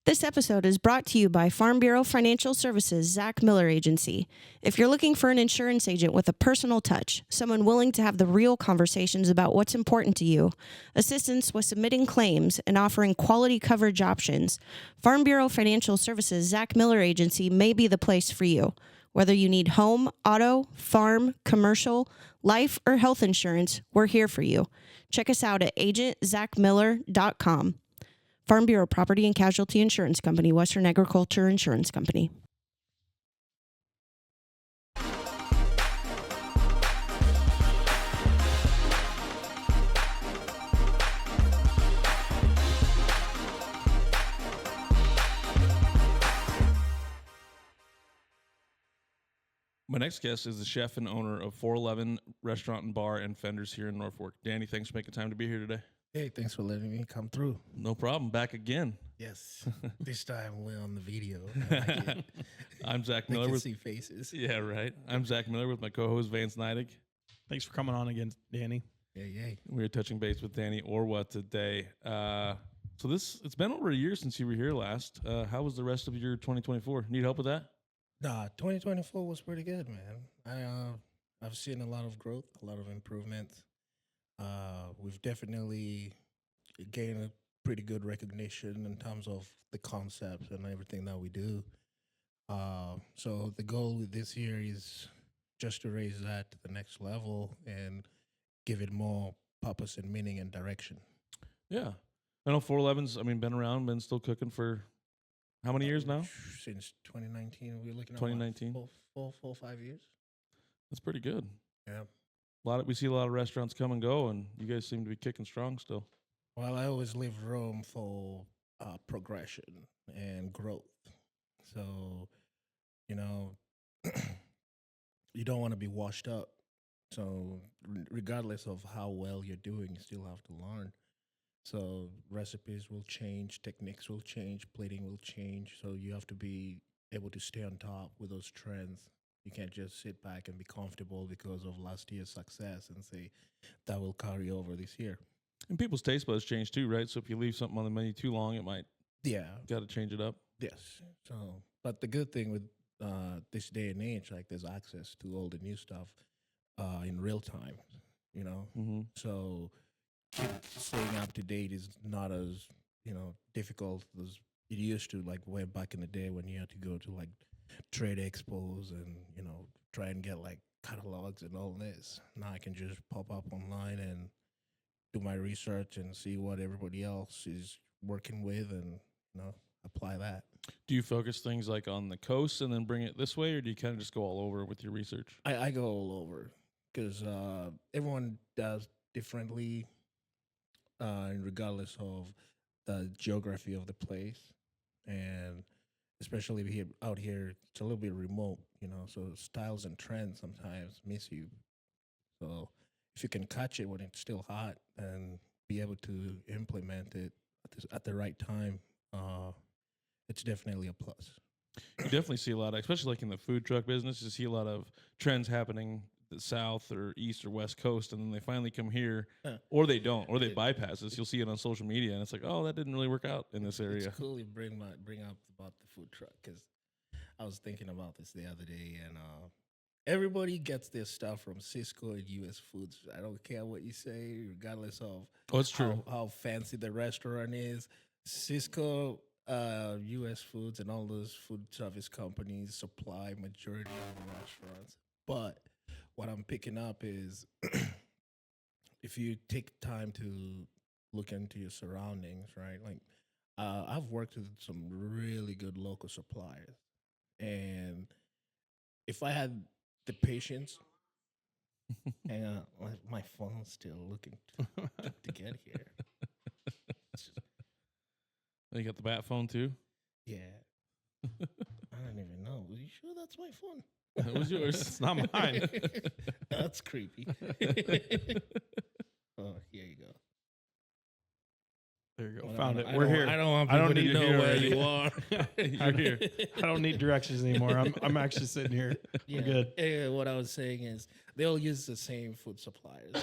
This episode is brought to you by Farm Bureau Financial Services, Zach Miller Agency. If you're looking for an insurance agent with a personal touch, someone willing to have the real conversations about what's important to you, assistance with submitting claims, and offering quality coverage options, Farm Bureau Financial Services, Zach Miller Agency may be the place for you. Whether you need home, auto, farm, commercial, life, or health insurance, we're here for you. Check us out at agentzachmiller.com. Farm Bureau Property and Casualty Insurance Company, Western Agriculture Insurance Company. My next guest is the chef and owner of 411 Restaurant and Bar and Fenders here in Norfolk. Danny, thanks for making time to be here today. Hey, thanks for letting me come through. No problem. Back again. Yes, this time we're on the video. I like it. I'm Zach I Miller. can With, see faces. yeah, right. I'm Zach Miller with my co-host Vance. Thanks for coming on again, Danny. Yeah. We are touching base with Danny Orwa today. It's been over a year since you were here last. How was the rest of your 2024? Need help with that? 2024 was pretty good, man. I've seen a lot of growth, a lot of improvements. We've definitely gained a pretty good recognition in terms of the concepts and everything that we do. So the goal with this year is just to raise that to the next level and give it more purpose and meaning and direction. Yeah. I know 411's, been around, been still cooking for how many years now? Since 2019. We're looking at 2019. Four, 5 years. That's pretty good. Yeah. We see a lot of restaurants come and go, and you guys seem to be kicking strong still. Well, I always leave room for progression and growth. So, you don't want to be washed up. So, regardless of how well you're doing, you still have to learn. So, recipes will change, techniques will change, plating will change. So, you have to be able to stay on top with those trends. You can't just sit back and be comfortable because of last year's success and say that will carry over this year. And people's taste buds change too, right? So if you leave something on the menu too long, it might got to change it up. Yes. So, but the good thing with this day and age, like there's access to all the new stuff in real time, Mm-hmm. So staying up to date is not as difficult as it used to. Like way back in the day when you had to go to like trade expos and try and get like catalogs and all this. Now I can just pop up online and do my research and see what everybody else is working with and apply that. Do you focus things like on the coast and then bring it this way, or do you kind of just go all over with your research? I go all over because everyone does differently regardless of the geography of the place. And especially out here, it's a little bit remote, so styles and trends sometimes miss you. So if you can catch it when it's still hot and be able to implement it at the right time, it's definitely a plus. You definitely see a lot, especially like in the food truck business, you see a lot of trends happening the south or east or west coast, and then they finally come here, or they don't, or they bypass us. You'll see it on social media, and it's like, oh, that didn't really work out in this area. It's cool you bring up about the food truck because I was thinking about this the other day, and everybody gets their stuff from Cisco and U.S. Foods. I don't care what you say, regardless of it's true. How fancy the restaurant is. Cisco, U.S. Foods, and all those food service companies supply majority of the restaurants. But what I'm picking up is if you take time to look into your surroundings, right? Like I've worked with some really good local suppliers, and if I had the patience, and my phone's still looking to get here. You got the bat phone too? Yeah. I don't even know. Are you sure that's my phone? That was yours. It's not mine. That's creepy. Oh, here you go. There you go. Well, Found it. I We're don't- here. I don't want I don't people to need know to where hear you are. You're here. I don't need directions anymore. I'm actually sitting here. Yeah. We're good. What I was saying is they all use the same food suppliers.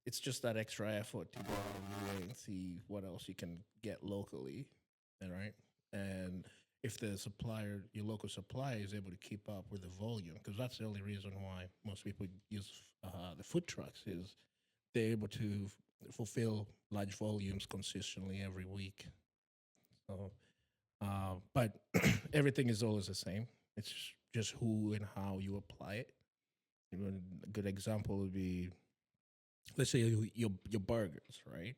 it's just that extra effort to go out of your way and see what else you can get locally, all right? And if the supplier, your local supplier, is able to keep up with the volume, because that's the only reason why most people use the food trucks, is they're able to fulfill large volumes consistently every week. So, but everything is always the same. It's just who and how you apply it. You know, a good example would be, let's say your burgers, right?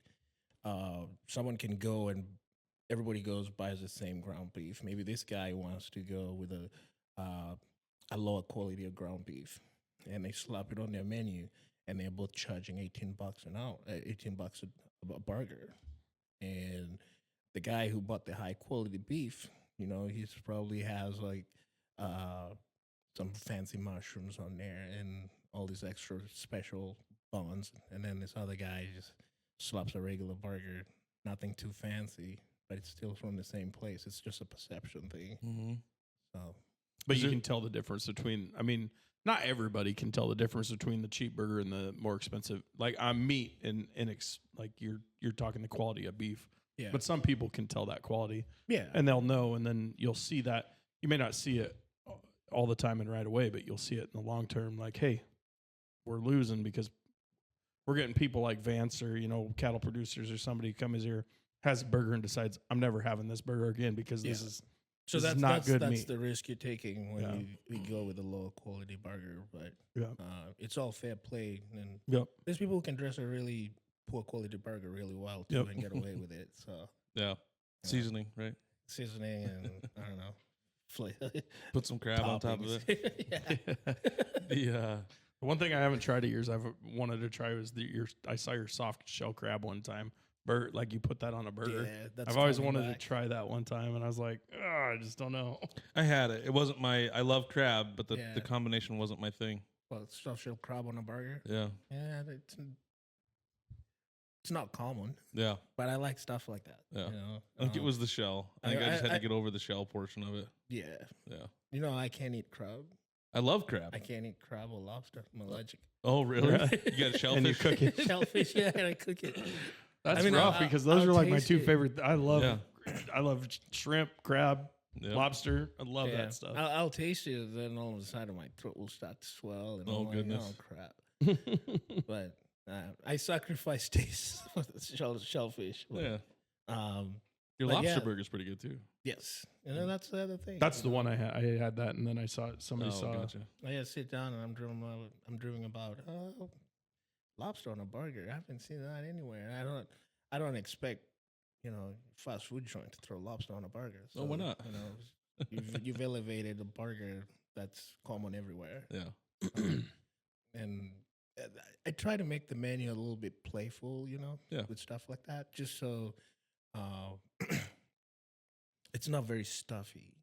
Someone can go and everybody goes buys the same ground beef. Maybe this guy wants to go with a lower quality of ground beef, and they slap it on their menu, and they're both charging $18 an hour, $18 a burger, and the guy who bought the high quality beef, you know, he's probably has like some fancy mushrooms on there and all these extra special buns, and then this other guy just slaps a regular burger, nothing too fancy, but it's still from the same place. It's just a perception thing. Mm-hmm. So, But you can tell the difference between, I mean, not everybody can tell the difference between the cheap burger and the more expensive. Like on meat and like you're talking the quality of beef. yeah, But some people can tell that quality yeah, and they'll know, and then you'll see that. You may not see it all the time and right away, but you'll see it in the long term. Like, hey, we're losing because we're getting people like Vance or, you know, cattle producers or somebody comes here, has a burger and decides, I'm never having this burger again because this is so this is that's not that's, good that's meat. the risk you're taking when Yeah. you go with a low quality burger. But Yeah. it's all fair play, and Yep. there's people who can dress a really poor quality burger really well too Yep. and get away with it. So Yeah. Seasoning, right? seasoning and I don't know, flavor. Put some crab on top of it. Yeah. The One thing I haven't tried in years I've wanted to try was I saw your soft shell crab one time. Like you put that on a burger. Yeah, that's I've always coming wanted back. to try that one time, and I was like, I just don't know. I had it. It wasn't my. I love crab, but the Yeah. combination wasn't my thing. Well, stuffed shell crab on a burger. Yeah. Yeah, it's not common, Yeah. but I like stuff like that. Yeah. You know? I think it was the shell. I think I just had to get over the shell portion of it. Yeah. Yeah. You know, I can't eat crab. I love crab. I can't eat crab or lobster. I'm allergic. Oh, really? You got shellfish? And you cook it. Shellfish, yeah, and I cook it. That's I mean, rough I'll- because those I'll are like my taste two it. favorite. I love Yeah. shrimp, crab, Yep. lobster. I love Yeah. that stuff. I'll taste it, then all of a sudden my throat will start to swell, and Oh, I'm like, goodness. oh crap. But I sacrifice taste for the shellfish. But, Yeah. Your but lobster yeah. burger's pretty good too. Yes, and then that's the other thing. That's you the know. one I had. I had that, and then I saw it. Somebody saw. Gotcha. I gotta sit down and I'm dreaming about lobster on a burger. I haven't seen that anywhere. And I don't expect, you know, fast food joint to throw lobster on a burger. So, Oh, why not? You know, you've elevated a burger that's common everywhere. Yeah. And I try to make the menu a little bit playful, you know, Yeah. with stuff like that, just so it's not very stuffy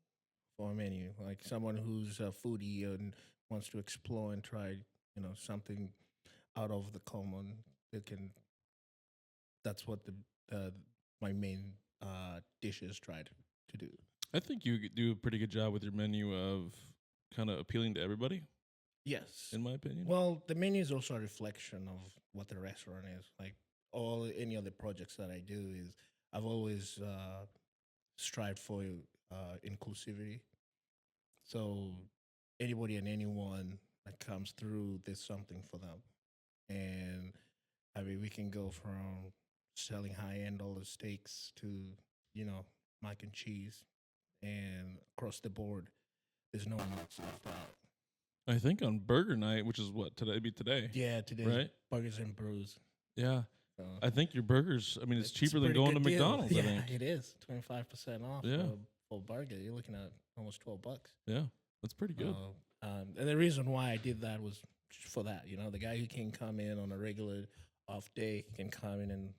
for a menu. Like someone who's a foodie and wants to explore and try, you know, something out of the common, they can. That's what my main dishes try to do. I think you do a pretty good job with your menu of kind of appealing to everybody, Yes. in my opinion. Well, the menu is also a reflection of what the restaurant is. Like any other projects that I do is I've always strived for inclusivity. So anybody and anyone that comes through, there's something for them. And I mean, we can go from selling high-end all the steaks to, you know, mac and cheese, and across the board, there's no one that's left out. I think on burger night, which is what today. Yeah, today Right? burgers and brews. Yeah. So I think your burgers. I mean, it's a cheaper than pretty going to good deal. McDonald's. Yeah, I think. it is 25% off Yeah. for a burger. You're looking at almost $12. Yeah, that's pretty good. And the reason why I did that was just for that. You know, the guy who can come in on a regular off day can come in and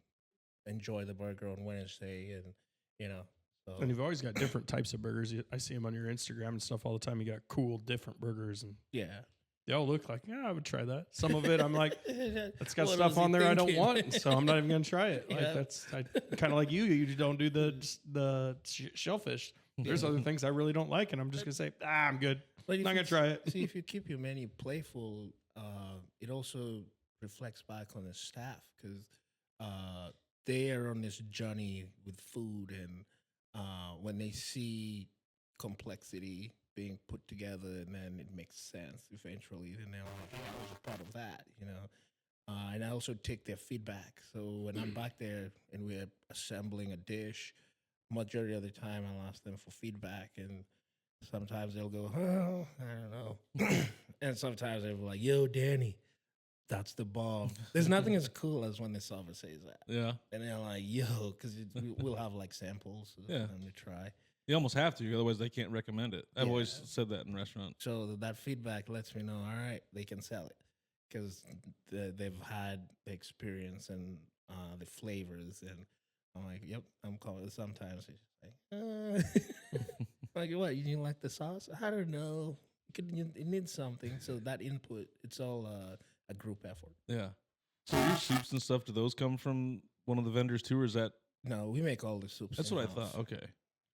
enjoy the burger on Wednesday, and you know. So And you've always got different types of burgers. I see them on your Instagram and stuff all the time. You got cool, different burgers, and yeah, they all look like, yeah, I would try that. Some of it, I'm like, it's got What stuff was he on there I don't thinking? want, so I'm not even gonna try it. Like Yeah. that's kind of like you. You don't do the shellfish. There's other things I really don't like, and I'm just gonna say, I'm good. But if Not you gonna try it. See, if you keep your menu playful, it also reflects back on the staff because they are on this journey with food, and when they see complexity being put together, and then it makes sense eventually, then they're like, "Yeah, I was a part of that," you know. And I also take their feedback. So when I'm back there and we're assembling a dish, majority of the time I'll ask them for feedback, and sometimes they'll go, "Oh, I don't know," and sometimes they'll be like, "Yo, Danny, that's the bomb." There's nothing as cool as when the server says that, Yeah. and they're like, "Yo," because we'll have like samples for Yeah. them to try. You almost have to, otherwise they can't recommend it. I've always Yeah. said that in restaurants. So that feedback lets me know, all right, they can sell it because they've had the experience and the flavors. And I'm like, yep, I'm calling. Sometimes it's just like, like, what? You didn't like the sauce? I don't know. It needs something. So that input, it's all a group effort. Yeah. So your soups and stuff, do those come from one of the vendors too, or is that? No, we make all the soups. That's what I in-house. thought. Okay.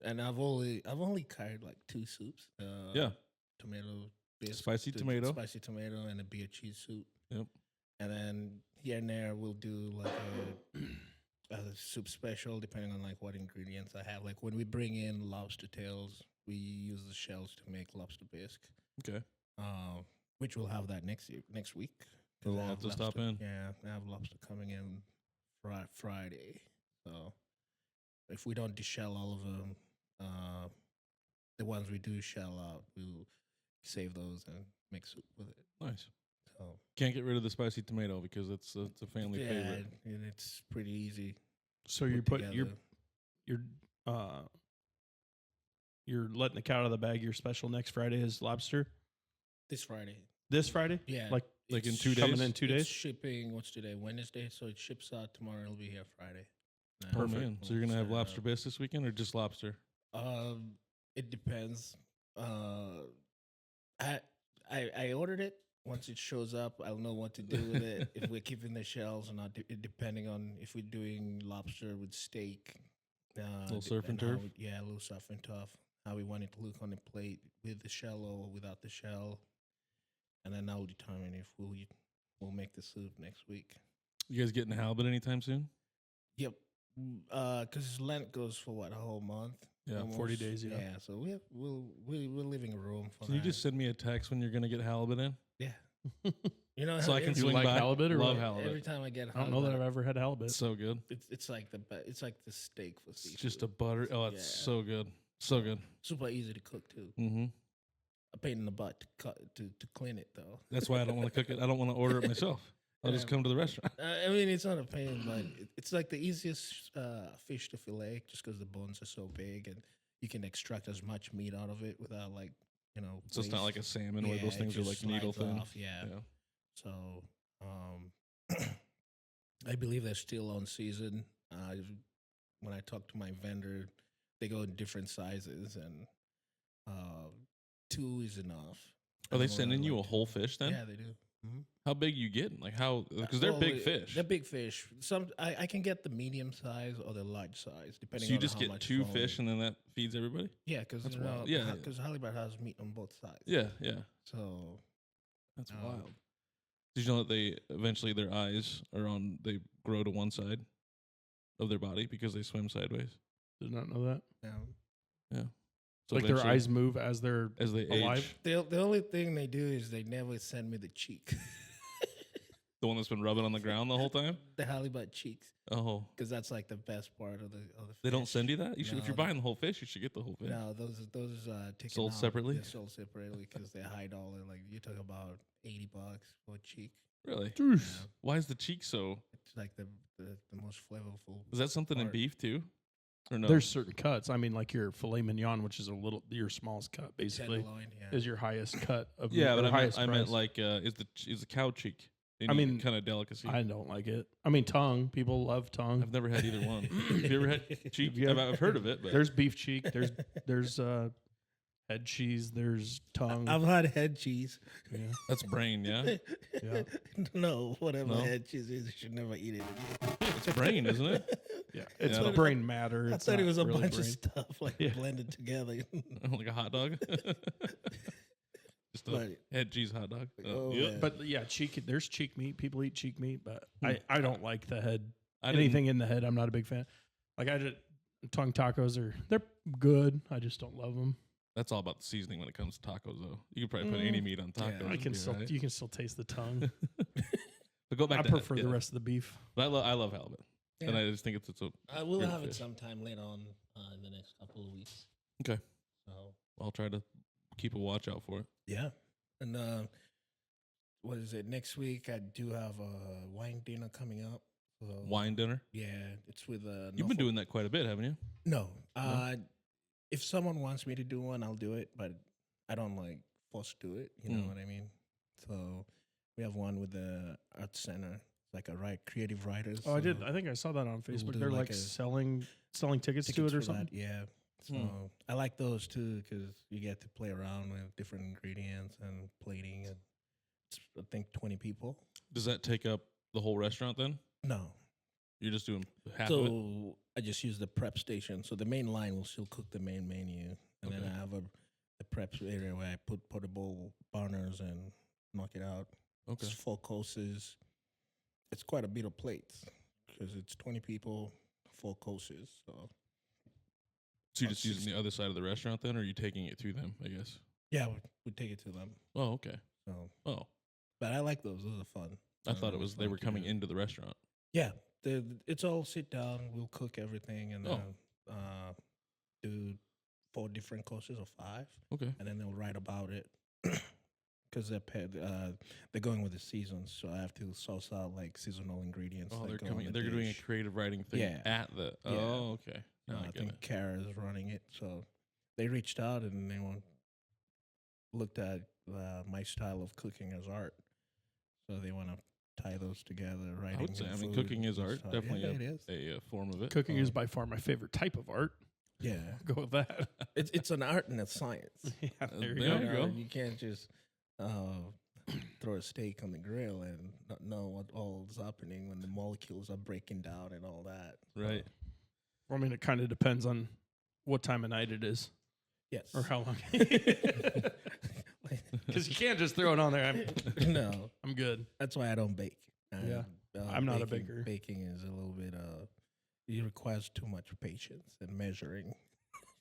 And I've only carried like 2 soups. Yeah. Tomato bisque, Spicy tomato. spicy tomato, and a beer cheese soup. Yep. And then here and there we'll do like a soup special depending on like what ingredients I have. Like when we bring in lobster tails, we use the shells to make lobster bisque. Okay. Which we'll have that next week. 'Cause We'll I have to lobster- stop in. Yeah, I have lobster coming in Friday. So if we don't deshell all of them, the ones we do shell out, we'll save those and make soup with it. Nice. So Can't get rid of the spicy tomato because it's a family favorite. and it's pretty easy. So to you put put together. you're letting the cat out of the bag. Your special next Friday is lobster. This Friday. This Friday, Yeah, like in it's 2 coming days? in 2 it's days. shipping. What's today? Wednesday. So it ships out tomorrow. It'll be here Friday. Oh Perfect. man. So you're gonna have lobster bisque this weekend or just lobster? It depends. I ordered it. Once it shows up, I'll know what to do with it. If we're keeping the shells or not, depending on if we're doing lobster with steak. Little surf and how turf? yeah, a little surf and turf. How we want it to look on the plate with the shell or without the shell. And then I'll determine if we'll make the soup next week. You guys getting halibut anytime soon? Yep. Because Lent goes for what, a whole month? Yeah, 40 days, yeah. Yeah, so we're leaving room for Can you that. just send me a text when you're gonna get halibut in, Yeah. You know, so I can it's- You swing like by? halibut or Love what? halibut. every time I get I don't know that I've halibut, ever had halibut. It's so good. it's like it's like the steak for It's seafood. just a butter. Oh, it's Yeah. so good. So good. Super easy to cook too. Mm-hmm. A pain in the butt to cut to clean it though. That's why I don't want to cook it. I don't want to order it myself. I'll just come to the restaurant. I mean, it's not a pain, but it's like the easiest fish to fillet, just because the bones are so big and you can extract as much meat out of it without like So it's not like a salmon where those it things are just like needle slides thin. off, yeah. Yeah. So, I believe they're still on season. When I talk to my vendor, they go in different sizes, and 2 is enough. Are they I'm sending around, you a like, whole fish then? Yeah, they do. Mhm. How big you getting? Like how? Because they're Well, big fish. They're big fish. Some I can get the medium size or the large size, depending. So you on just how get much 2 volume. fish and then that feeds everybody? Yeah, because That's wild. Yeah. because halibut has meat on both sides. Yeah, yeah. So That's Um, wild. Did you know that they eventually their eyes are on? They grow to one side of their body because they swim sideways. Did not know that. yeah. So Like their eventually, eyes move as they're as they alive? age. The only thing they do is they never send me the cheek, The one that's been rubbing on the ground the whole time. the halibut cheeks, Oh, because that's like the best part of the. they don't fish. send you that. You should if you're No, buying the whole fish, you should get the whole fish. No, those taken Sold out. separately? They're sold separately because they're high dollar. Like you talk about $80 for a cheek. Really? Yeah. Why is the cheek so? It's like the most flavorful. Is that something in Part. beef too? Or no? There's certain cuts. I mean, like your filet mignon, which is your smallest cut, basically, Tenderloin, yeah. is your highest cut of yeah, meat, but or I highest meant price. like is the cow cheek? I mean, kind of delicacy. I don't like it. I mean, tongue. People love tongue. I've never had either one. Have you ever had cheek? Have you ever- I've heard of it, but There's beef cheek. There's head cheese. There's tongue. I've had head cheese. Yeah. that's brain. Yeah, Yeah. No, whatever No? head cheese is, you should never eat it again. it's brain, isn't it? Yeah. It's Yeah. brain matter. I It's thought it not was a really bunch of brain. stuff like Yeah. blended together. Like a hot dog. Just a Right. head cheese hot dog. Oh, Yep. man. But yeah, there's cheek meat. People eat cheek meat, but I don't like the head. I didn't- Anything in the head, I'm not a big fan. Like tongue tacos they're good. I just don't love them. That's all about the seasoning when it comes to tacos, though. You can probably put any meat on Yeah. tacos. I and can be still alright. you can still taste the tongue. But go back I to prefer yeah. the rest of the beef. But I love halibut, and Yeah. I just think it's a I will Great have it fish. sometime later on in the next couple of weeks. okay. So I'll try to keep a watch out for it. yeah, and what is it? Next week I do have a wine dinner coming up. So, Wine dinner. Yeah, it's with You've been doing that quite a bit, haven't you? No, if someone wants me to do one, I'll do it, but I don't like force do it. You know what I mean? So we have one with the art center, like creative writers. Oh, I did. I think I saw that on Facebook. do They're like like a- selling tickets to tickets it or for something. that, yeah. So Hmm. I like those too because you get to play around with different ingredients and plating. And it's, I think 20 people. Does that take up the whole restaurant then? No, You're just doing half of it. so I just use the prep station. So the main line will still cook the main menu, and then Okay. I have a prep area where I put portable burners and knock it out. Okay. It's 4 courses. It's quite a bit of plates because it's 20 people, 4 courses. So So you're just using the other side of the restaurant then, or are you taking it to them? I guess. yeah, we take it to them. Oh, okay. So, Oh, but I like those. Those are fun. I thought it was they fun were to coming do. into the restaurant. Yeah, it's all sit down. We'll cook everything and Oh. do 4 different courses or 5, Okay. and then they'll write about it because they're going with the seasons. So I have to source out like seasonal ingredients. Oh, that they're go on coming. the They're doing a dish. creative writing thing Yeah. at the. Yeah. Oh, okay. Now I I get think it. Kara is running it. So they reached out and they looked at my style of cooking as art. So they want to tie those together. Writing. I would say. and I mean, food cooking is and art. stuff. Definitely Yeah, it is. a form of it. Cooking is by far my favorite type of art. Yeah, Go with that. it's an art and a science. Yeah, there you there go. you go. You can't just throw a steak on the grill and not know what all is happening when the molecules are breaking down and all that. Right. I mean, it kind of depends on what time of night it is Yes. or how long. Because you can't just throw it on there. No, I'm good. that's why I don't bake. Yeah. I'm not a baking- baker. Baking is a little bit it requires too much patience and measuring.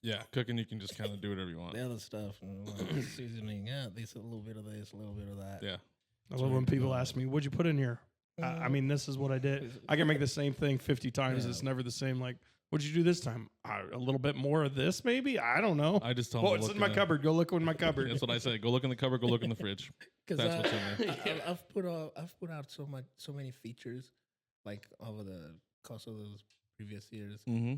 Yeah, cooking you can just kind of do whatever you want. The other stuff, like seasoning, this, a little bit of this, a little bit of that. Yeah. I love when people ask me, "What'd you put in here?" I mean, this is what I did. I can make the same thing 50 times. Yeah. It's never the same. Like, what'd you do this time? A little bit more of this, maybe. I don't know. I just tell Well, them. to it's look in my the- cupboard. Go look in my cupboard. That's what I say. Go look in the cupboard. Go look in the fridge. Because That's what's in there. I've put out so many features, like over the course of those previous years. Mm-hmm.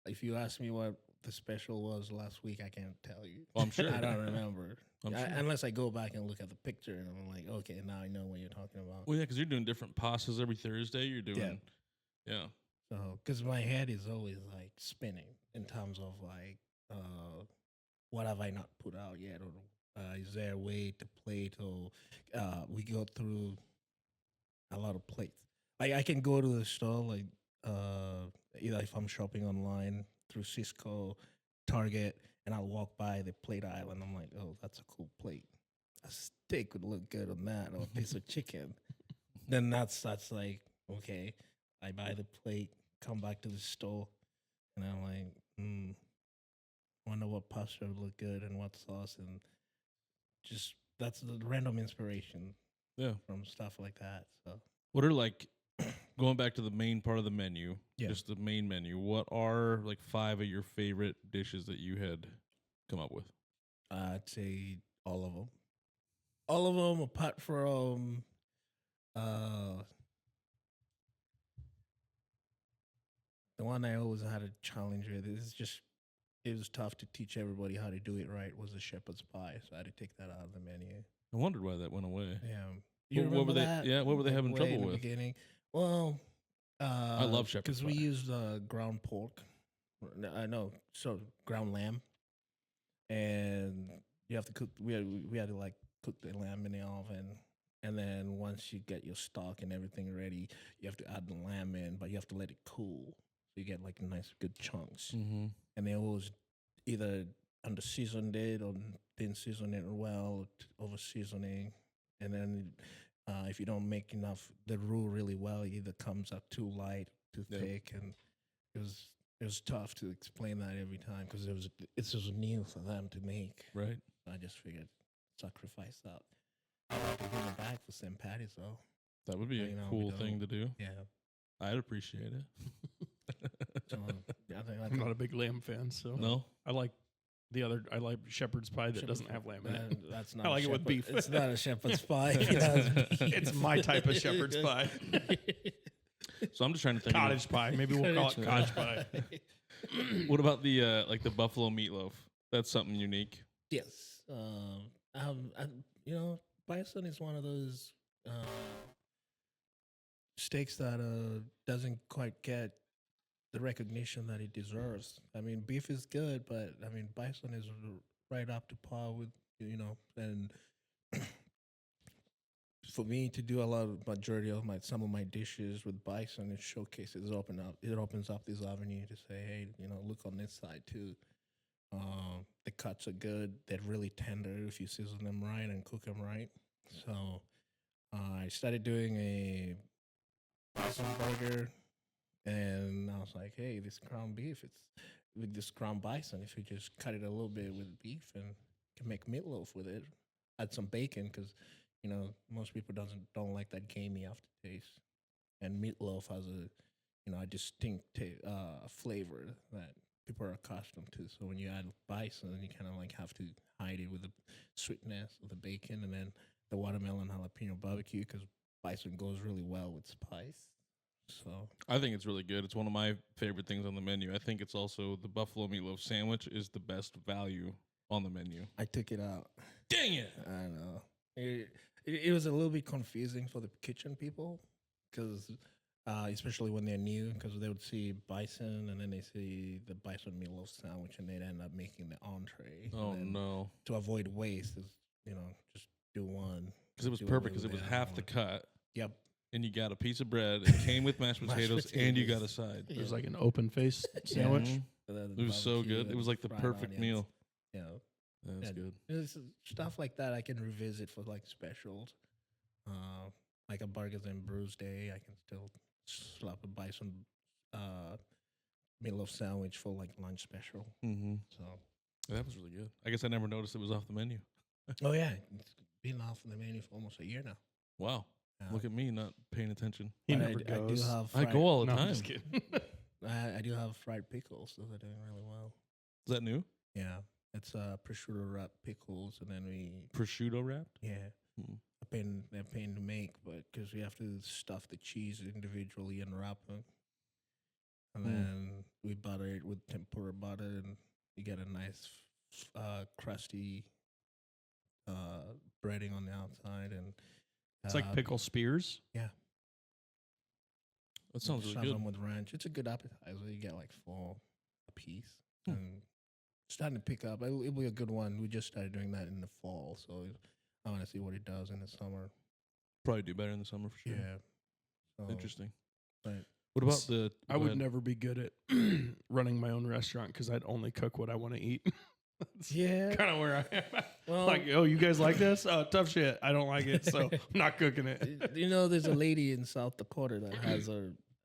If you ask me what the special was last week, I can't tell you. Well, I'm sure. I don't remember. I'm sure. Unless I go back and look at the picture and I'm like, okay, now I know what you're talking about. Well, yeah, because you're doing different pastas every Thursday. You're doing. Yeah. So, because my head is always like spinning in terms of like, what have I not put out yet, or is there a way to plate, or we go through a lot of plates. Like I can go to the store, like either if I'm shopping online through Cisco, Target, and I'll walk by the plate aisle and I'm like, oh, that's a cool plate. A steak would look good on that, or a piece of chicken. Then that's like, okay, I buy the plate, come back to the store, and I'm like, wonder what pasta would look good and what sauce, and just that's the random inspiration Yeah. from stuff like that. So What are like going back to the main part of the menu? Yeah. Just the main menu. What are like 5 of your favorite dishes that you had come up with? I'd say all of them. All of them apart from the one I always had a challenge with. It was tough to teach everybody how to do it right. Was the shepherd's pie, so I had to take that out of the menu. I wondered why that went away. Yeah, you What remember were they- that? yeah, what were they Like, having way trouble in the with? Beginning? Well, I love shepherd's because we pie. used ground pork. I know, so ground lamb, and you have to cook. We had to like cook the lamb in the oven, and then once you get your stock and everything ready, you have to add the lamb in, but you have to let it cool so you get like nice good chunks. Mm-hmm. And they always either under seasoned it or didn't season it well, over seasoning, and then if you don't make enough the roux really well, it either comes out too light, too Yep. thick, and it was tough to explain that every time because it was new for them to make. Right. I just figured sacrifice that. I'd like to bring it back for St. Patty's though. That would be a You know, cool we thing to do. Yeah. I'd appreciate it. So I think I'm not a big lamb fan, so No? I like I like shepherd's pie that doesn't have lamb in it. That's not. I a like it with shepherd- beef. It's not a shepherd's pie. It has beef. It's my type of shepherd's pie. So I'm just trying to think. Cottage pie. Maybe we'll call it Cottage cottage pie. What about the like the buffalo meatloaf? That's something unique. Yes. Bison is one of those steaks that doesn't quite get the recognition that it deserves. I mean, beef is good, but I mean, bison is right up to par with and for me to do a lot of majority of some of my dishes with bison, it showcases it opens up this avenue to say, hey, look on this side too. The cuts are good. They're really tender if you season them right and cook them right. So I started doing a bison burger, and I was like, hey, this ground beef, it's with this ground bison. If you just cut it a little bit with beef and can make meatloaf with it, add some bacon because most people don't like that gamey aftertaste, and meatloaf has a distinct flavor that people are accustomed to. So when you add bison, you kind of like have to hide it with the sweetness of the bacon and then the watermelon jalapeno barbecue because bison goes really well with spice. So I think it's really good. It's one of my favorite things on the menu. I think it's also the buffalo meatloaf sandwich is the best value on the menu. I took it out. Dang it! I know. It was a little bit confusing for the kitchen people because especially when they're new, because they would see bison and then they see the bison meatloaf sandwich and they'd end up making the entree. Oh And then no! to avoid waste, just do one. Because it was do perfect. away Because it with was the half other the one. cut, Yep. and you got a piece of bread. It came with mashed Mashed potatoes, and you got a potatoes. side. There's like an open face sandwich. Mhm. And then It was so barbecue good. It and was like the fried perfect onions. meal. Yeah. That's Yeah. good. It's stuff like that I can revisit for like specials. Like a Burgers and Brews Day, I can still slap a bison meatloaf sandwich for like lunch special. Mm-hmm. So, That was really good. I guess I never noticed it was off the menu. oh yeah, it's been off the menu for almost a year now. Wow. Yeah. Look at me not paying attention. He But never I do goes. have I fried, go all the No, I'm time. just kidding. I do have fried pickles. Those are doing really well. Is that new? Yeah, it's prosciutto wrapped pickles, and then Prosciutto wrapped? they're pain to make, but because we have to stuff the cheese individually and wrap them, and then we butter it with tempura butter, and you get a nice crusty breading on the outside, and It's like pickle spears. That sounds really shove good. them with ranch. It's a good appetizer. You get like 4 a piece, Hmm. and starting to pick up. It'll be a good one. We just started doing that in the fall, so I want to see what it does in the summer. Probably do better in the summer for sure. Yeah. So, Interesting. But What about the? I go would ahead. never be good at running my own restaurant because I'd only cook what I want to eat. That's yeah. kind of where I am. Well, Like, oh, you guys like this? Oh, tough shit. I don't like it, so I'm not cooking it. there's a lady in South Dakota that has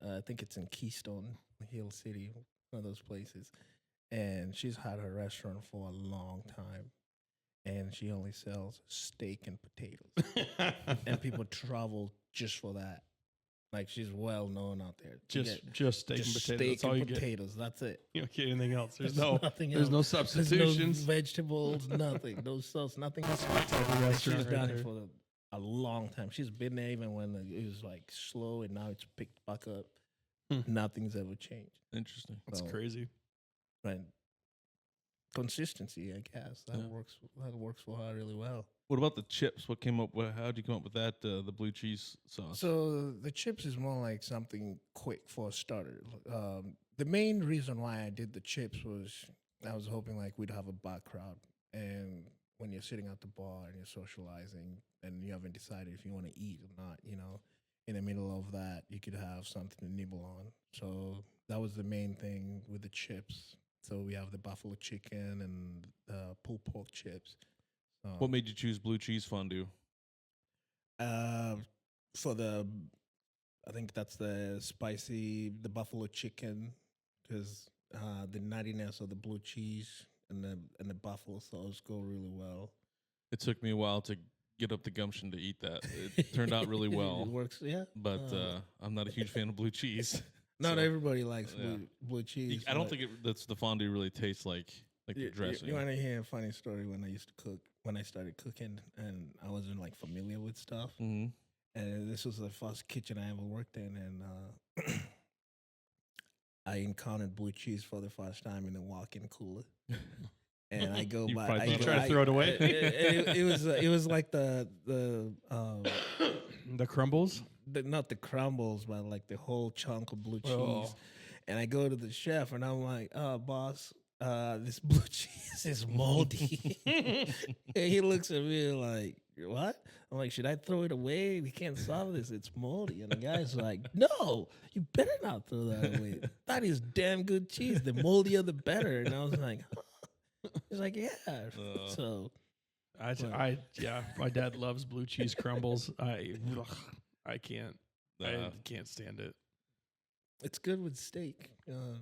I think it's in Keystone Hill City, one of those places, and she's had her restaurant for a long time, and she only sells steak and potatoes, and people travel just for that. Like she's well known out there. You just get steak and just potatoes. steak That's all and you get. potatoes. That's it. You don't get anything else. There's nothing there's else. no There's substitutions. no vegetables, nothing. No sauce, nothing. type of And restaurant she's right done there. it for a long time. She's been there even when it was like slow, and now it's picked back up. Nothing's ever changed. Interesting. That's So, crazy. But consistency, I guess that Yeah. works. That works for her really well. What about the chips? What came up? How'd you come up with that? The blue cheese sauce. So the chips is more like something quick for a starter. The main reason why I did the chips was I was hoping like we'd have a bar crowd, and when you're sitting at the bar and you're socializing and you haven't decided if you want to eat or not, in the middle of that you could have something to nibble on. So that was the main thing with the chips. So we have the buffalo chicken and the pulled pork chips. What made you choose blue cheese fondue? For I think that's the buffalo chicken, because the nuttiness of the blue cheese and the buffalo sauce go really well. It took me a while to get up the gumption to eat that. It turned out really well. It works, yeah. But I'm not a huge fan of blue cheese. Not so, everybody likes blue cheese. I don't think that's the fondue really tastes like the dressing. You want to hear a funny story? When I started cooking, and I wasn't like familiar with stuff. Mm-hmm. And this was the first kitchen I ever worked in, and I encountered blue cheese for the first time in a walk-in cooler. And I go by. You try to throw it away. It was like the crumbles. Not the crumbles, but like the whole chunk of blue cheese. Oh. And I go to the chef, and I'm like, boss, this blue cheese is moldy. And he looks at me like, what? I'm like, should I throw it away? We can't solve this. It's moldy. And the guy's like, no, you better not throw that away. That is damn good cheese. The moldier, the better. And I was like, huh. He's like, yeah. So, my dad loves blue cheese crumbles. I can't. I can't stand it. it's good with steak,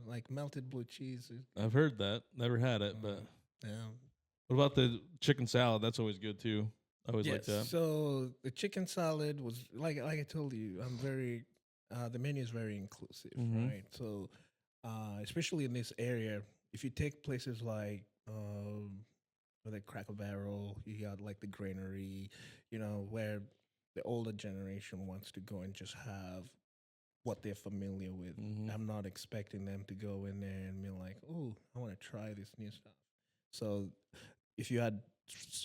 like melted blue cheese. I've heard that. Never had it, but Yeah. what about the chicken salad? That's always good too. I always like that. So the chicken salad was like I told you, I'm very the menu is very inclusive, Mhm. right? So especially in this area, if you take places like the Cracker Barrel, you got like the Granary, where the older generation wants to go and just have what they're familiar with. Mhm. I'm not expecting them to go in there and be like, "Oh, I want to try this new stuff." So if you had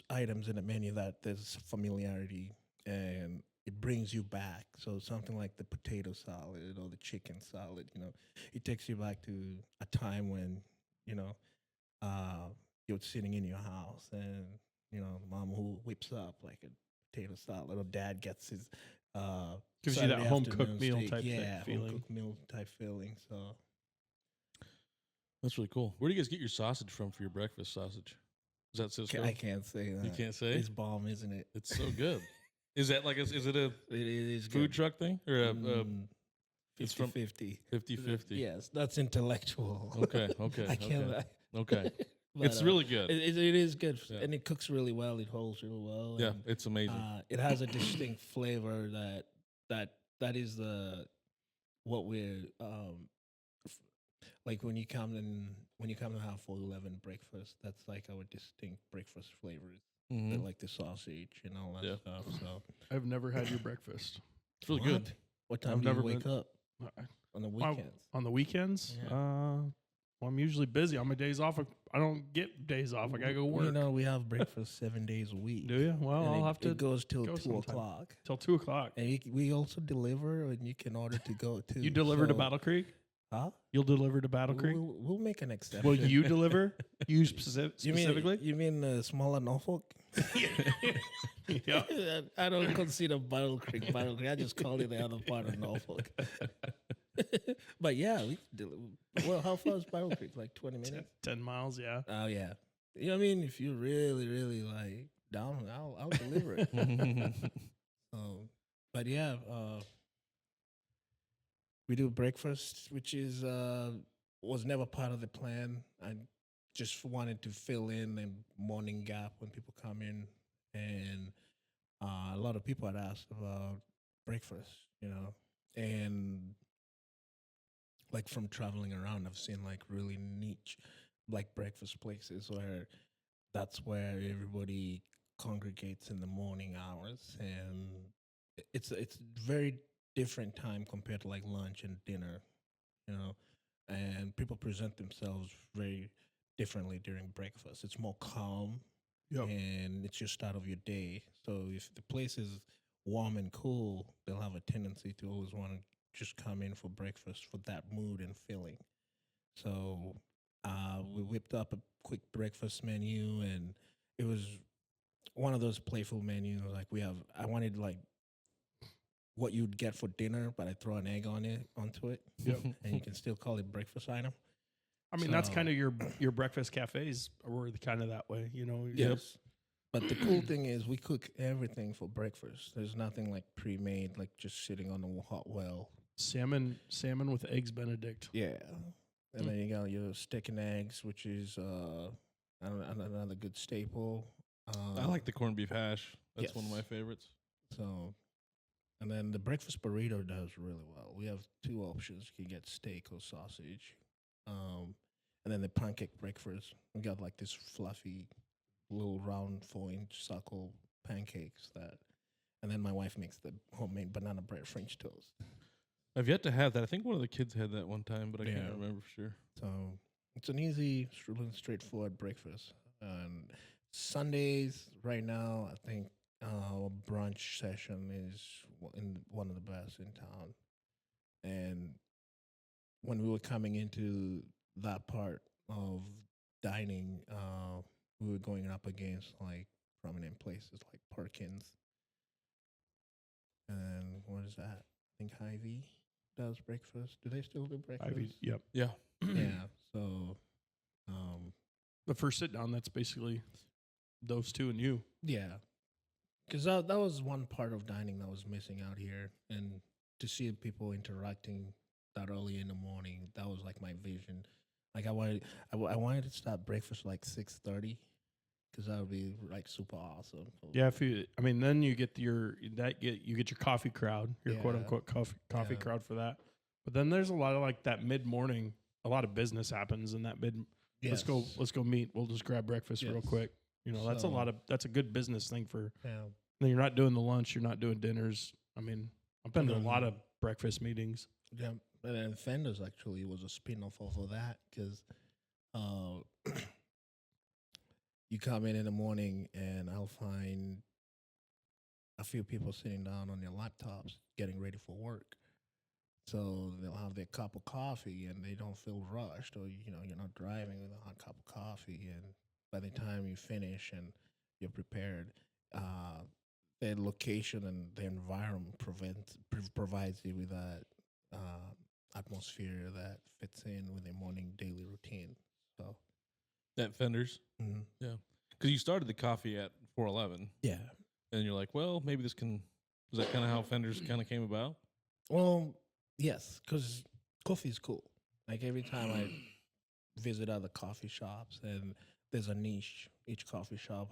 items in the menu that there's familiarity and it brings you back, so something like the potato salad or the chicken salad, it takes you back to a time when you're sitting in your house and mom who whips up like a potato salad, or dad gets his Gives you that Saturday home cooked afternoon meal steak. type home feeling. cooked meal type feeling. So That's really cool. Where do you guys get your sausage from for your breakfast sausage? Is that Cisco? I can't say that. You can't say? It's bomb, isn't it? It's so good. Is that like is it a It is food good. truck thing or a it's 50 from 50. 50-50? Yes, that's intellectual. Okay. I can't. Okay. But, It's really good. It is good, Yeah. and it cooks really well. It holds really well. Yeah, and, it's amazing. it has a distinct flavor that is what we're like when you come to have 411 breakfast. That's like our distinct breakfast flavors, Mhm. like the sausage and all that Yeah. stuff. So I've never had your breakfast. It's really good. What time I've do you never wake been- up on the weekends? On the weekends, Yeah. well, I'm usually busy. On my days off, I don't get days off. I gotta go work. We have breakfast 7 days a week. Do you? Well, And I'll have to It goes till go 2 sometime. o'clock. till 2:00. And we also deliver, and you can order to go too. You deliver to So- Battle Creek? Huh? You'll deliver to Battle Creek? We'll make an exception. Will you deliver? You specifically? You mean smaller Norfolk? Yeah. I don't consider Battle Creek. I just call it the other part of Norfolk. But yeah, well, how far is Battle Creek? Like 20 minutes? 10 miles, yeah. Oh yeah. You know what I mean? If you're really, really like down, I'll deliver it. But yeah, we do breakfast, which is was never part of the plan. I just wanted to fill in the morning gap when people come in, and a lot of people had asked about breakfast, and like from traveling around, I've seen like really niche like breakfast places where that's where everybody congregates in the morning hours, and it's very different time compared to like lunch and dinner, and people present themselves very differently during breakfast. It's more calm, Yep. and it's your start of your day. So if the place is warm and cool, they'll have a tendency to always want to just come in for breakfast for that mood and feeling. So we whipped up a quick breakfast menu, and it was one of those playful menus. Like I wanted like what you'd get for dinner, but I throw an egg onto it, Yep. and you can still call it breakfast item. I mean, that's So- kind of your breakfast cafes were kind of that way, Yes. But the cool thing is we cook everything for breakfast. There's nothing like pre-made, like just sitting on the hot well. Salmon with eggs Benedict. Yeah. And then you got your steak and eggs, which is another good staple. I like the corned beef hash. That's one of yes. my favorites. So, and then the breakfast burrito does really well. We have two options. You can get steak or sausage. And then the pancake breakfast. We got like this fluffy, little round 4-inch circle pancakes that, and then my wife makes the homemade banana bread French toast. I've yet to have that. I think one of the kids had that one time, but I Yeah. can't remember for sure. So it's an easy, straightforward breakfast. And Sundays, right now, I think our brunch session is one of the best in town. And when we were coming into that part of dining, we were going up against like prominent places like Perkins. And what is that? I think Hy-Vee does breakfast. Do they still do breakfast? Yep. Yeah. Yeah. So, The first sit down, that's basically those two and you. yeah. Because that was one part of dining that was missing out here. And to see people interacting that early in the morning, that was like my vision. Like I wanted to start breakfast like 6:30, because that would be like super awesome. So, Yeah, then you get you get your coffee crowd, your quote Yeah. unquote coffee Yeah. crowd for that. But then there's a lot of like that mid morning. A lot of business happens in that mid. yes. Let's go meet. We'll just grab breakfast real Yes. quick. That's So- that's a good business thing for. Yeah. Then you're not doing the lunch. You're not doing dinners. I mean, I've been to a No, lot no. of breakfast meetings. Yeah, and then Fenders actually was a spin-off of that, because you come in the morning and I'll find a few people sitting down on their laptops getting ready for work. So they'll have their cup of coffee and they don't feel rushed, or you're not driving with a hot cup of coffee, and by the time you finish and you're prepared, the location and the environment provides you with that atmosphere that fits in with a morning daily routine. So, At Fenders. Because you started the coffee at 411, yeah. and you're like, well, maybe this can. Is that kind of how Fenders kind of came about? Well, yes, because coffee is cool. Like every time I visit other coffee shops, and there's a niche. Each coffee shop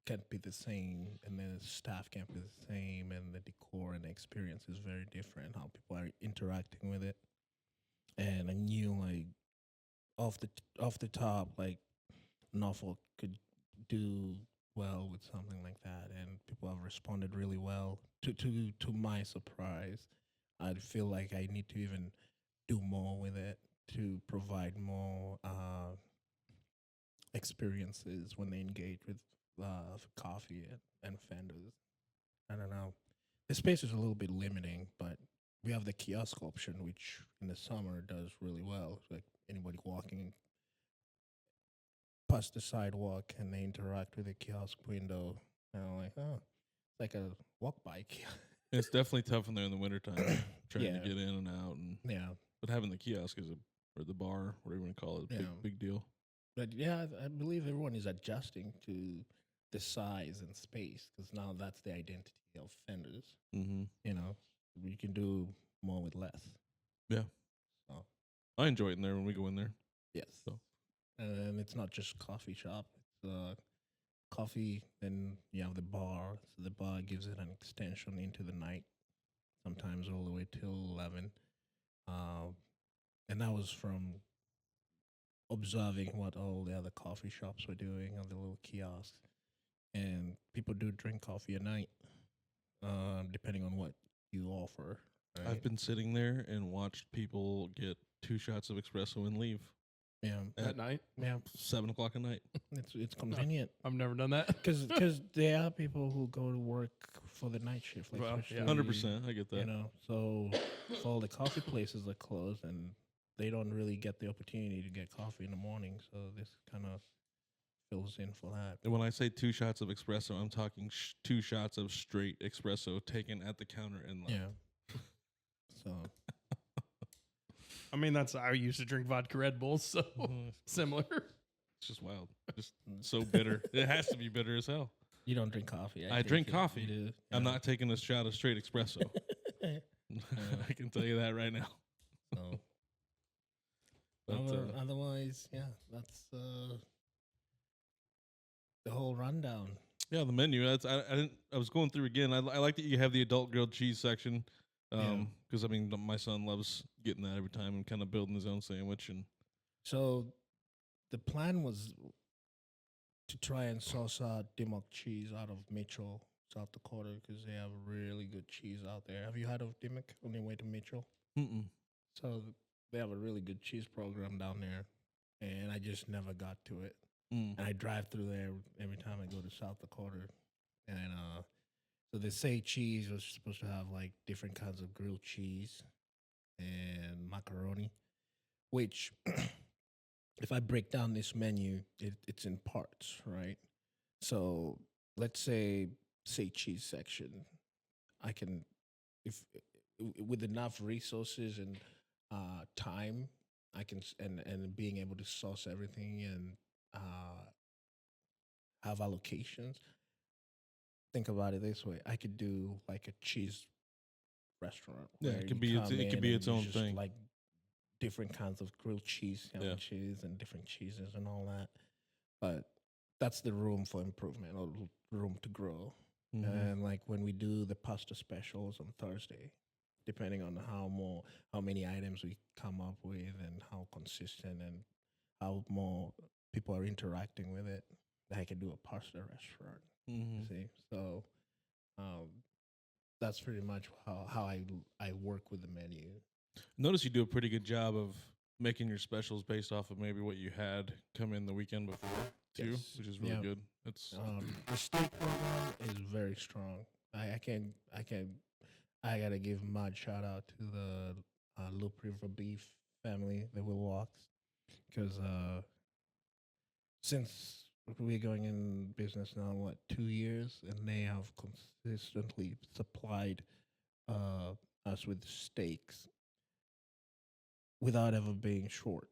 can't be the same, and the staff can't be the same, and the decor and the experience is very different. How people are interacting with it, and I knew like off the top, like Norfolk could do well with something like that, and people have responded really well. To my surprise, I feel like I need to even do more with it to provide more experiences when they engage with coffee and Fenders. I don't know. The space is a little bit limiting, but we have the kiosk option, which in the summer does really well. It's like anybody walking past the sidewalk and they interact with the kiosk window. And I'm like, oh, it's like a walk by kiosk. It's definitely tough when they're in the wintertime, trying Yeah. to get in and out, and Yeah. but having the kiosk or the bar, whatever you want to call it, Yeah. big deal. But yeah, I believe everyone is adjusting to the size and space, because now that's the identity of Fenders. Mm-hmm. We can do more with less. Yeah. So, I enjoy it in there when we go in there. yes. So. And it's not just coffee shop. It's coffee, then you have the bar. So the bar gives it an extension into the night, sometimes all the way till 11. And that was from observing what all the other coffee shops were doing on the little kiosks. And people do drink coffee at night, depending on what you offer. Right? I've been sitting there and watched people get 2 shots of espresso and leave Yeah, At night, yeah. 7 o'clock at night. It's convenient. I've never done that. Because there are people who go to work for the night shift, like Well, especially, yeah. 100%. I get that. So if all the coffee places are closed, and they don't really get the opportunity to get coffee in the morning, so this kind of fills in for that. And when I say 2 shots of espresso, I'm talking 2 shots of straight espresso taken at the counter and left. Yeah. So I mean, that's I used to drink vodka Red Bulls, so Mhm. similar. It's just wild. Just so bitter. It has to be bitter as hell. You don't drink coffee. I drink take it. coffee. You do. I'm Yeah. not taking a shot of straight espresso. I can tell you that right now. So, But, otherwise, yeah, that's the whole rundown. yeah, the menu. I didn't. I was going through again. I like that you have the adult grilled cheese section. Because I mean, my son loves getting that every time and kind of building his own sandwich. And So the plan was to try and source out Dimmock cheese out of Mitchell, South Dakota, because they have really good cheese out there. Have you heard of Dimmock on your way to Mitchell? mm-mm. So they have a really good cheese program down there, and I just never got to it. Mm. And I drive through there every time I go to South Dakota, and so they say cheese was supposed to have like different kinds of grilled cheese and macaroni, which if I break down this menu, it's in parts, right? So let's say cheese section, I can if with enough resources and time, I can and being able to source everything and have allocations. Think about it this way: I could do like a cheese restaurant. Yeah, Where it could you be its, come it could in be and its there's own just, thing. like different kinds of grilled cheese Yeah. sandwiches and different cheeses and all that. But that's the room for improvement or room to grow. Mhm. And like when we do the pasta specials on Thursday, depending on how many items we come up with and how consistent and how more people are interacting with it, I can do a pasta restaurant. Mhm. See, so um, that's pretty much how I work with the menu. Notice you do a pretty good job of making your specials based off of maybe what you had come in the weekend before too, Yes. which is really Yeah. good. It's The steak program is very strong. I gotta give mad shout out to the Loop River Beef family, the Wilwalks, because since we're going in business now, 2 years, and they have consistently supplied us with steaks without ever being short.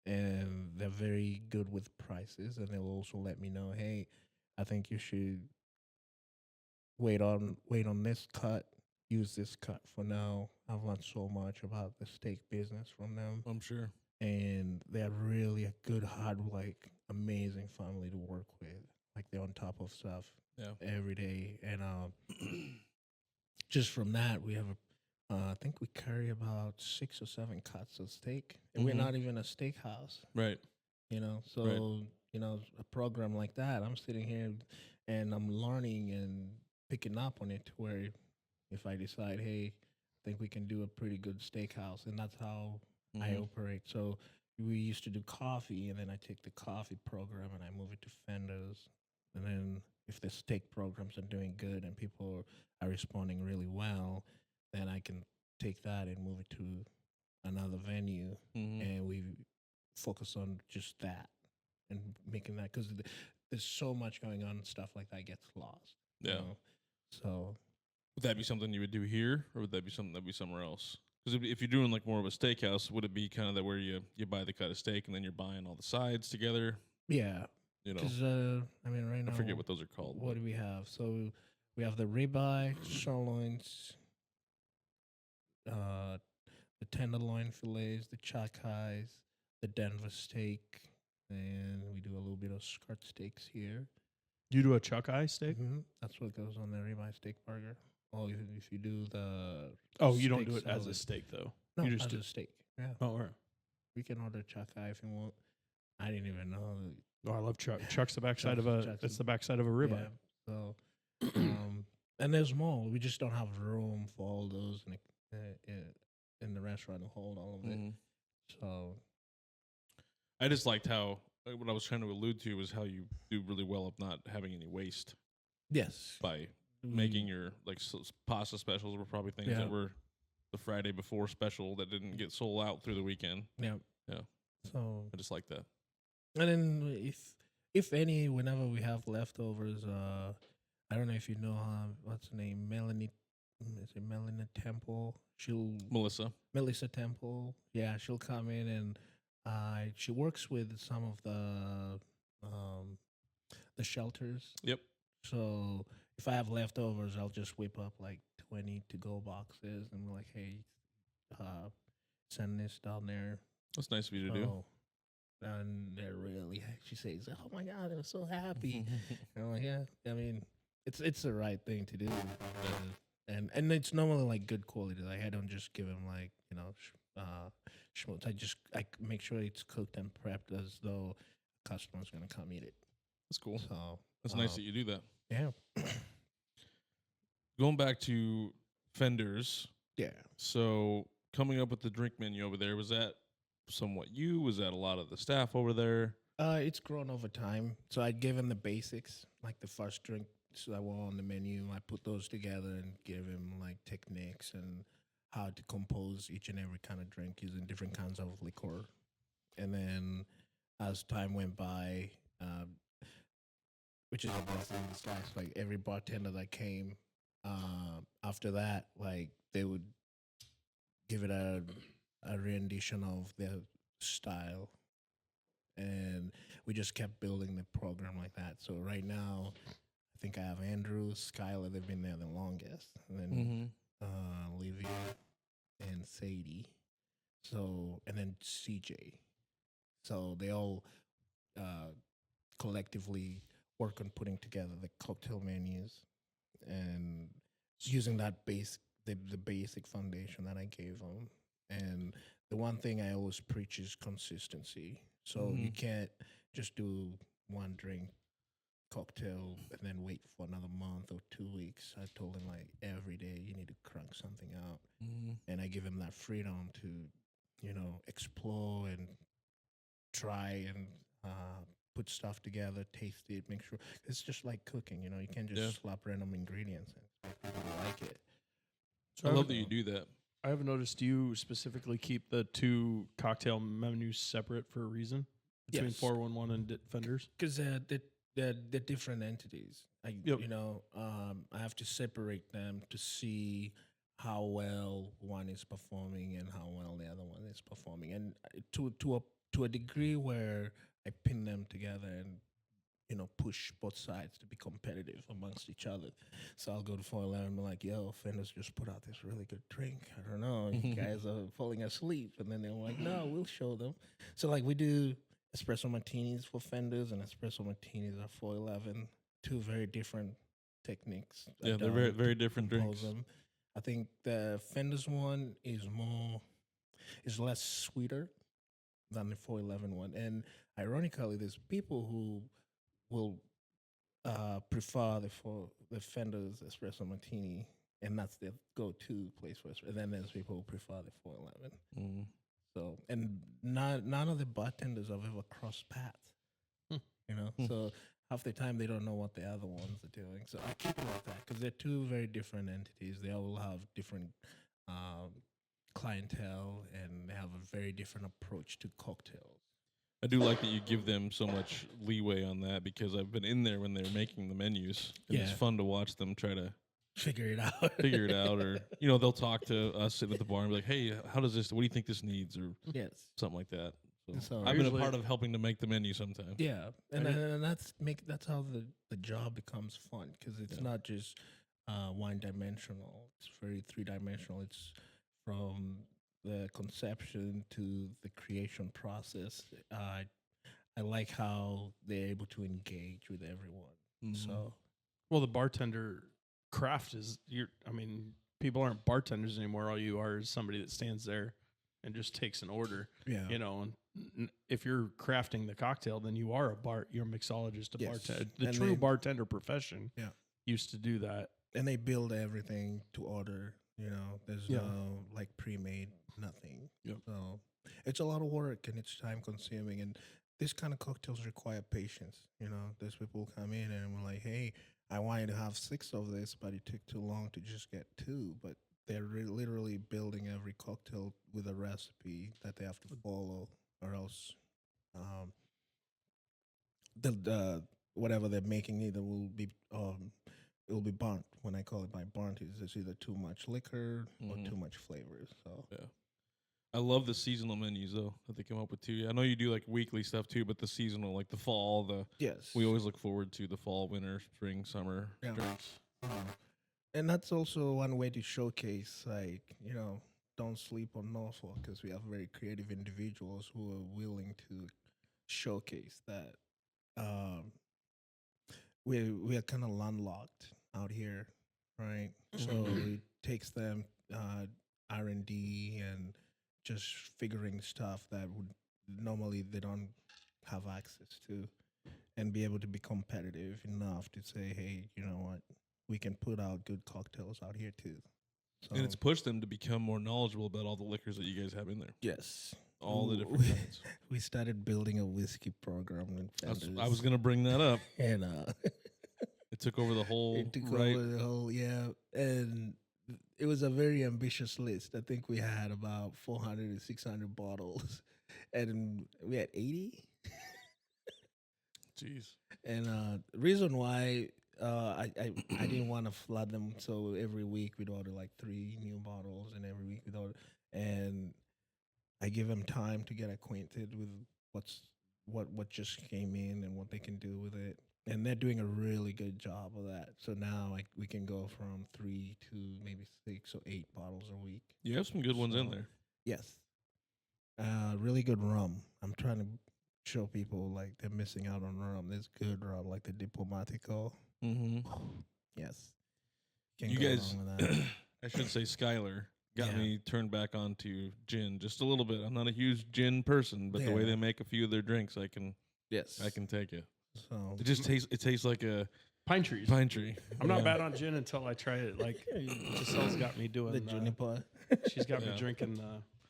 And they're very good with prices, and they'll also let me know, hey, I think you should wait on this cut, use this cut for now. I've learned so much about the steak business from them, I'm sure. and they're really a good, hard, like amazing family to work with. Like they're on top of stuff Yeah. every day, and just from that, we have I think we carry about 6 or 7 cuts of steak, and we're Mhm. not even a steakhouse. Right. So a program like that, I'm sitting here and I'm learning and picking up on it to where if I decide, hey, I think we can do a pretty good steakhouse, and that's how I Mhm. operate. So we used to do coffee, and then I take the coffee program and I move it to Fenders, and then if the steak programs are doing good and people are responding really well, then I can take that and move it to another venue, Mhm. and we focus on just that and making that because there's so much going on and stuff like that gets lost. Yeah. So Would that be something you would do here, or would that be something that'd be somewhere else? Because if you're doing like more of a steakhouse, would it be kind of that where you buy the cut of steak and then you're buying all the sides together? yeah, You know, because I mean right now I forget what those are called. What do we have? So we have the ribeye, sirloins, the tenderloin fillets, the chuck highs, the Denver steak, and we do a little bit of skirt steaks here. You do a chuck eye steak? That's what goes on the ribeye steak burger. Oh, if you do the Oh, you don't steak do it as a salad. steak though. No, you just as do. a steak. Yeah, Oh, all right. we can order chuck eye if you want. I didn't even know. Oh, I love chuck. Chuck's the backside of Chuck's it's the backside of a ribeye. Yeah, so and there's more. We just don't have room for all those in the restaurant to hold all of it. Mhm. So I just liked how what I was trying to allude to was how you do really well of not having any waste yes, by making your like pasta specials were probably things Yeah. that were the Friday before special that didn't get sold out through the weekend. yeah. Yeah. So I just like that. and then if any, whenever we have leftovers, I don't know if you know what's her name, Melanie. Is it Melanie Temple? Melissa Temple. Yeah, she'll come in and she works with some of the shelters. Yep. So if I have leftovers, I'll just whip up like 20 to go boxes and be like, hey, uh, send this down there. That's nice of you to do. So, and they're really, she says, oh my God, I'm so happy. And I'm like, yeah, I mean, it's the right thing to do. And it's normally like good quality. Like I don't just give them like, schmutz. I make sure it's cooked and prepped as though a customer's going to come eat it. That's cool. So, That's nice that you do that. yeah. Going back to Fenders, Yeah. so coming up with the drink menu over there, was that somewhat you? Was that a lot of the staff over there? It's grown over time. So I'd give him the basics, like the first drinks that were on the menu. I put those together and give him like techniques and how to compose each and every kind of drink using different kinds of liquor. And then as time went by, which is a blessing in disguise, like every bartender that came after that, like they would give it a rendition of their style, and we just kept building the program like that. So right now, I think I have Andrew, Skylar. They've been there the longest, and then Livia and Sadie. So and then CJ. So they all collectively work on putting together the cocktail menus and using that the basic foundation that I gave them. And the one thing I always preach is consistency. So you can't just do one drink cocktail and then wait for another month or 2 weeks. I told him like every day you need to crank something out, and I give him that freedom to, explore and try and put stuff together, taste it, make sure it's just like cooking. You can't just slap random ingredients and expect people to like it. I love that you do that. I have noticed you specifically keep the two cocktail menus separate for a reason between Yes. 411 and Fenders. Because they're different entities. I have to separate them to see how well one is performing and how well the other one is performing, and to a degree where I pin them together and push both sides to be competitive amongst each other. So I'll go to 411 and be like, yo, Fenders just put out this really good drink. I don't know, you guys are falling asleep. And then they're like, no, we'll show them. So like we do espresso martinis for Fenders and espresso martinis at 411. Two very different techniques. Yeah, they're very, very different compose drinks. them. I think the Fenders one is less sweeter than the 411 one. And ironically, there's people who will prefer the Fenders espresso martini, and that's their go-to place for espresso. And then there's people who prefer the 411. So, and none of the bartenders have ever crossed paths. So half the time they don't know what the other ones are doing. So I keep it like that because they're two very different entities. They all have different clientele, and they have a very different approach to cocktails. I do like that you give them so much leeway on that because I've been in there when they're making the menus. And it's Yeah. fun to watch them try to Figure it out. figure it out. Or, they'll talk to us sitting at the bar and be like, hey, what do you think this needs? Or Yes. something like that. So So I've been a usually- part of helping to make the menu sometimes. Yeah, and that's how the job becomes fun because it's not just one dimensional. It's very 3-dimensional. It's from the conception to the creation process. I like how they're able to engage with everyone. So Well, the bartender craft is people aren't bartenders anymore. All you are is somebody that stands there and just takes an order. yeah, And if you're crafting the cocktail, then you are you're a mixologist, a Yes. bartender. The And true they- bartender profession Yeah. used to do that. and they build everything to order. There's Yeah. no like pre-made nothing. Yep. So it's a lot of work and it's time consuming. And this kind of cocktails require patience. There's people who come in and we're like, hey, I wanted to have 6 of this, but it took too long to just get 2. But they're literally building every cocktail with a recipe that they have to follow, or else the whatever they're making either will be it will be burnt. When I call it by burnt, it's either too much liquor or too much flavors. So Yeah. I love the seasonal menus though that they come up with too. I know you do like weekly stuff too, but the seasonal, like the fall, Yes. we always look forward to the fall, winter, spring, summer Yeah. drinks. And that's also one way to showcase, like, don't sleep on Norfolk because we have very creative individuals who are willing to showcase that. Um, we are kind of landlocked out here, right? So it takes them R&D and just figuring stuff that would normally they don't have access to, and be able to be competitive enough to say, hey, you know what, we can put out good cocktails out here too. So, And it's pushed them to become more knowledgeable about all the liquors that you guys have in there. yes, All the different kinds. we started building a whiskey program in Fenders. I was going to bring that up. and It took over the whole, it took right? over the whole, and it was a very ambitious list. I think we had about 400 to 600 bottles, and we had 80. Jeez. And the reason why I didn't want to flood them, so every week we'd order like 3 new bottles, and every week we'd order, and I give them time to get acquainted with what just came in and what they can do with it, and they're doing a really good job of that. So now we can go from 3 to maybe 6 or 8 bottles a week. You have some good ones in So, there. Yes, really good rum. I'm trying to show people like they're missing out on rum. There's good rum like the Diplomatico. Mm-hmm. Yes. Can't You go guys, wrong with that. I should say Skylar, got Yeah. me turned back onto gin just a little bit. I'm not a huge gin person, but the way Yeah. they make a few of their drinks, I can Yes. take it. So It just tastes like a Pine trees. pine tree. I'm not Yeah. bad on gin until I try it. Like Giselle's got me doing. the juniper. She's got Yeah. me drinking.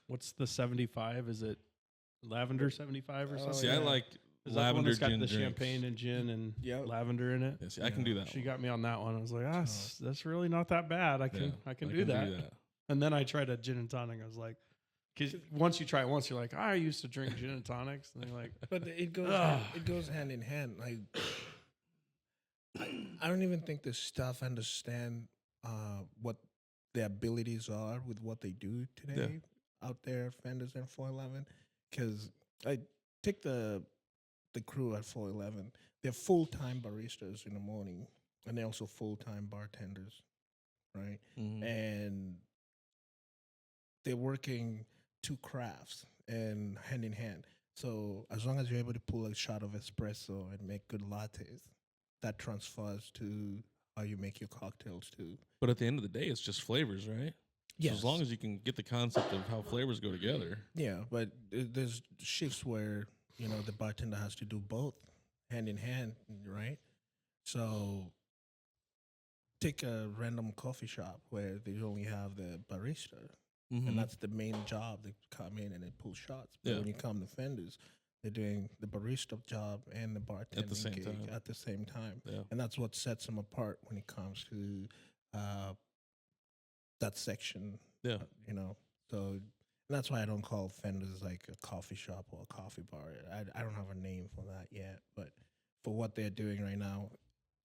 What's the 75? Is it lavender 75 or Oh, something? See, yeah. I like Is that the one lavender that's got gin the drinks. champagne and gin and Yep. lavender in it? Yeah, see, I can do that. She one. got me on that one. I was like, that's really not that bad. I can Yeah, I can do that. And then I tried a gin and tonic. I was like, because once you try it once, you're like, I used to drink gin and tonics, and you're like, But it goes hand in hand. Like I don't even think the staff understand what their abilities are with what they do today out there, Fenders and 411. Because I take the crew at 411. They're full-time baristas in the morning, and they're also full-time bartenders, right? Mhm. And they're working 2 crafts and hand in hand. So as long as you're able to pull a shot of espresso and make good lattes, that transfers to how you make your cocktails too. But at the end of the day, it's just flavors, right? So as long as you can get the concept of how flavors go together. Yeah, but there's shifts where the bartender has to do both hand in hand, right? So take a random coffee shop where they only have the barista, Mhm. and that's the main job. They come in and they pull shots. But Yeah. when you come to Fenders, they're doing the barista job and the bartending same gig time. at the same time. Yeah. And that's what sets them apart when it comes to that section. Yeah. So and that's why I don't call Fenders like a coffee shop or a coffee bar. I don't have a name for that yet, but for what they're doing right now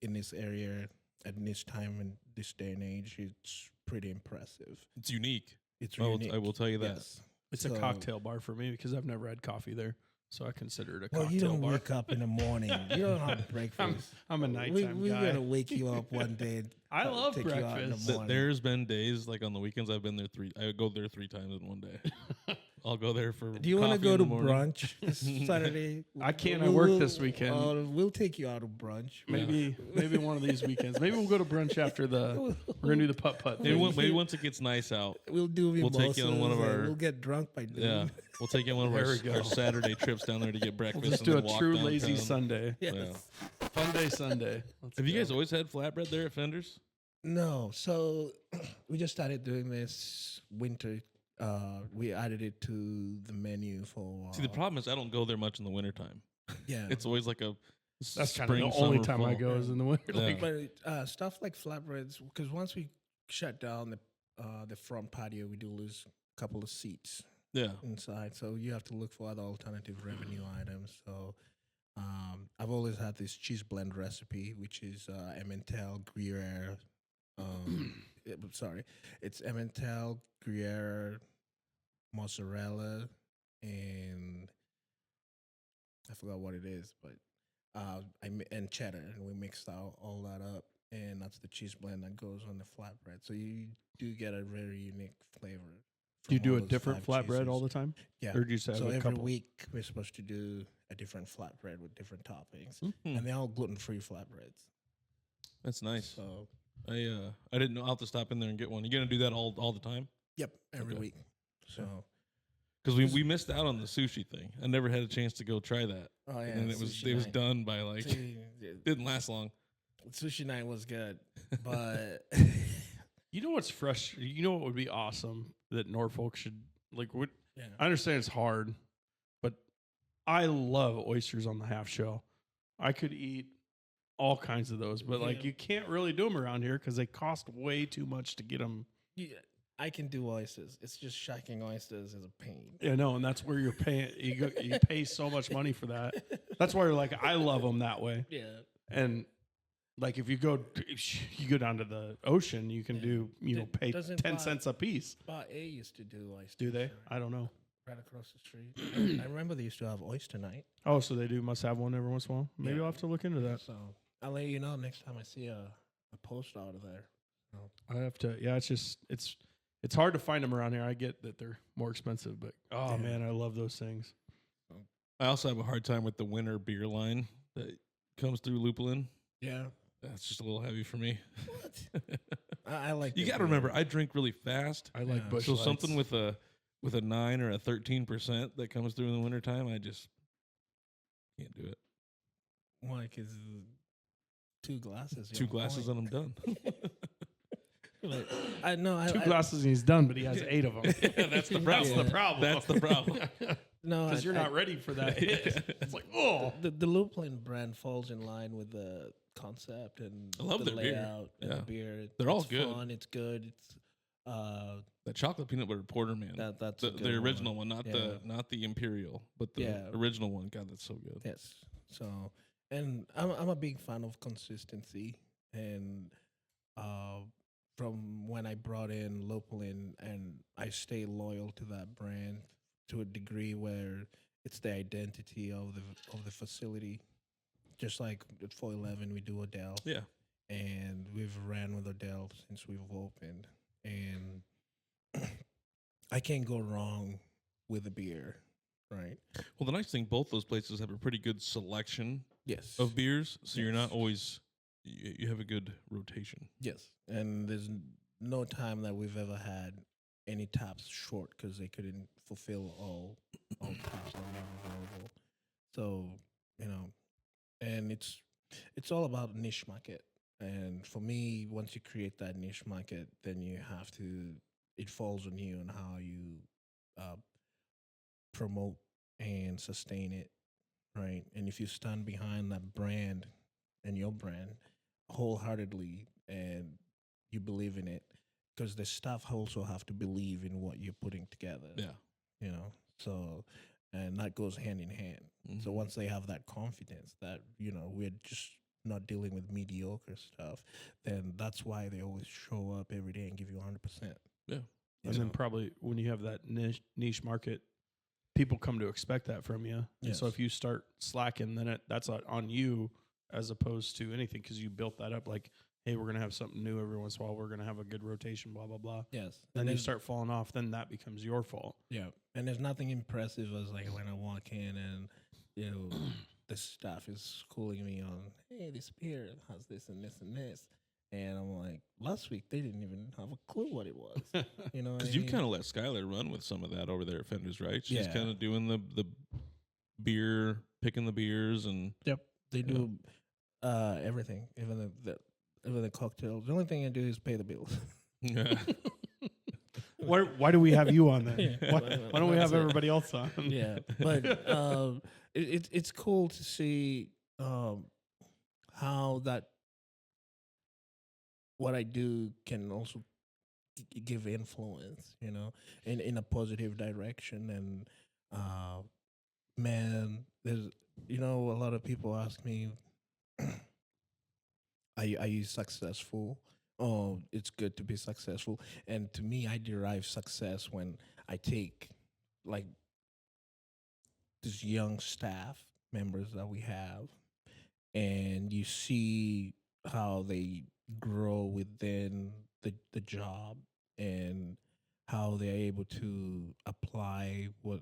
in this area at this time and this day and age, it's pretty impressive. It's unique. It's I will, unique. I will tell you that. Yes. it's So- a cocktail bar for me because I've never had coffee there, so I consider it a Well, you cocktail don't bar. wake up in the morning. You don't have breakfast. I'm a nighttime We're guy. gonna wake you up one day. And I love take you out in the breakfast. morning. There's been days like on the weekends I've been there I go there 3 times in one day. I'll go there for. Do you want to coffee go in to the morning. brunch this Saturday? I can't. I work this weekend. We'll take you out to brunch. Maybe one of these weekends. Maybe we'll go to brunch after we're gonna do the putt putt. Maybe once it gets nice out. We'll do We'll take you on one of mimosas and our- We'll get drunk by noon. Yeah, we'll take you on one of There we go. our Saturday trips down there to get breakfast. We'll just and do a then walk true lazy downtown. Sunday. Yes. Yeah. Fun day Sunday. Let's Have you go. guys always had flatbread there at Fenders? No, so we just started doing this winter. We added it to the menu for. See, the problem is I don't go there much in the wintertime. Yeah, It's always like a That's kind of spring, the only summer, time I fall. go is in the winter. Yeah. Like, but stuff like flatbreads, because once we shut down the front patio, we do lose a couple of seats Yeah. inside. So you have to look for other alternative revenue items. So I've always had this cheese blend recipe, which is Emmental, Gruyere. Sorry, it's Emmental, Gruyere, mozzarella, and I forgot what it is, but and cheddar, and we mixed all that up, and that's the cheese blend that goes on the flatbread. So you do get a very unique flavor. Do you from do all a those different 5 flatbread all cheeses. the time? Yeah. Or do you just have So a every couple? week we're supposed to do a different flatbread with different toppings, Mhm. and they're all gluten-free flatbreads. That's nice. So I didn't know. I'll have to stop in there and get one. You gonna do that all the time? yep, every Okay. week. So Because we missed out on the sushi thing. I never had a chance to go try that. oh yeah, And it was sushi night. done by like See, didn't last long. sushi night was good, but You know what's frustrating? You know what would be awesome that Norfolk should like? Would yeah. I understand it's hard, but I love oysters on the half shell. I could eat all kinds of those, but like Yeah. you can't really do them around here because they cost way too much to get them. Yeah, I can do oysters. It's just shocking oysters is a pain. Yeah, no, and that's where you're paying. You pay so much money for that. That's why you're like, I love them that way. Yeah. And like if you go down to the ocean, you can Yeah. do pay Doesn't 10 Bar- cents a piece. Bar A used to do oysters. Do they? right? I don't know. Right across the street. I remember they used to have oyster night. Oh, so they must have one every once in a while. Maybe Yeah. I'll have to look into that. So I'll let you know next time I see a post out of there. I have to. Yeah, it's hard to find them around here. I get that they're more expensive, but oh Yeah. man, I love those things. I also have a hard time with the winter beer line that comes through Lupulin. Yeah. That's just a little heavy for me. What? I like. You the got to beer. remember, I drink really fast. I like Yeah. Busch So Lights. something with a 9 or a 13% that comes through in the wintertime, I just can't do it. Why? Because 2 glasses. 2 glasses and I'm done. I know. two glasses and he's done, but he has 8 of them. That's the That's problem. the problem. That's the problem. No, Because you're not ready for that hit. It's like, oh, The Lupulin brand falls in line with the concept and I love the their beer. layout and Yeah. the beer. They're all It's good. Fun, it's good. It's That chocolate peanut butter porter, man. that's the, a good the original one, not Yeah. not the imperial, but the Yeah. original one. God, that's so good. Yes. So, and I'm a big fan of consistency, and from when I brought in Lupulin, and I stay loyal to that brand to a degree where it's the identity of the facility. Just like at 411, we do Odell. Yeah. And we've ran with Odell since we've opened, and I can't go wrong with a beer, right? Well, the nice thing, both those places have a pretty good selection Yes. of beers, so you're not Yes. always you have a good rotation. Yes, and there's no time that we've ever had any taps short because they couldn't fulfill all taps that we have available. So and it's all about niche market. And for me, once you create that niche market, then you have to. It falls on you on how you promote and sustain it, right? And if you stand behind that brand and your brand wholeheartedly and you believe in it, because the staff also have to believe in what you're putting together. Yeah. So and that goes hand in hand. So Mhm. once they have that confidence that we're just not dealing with mediocre stuff, then that's why they always show up every day and give you 100%. Yeah. and then probably when you have that niche market, people come to expect that from you. And so Yes. if you start slacking, then that's on you as opposed to anything because you built that up. Like, hey, we're gonna have something new every once in a while. We're gonna have a good rotation. Blah blah blah. Yes. Then And you there's- start falling off. Then that becomes your fault. Yeah, and there's nothing impressive as like when I walk in and the staff is schooling me on, hey, this beer has this and this and this, and I'm like, last week they didn't even have a clue what it was. You know, Because you kind of let Skylar run with some of that over there at Fenders, right? She's Yeah. kind of doing the beer, picking the beers, and Yep, they do everything, even the cocktails. The only thing I do is pay the bills. yeah. Why do we have you on then? Yeah. Why don't we have That's it. everybody else on? Yeah, but it's cool to see how that what I do can also give influence, in a positive direction. And man, there's a lot of people ask me, are you successful? Oh, it's good to be successful. And to me, I derive success when I take like this young staff members that we have, and you see how they grow within the job and how they're able to apply what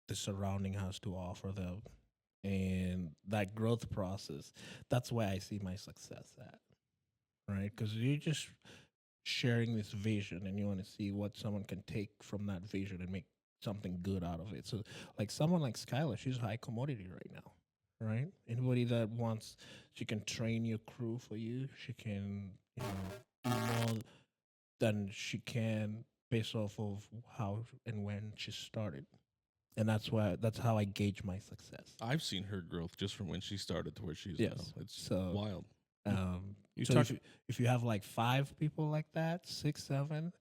the surrounding has to offer them, and that growth process, that's where I see my success at, right? Because you're just sharing this vision and you want to see what someone can take from that vision and make something good out of it. So like someone like Skylar, she's high commodity right now, right? Anybody that wants, she can train your crew for you. She can, you know, do more than she can based off of how and when she started. And that's how I gauge my success. I've seen her growth just from when she started to where she's Yes. now. It's So wild. You so talk- if you have like 5 people like that, 6, 7,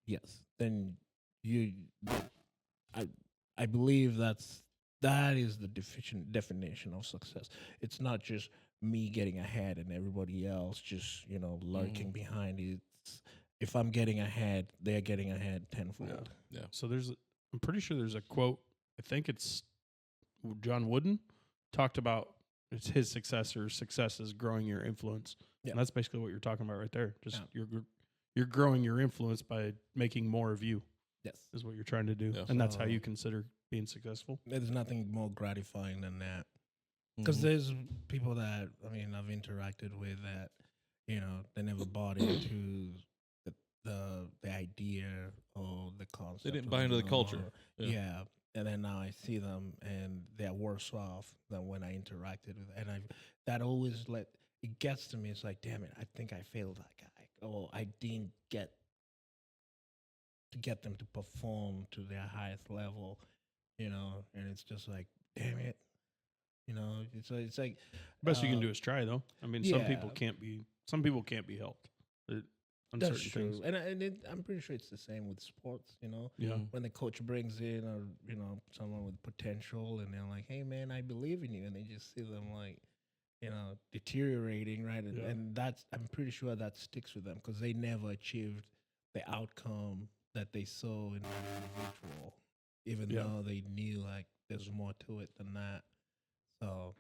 yes, then you, I I believe that is the definition of success. It's not just me getting ahead and everybody else just lurking behind. It's if I'm getting ahead, they're getting ahead tenfold. Yeah. So I'm pretty sure there's a quote. I think it's John Wooden talked about. It's his success is growing your influence. Yeah. And that's basically what you're talking about right there. Just Yeah. you're growing your influence by making more of you. Yes, Is what you're trying to do, Yeah. and that's how So- you consider being successful. there's nothing more gratifying than that. Because Mhm. there's people that I've interacted with that they never bought into the idea or the concept. They didn't of, buy into the culture. or- Yeah. yeah. And then now I see them and they're worse off than when I interacted with. And that always it gets to me. It's like, damn it, I think I failed that guy, or I didn't get to get them to perform to their highest level, And it's just like, damn it, It's like Best you can do is try, though. I mean, some people yeah. can't be helped on That's certain true, things. and I'm pretty sure it's the same with sports. Yeah. Mhm. When the coach brings in someone with potential, and they're like, "Hey, man, I believe in you," and they just see them like, deteriorating, right? Yeah. And I'm pretty sure that sticks with them because they never achieved the outcome that they saw in the individual, even Yeah. though they knew like there's more to it than that. So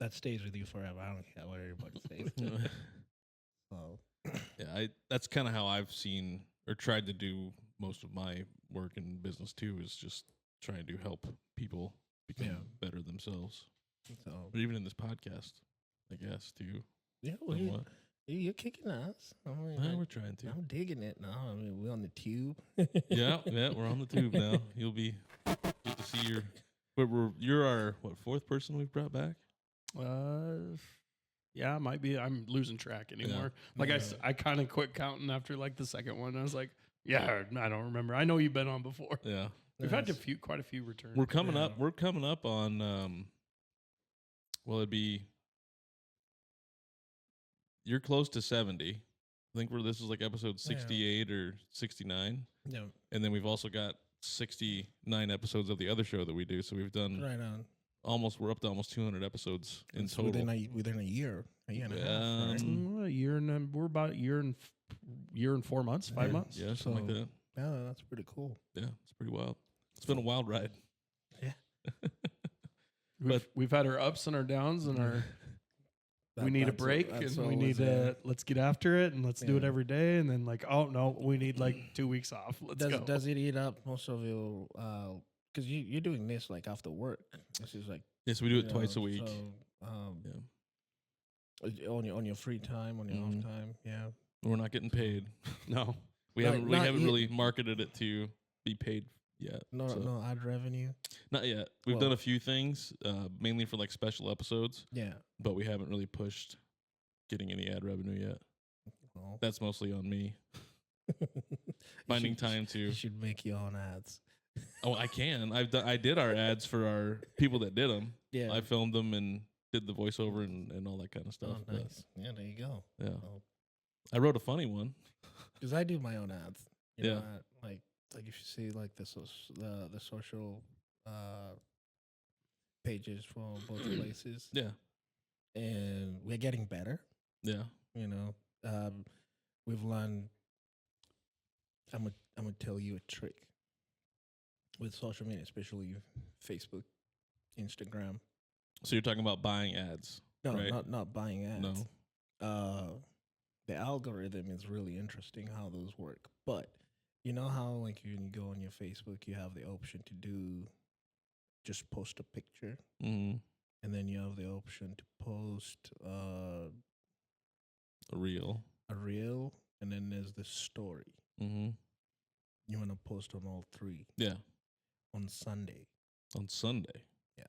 that stays with you forever. I don't care what everybody says. So. Yeah, that's kind of how I've seen or tried to do most of my work in business too, is just trying to help people become Yeah. better themselves. So But even in this podcast, I guess too. yeah, well, Somewhat. you're kicking ass. Well, we're trying to. I'm digging it now. We're on the tube. Yeah, we're on the tube now. You'll be get to see you're our fourth person we've brought back. Yeah, it might be. I'm losing track anymore. Like I kind of quit counting after like the second one. I was like, yeah, I don't remember. I know you've been on before. Yeah, We've had quite a few returns. we're coming Yeah. up. We're coming up on. Well, it'd be. You're close to 70. I think this is like episode 68 or 69, Yeah, and then we've also got 69 episodes of the other show that we do. So we've done right on. we're up to almost 200 episodes in It's total. within a year and a half. Right? A year and we're about a year and 4 months, 5 months. Yeah, something like So- that. Yeah, that's pretty cool. Yeah, it's pretty wild. It's been a wild ride. We've had our ups and our downs and our we need a break and we always, need let's get after it and let's do it Yeah. every day, and then like, oh no, we need like 2 weeks off. Let's go. Does it eat up most of your? Because you're doing this like after work. This is like Yes, we do it twice a week. So, Yeah. on your free time, on your Mhm. off time, yeah. We're not getting paid. No. We Like, haven't not haven't yet. really marketed it to be paid yet. No, so- no ad revenue. Not yet. We've Well- done a few things, mainly for like special episodes, Yeah. but we haven't really pushed getting any ad revenue yet. Well, That's mostly on me. you Finding should- time to. You should make your own ads. Oh, I can. I did our ads for our people that did them. Yeah. I filmed them and did the voiceover and all that kind of stuff. Oh, but, nice. Yeah, there you go. yeah. I wrote a funny one. Because I do my own ads. You Yeah. know, like if you see like the social pages for both places, Yeah. and we're getting better. Yeah. You know, we've learned. I'm gonna tell you a trick. with social media, especially Facebook, Instagram. So you're talking about buying ads? No, right? not buying ads. No. The algorithm is really interesting how those work. But you know how like when you go on your Facebook, you have the option to do just post a picture, Mm-hmm. and then you have the option to post A reel. a reel, and then there's the story. Mm-hmm. You want to post on all three Yeah. on Sunday. On Sunday. Yeah.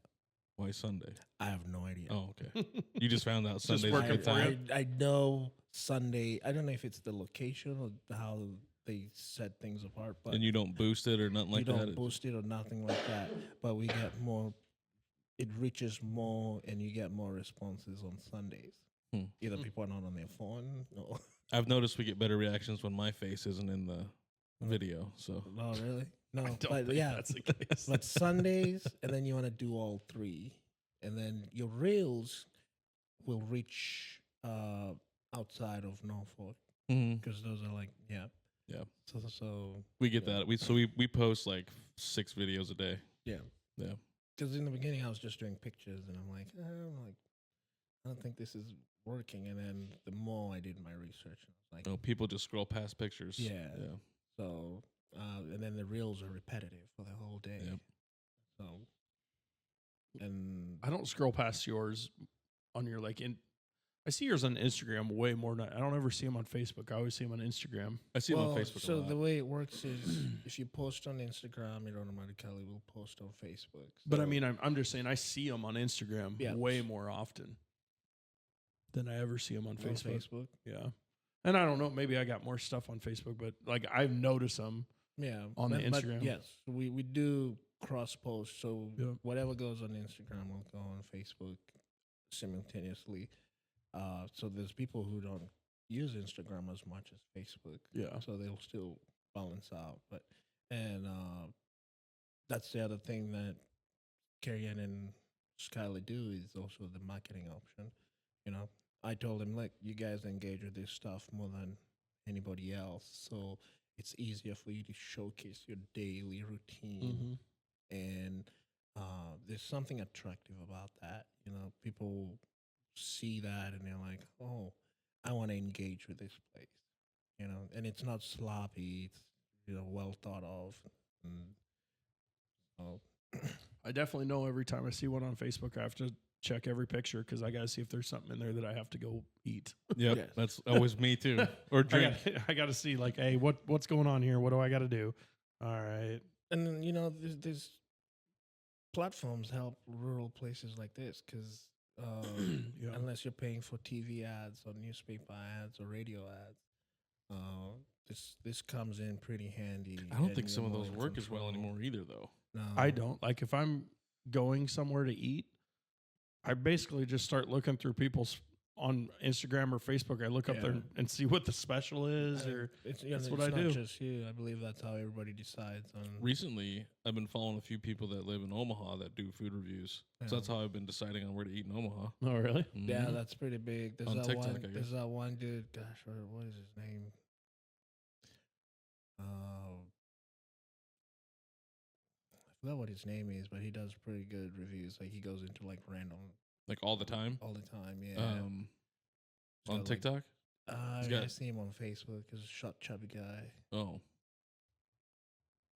Why Sunday? I have no idea. Oh, okay. You just found out Just Sunday's a working good for time. you. I know Sunday. I don't know if it's the location or how they set things apart, but And you don't boost it or nothing like you that. don't boost it or nothing like that. But we get more. It reaches more, and you get more responses on Sundays. Either people are not on their phone. No, I've noticed we get better reactions when my face isn't in the video. So no, really, no. I don't But think yeah, that's the case. but Sundays, and then you want to do all three, and then your reels will reach outside of Norfolk because those are like Yeah. So we get yeah. that. We post like 6 videos a day. yeah. Yeah. Because in the beginning I was just doing pictures, and I'm like, I don't think this is working. And then the more I did my research, I was like, No, people just scroll past pictures. Yeah. Yeah. so, and then the reels are repetitive for the whole day. Yep. So, and I don't scroll past yours on your I see yours on Instagram way more than I don't ever see them on Facebook. I always see them on Instagram. I see them on Facebook. So a lot. the way it works is if you post on Instagram, it automatically will post on Facebook. But I So- mean, I'm just saying I see them on Instagram Yeah. way more often than I ever see them on on Facebook. Facebook. Yeah. And I don't know, maybe I got more stuff on Facebook, but like I've noticed them. Yeah, On the but Instagram. yes, we do cross post. So Yeah. whatever goes on Instagram will go on Facebook simultaneously. So there's people who don't use Instagram as much as Facebook. Yeah. So they'll still balance out. But and that's the other thing that Carrie Ann and Skylar do is also the marketing option. You know, I told them like you guys engage with this stuff more than anybody else, so it's easier for you to showcase your daily routine. And there's something attractive about that. You know, people see that and they're like, oh, I want to engage with this place. You know, and it's not sloppy. It's well thought of. And so I definitely know every time I see one on Facebook, I have to check every picture because I got to see if there's something in there that I have to go eat. Yep, Yes. that's always me too. Or drink. I got to see like, hey, what's going on here? What do I got to do? All right. and then, there's platforms help rural places like this because Yeah. unless you're paying for TV ads or newspaper ads or radio ads, this comes in pretty handy. I don't and think some you're of more those in work as well control. anymore either, though. No, I don't. Like if I'm going somewhere to eat, I basically just start looking through people's on Instagram or Facebook. I look up there Yeah. and see what the special is or It's, that's it's what I not do. just you. I believe that's how everybody decides on. Recently, I've been following a few people that live in Omaha that do food reviews. So that's how I've been deciding on where to eat in Omaha. oh really? Yeah, Mhm. that's pretty big. There's On that TikTok, I one. guess. There's that one dude. Gosh, what is his name? I forgot what his name is, but he does pretty good reviews. Like he goes into like random Like all the time. all the time. Yeah. He's On got, like, TikTok. he's I got- see him on Facebook. He's a short, chubby guy. Oh,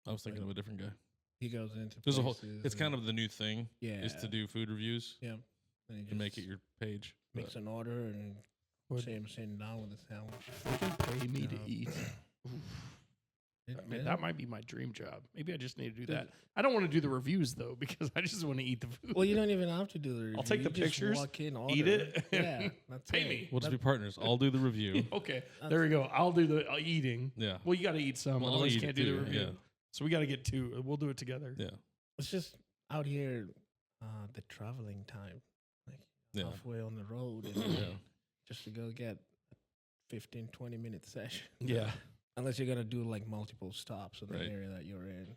I was thinking of a different guy. He goes into There's a whole. places It's kind and- of the new thing yeah is to do food reviews yeah. And he and make it just your page. makes an order and Would- say him sitting down with a sandwich. They can pay me to Yeah. eat. It- I mean, yeah. that might be my dream job. Maybe I just need to do Does- that. I don't want to do the reviews though because I just want to eat the food. Well, you don't even have to do the review. I'll take You the just pictures, walk in, eat order. it, Yeah, that's pay it. me. We'll just be partners. I'll do the review. Okay, there we go. I'll do the eating. Yeah. Well, you got to eat some, Well, I'll otherwise you eat can't it do the too, review. yeah. So we got to get two. We'll do it together. Yeah. It's just out here, the traveling time, like Yeah. halfway on the road, and Yeah. just to go get 15, 20-minute session. Yeah. Unless you're gonna do like multiple stops in Right. the area that you're in.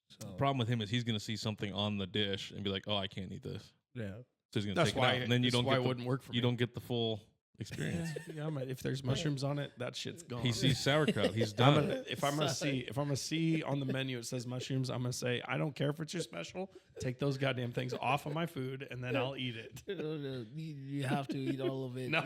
So The problem with him is he's going to see something on the dish and be like, "Oh, I can't eat this." yeah, So he's going to That's take it why. out, and then you that's don't why get it the, wouldn't work for you me. don't get the full experience. Yeah, if there's mushrooms on it, that shit's gone. He sees sauerkraut. He's I'm done. gonna, if I'm gonna see on the menu it says mushrooms, I'm gonna say I don't care if it's your special. Take those goddamn things off of my food, and then I'll eat it. You have to eat all of it. No,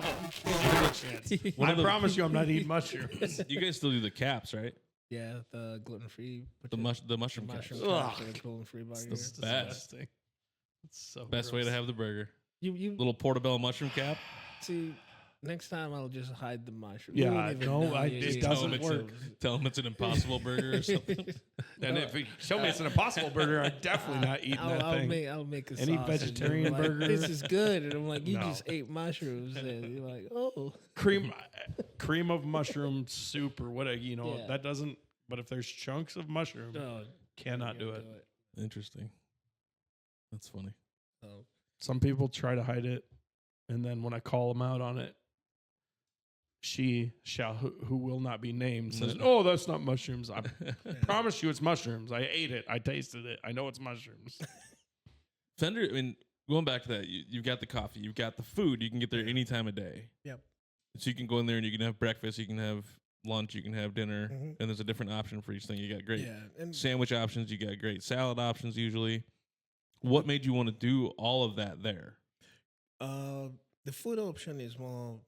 I promise you, I'm not eating mushrooms. You guys still do the caps, right? Yeah, the gluten free. The mushroom caps. Gluten free burger. It's the best. Disgusting. It's so Best way to gross. have the burger. You Little portobello mushroom cap. see. Next time I'll just hide the mushroom. Yeah, You won't even no, know I- you it ate doesn't mushrooms. work. Tell him it's an impossible burger or something. And if you show me it's an impossible burger, I'm definitely not eating that thing. I'll make a Any sausage and vegetarian be like, burger? This is good, and I'm like, you No. just ate mushrooms, and you're like, oh, cream of mushroom soup or whatever, Yeah. that doesn't. But if there's chunks of mushroom, no, cannot do it. Interesting. That's funny. So, Some people try to hide it, and then when I call them out on it, she shall who will not be named says, "Oh, that's not mushrooms. I promise you, it's mushrooms. I ate it. I tasted it. I know it's mushrooms." Fender, I mean, going back to that, you've got the coffee, you've got the food. You can get there any time of day. Yep. So you can go in there and you can have breakfast, you can have lunch, you can have dinner, Mhm. and there's a different option for each thing. You got great yeah, and sandwich options, you got great salad options usually. What made you want to do all of that there? the food option is more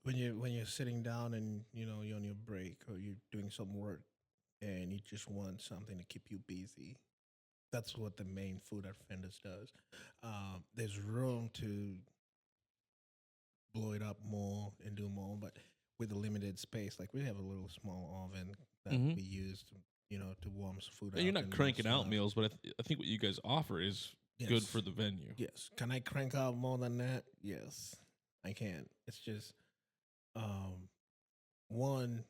when you're sitting down and you're on your break or you're doing some work and you just want something to keep you busy. That's what the main food at Fenders does. There's room to blow it up more and do more, but with a limited space, like we have a little small oven that Mhm. we use to warm some food And up. you're not and cranking out stuff. meals, but I think what you guys offer is good Yes. for the venue. Yes. Can I crank out more than that? Yes, I can. It's just one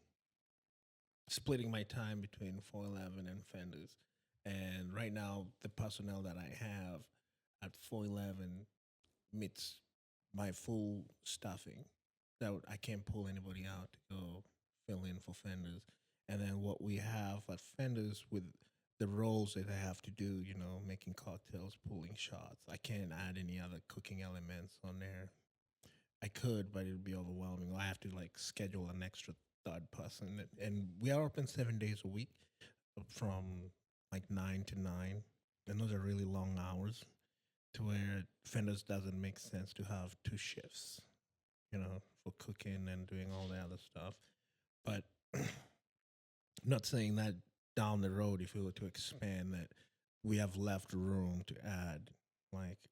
splitting my time between 411 and Fenders. And right now, the personnel that I have at 411 meets my full staffing. I can't pull anybody out to go fill in for Fenders. And then what we have at Fenders with the roles that I have to do, making cocktails, pulling shots. I can't add any other cooking elements on there. I could, but it would be overwhelming. I have to schedule an extra third person. And we are open 7 days a week from 9 to 9. And those are really long hours to where Fenders doesn't make sense to have two shifts, for cooking and doing all the other stuff. But not saying that down the road, if we were to expand that, we have left room to add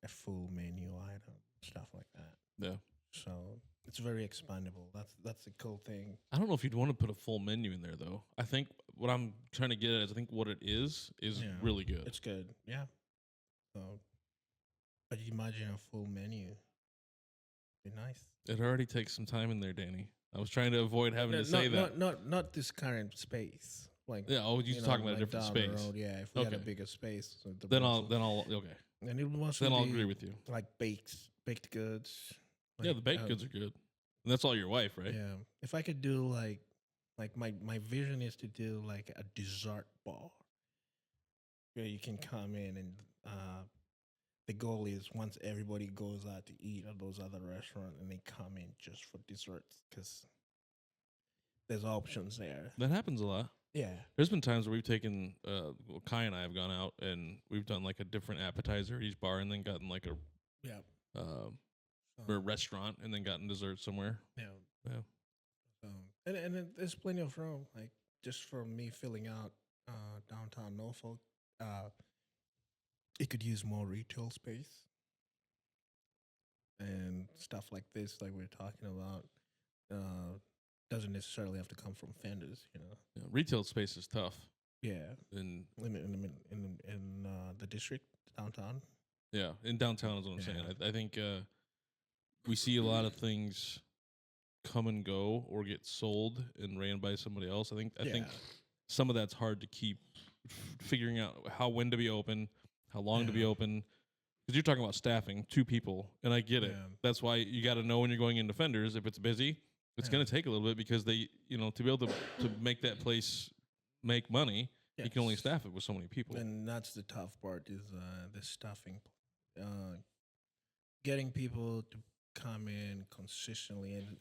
a full menu item, stuff like that. Yeah. So it's very expandable. That's the cool thing. I don't know if you'd want to put a full menu in there though. I think what I'm trying to get at is I think what it is Yeah. really good. It's good, yeah. So, but you imagine a full menu, be nice. It already takes some time in there, Danny. I was trying to avoid having to say that. Not this current space. Yeah, you're talking about a different down the space. road, yeah, if we had a Okay. bigger space, so Then I'll okay. and it must Then I'll be agree with you. baked goods. Yeah, the baked goods are good. And that's all your wife, right? Yeah, if I could do my vision is to do a dessert bar where you can come in and the goal is once everybody goes out to eat at those other restaurants and they come in just for desserts because there's options there. That happens a lot. Yeah, There's been times where we've taken, Kai and I have gone out and we've done a different appetizer at each bar and then gotten yeah, a restaurant and then gotten dessert somewhere. yeah. Yeah. And then there's plenty of room, just for me filling out downtown Norfolk. It could use more retail space and stuff like this, like we're talking about. Doesn't necessarily have to come from Fenders, Yeah, retail space is tough. Yeah, And in the district downtown. yeah, in downtown is what I'm saying. I think we see a lot of things come and go or get sold and ran by somebody else. I think some of that's hard to keep figuring out when to be open, how long to be open. Because you're talking about staffing, 2 people, and I get it. Yeah. That's why you got to know when you're going into Fenders. If it's busy, it's going to take a little bit because they, to be able to make that place make money, you can only Yes. staff it with so many people. And that's the tough part is the staffing. Getting people to come in consistently, and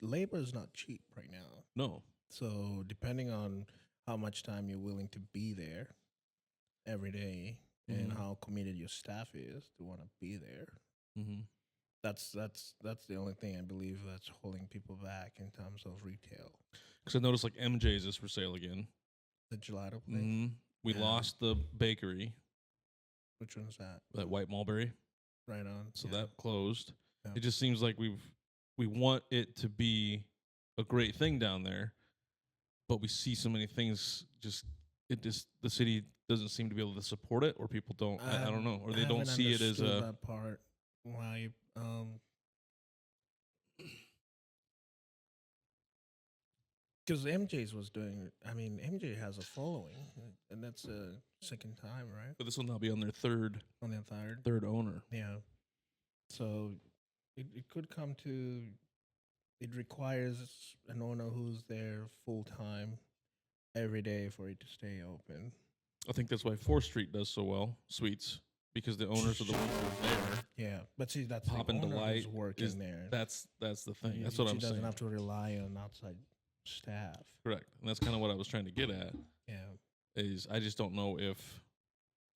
labor is not cheap right now. No. So depending on how much time you're willing to be there every day, and Mhm. how committed your staff is to want to be there, Mm-hmm. that's the only thing I believe that's holding people back in terms of retail. Because I noticed like MJ's is for sale again. The gelato place. Mm-hmm. We Yeah. lost the bakery Which one's that? at White Mulberry, Right on. so yeah. that closed. Yeah. It just seems like we want it to be a great thing down there, but we see so many things. The city doesn't seem to be able to support it, or people don't. I don't know, or they don't haven't see it as understood a. that part. Why? Because MJ's was doing. I mean, MJ has a following, and that's a second time, right? But this will now be on their third On the third. owner. Yeah. So it could come to. It requires an owner who's there full time every day for it to stay open. I think that's why 4th Street does so well, Sweets, because the owners are the ones who are there. Yeah, but see, that's Poppin' the owner Delight who's working is- there. That's the thing. He- That's what he I'm doesn't saying. have to rely on outside staff. Correct, and that's kind of what I was trying to get at. Yeah. Is I just don't know if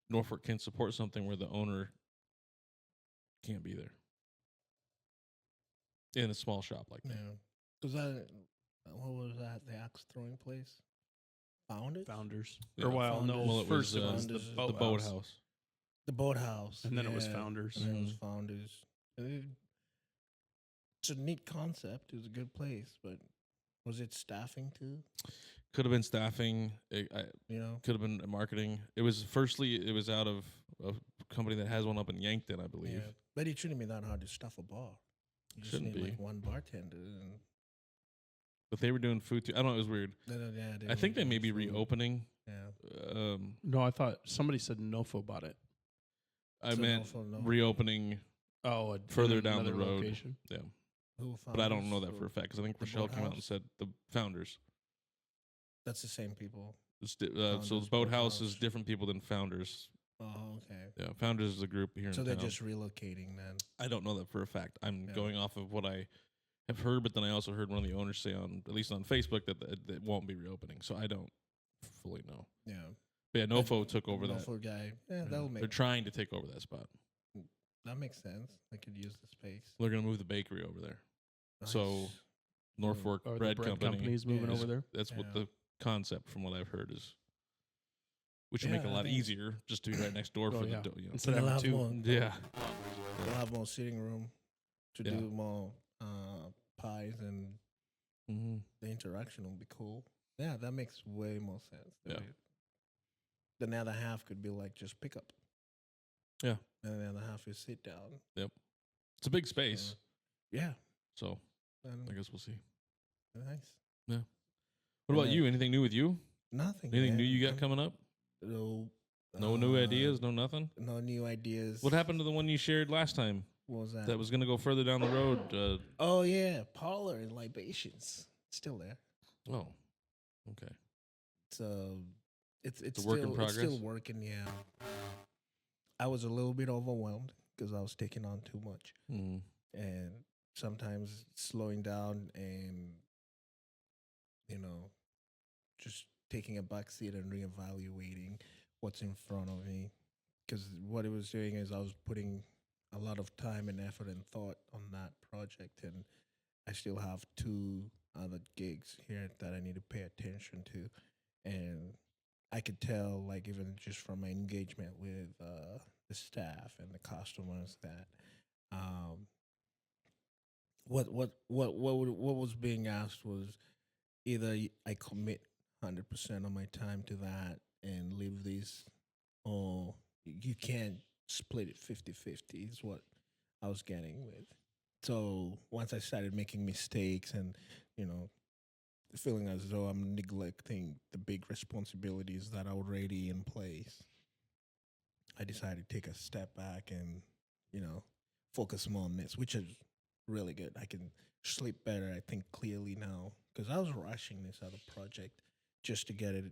Norfolk can support something where the owner can't be there in a small shop like that. Yeah. Was that what was that? The axe throwing place? Founded? Founders. Yeah. Or well, no, Founders. Well, it first was, it was Founders. the The boathouse. boathouse. The boathouse. And then it was yeah. Founders. And then it was Mhm. Founders. It's a neat concept. It was a good place, but was it staffing too? Could have been staffing. It You know? could have been marketing. It was out of a company that has one up in Yankton, I believe. Yeah. But it shouldn't be that hard to stuff a bar. You just Shouldn't need be. like one bartender and But they were doing food too. I don't know. It was weird. yeah, I think they were may be doing food. reopening. Yeah. No, I thought somebody said Nofo bought it. I So meant also no- reopening. Oh, Further down the another road. location. Yeah, Who but I don't know Founders that for or- a fact because I think the Rochelle came out and Boathouse? said the founders. That's the same people. So the Founders, boathouse is Boathouse. different people than founders. Oh, okay. Yeah, founders is a group here So in they're town. just relocating then. I don't know that for a fact. I'm Yeah. going off of what I have heard, but then I also heard one of the owners say at least on Facebook that it won't be reopening. So I don't fully know. Yeah. But yeah, Nofo took over that. Norfolk guy. Yeah, that'll They're make trying to take over that spot. that makes sense. They could use the space. They're going to move the bakery over there. So Nice. Norfolk Or Bread the bread Company. company's moving Yeah. over there. That's what Yeah. the concept, from what I've heard, is. Which would Yeah, make it a I lot think- east just to be right next door Oh, for yeah. the Instead They'll of have having two. more. Yeah. They'll have more sitting room to Yeah. do more pies, and Mm-hmm. the interaction will be cool. Yeah, that makes way more sense. Yeah. Then the other half could be like just pick up. Yeah. And the other half is sit down. It's a big space, Yeah. so And I guess we'll see. nice. What about Yeah. you? Anything new with you? Nothing. Anything man. new you got coming up? No. No new ideas? No nothing? No new ideas. What happened to the one you shared last time What was that? that was going to go further down the road? Oh yeah, parlor and libations still there. Oh, okay. So it's a work in still, it's still progress? working. Yeah. I was a little bit overwhelmed because I was taking on too much, Mm. and sometimes slowing down and just taking a back seat and reevaluating what's in front of me. Because what it was doing is I was putting a lot of time and effort and thought on that project, and I still have 2 other gigs here that I need to pay attention to, and I could tell, like even just from my engagement with the staff and the customers, that what was being asked was either I commit 100% of my time to that and leave this, or you can't split it 50-50 is what I was getting with. So once I started making mistakes and, feeling as though I'm neglecting the big responsibilities that are already in place, I decided to take a step back and, focus more on this, which is really good. I can sleep better, I think clearly now, because I was rushing this other project just to get it,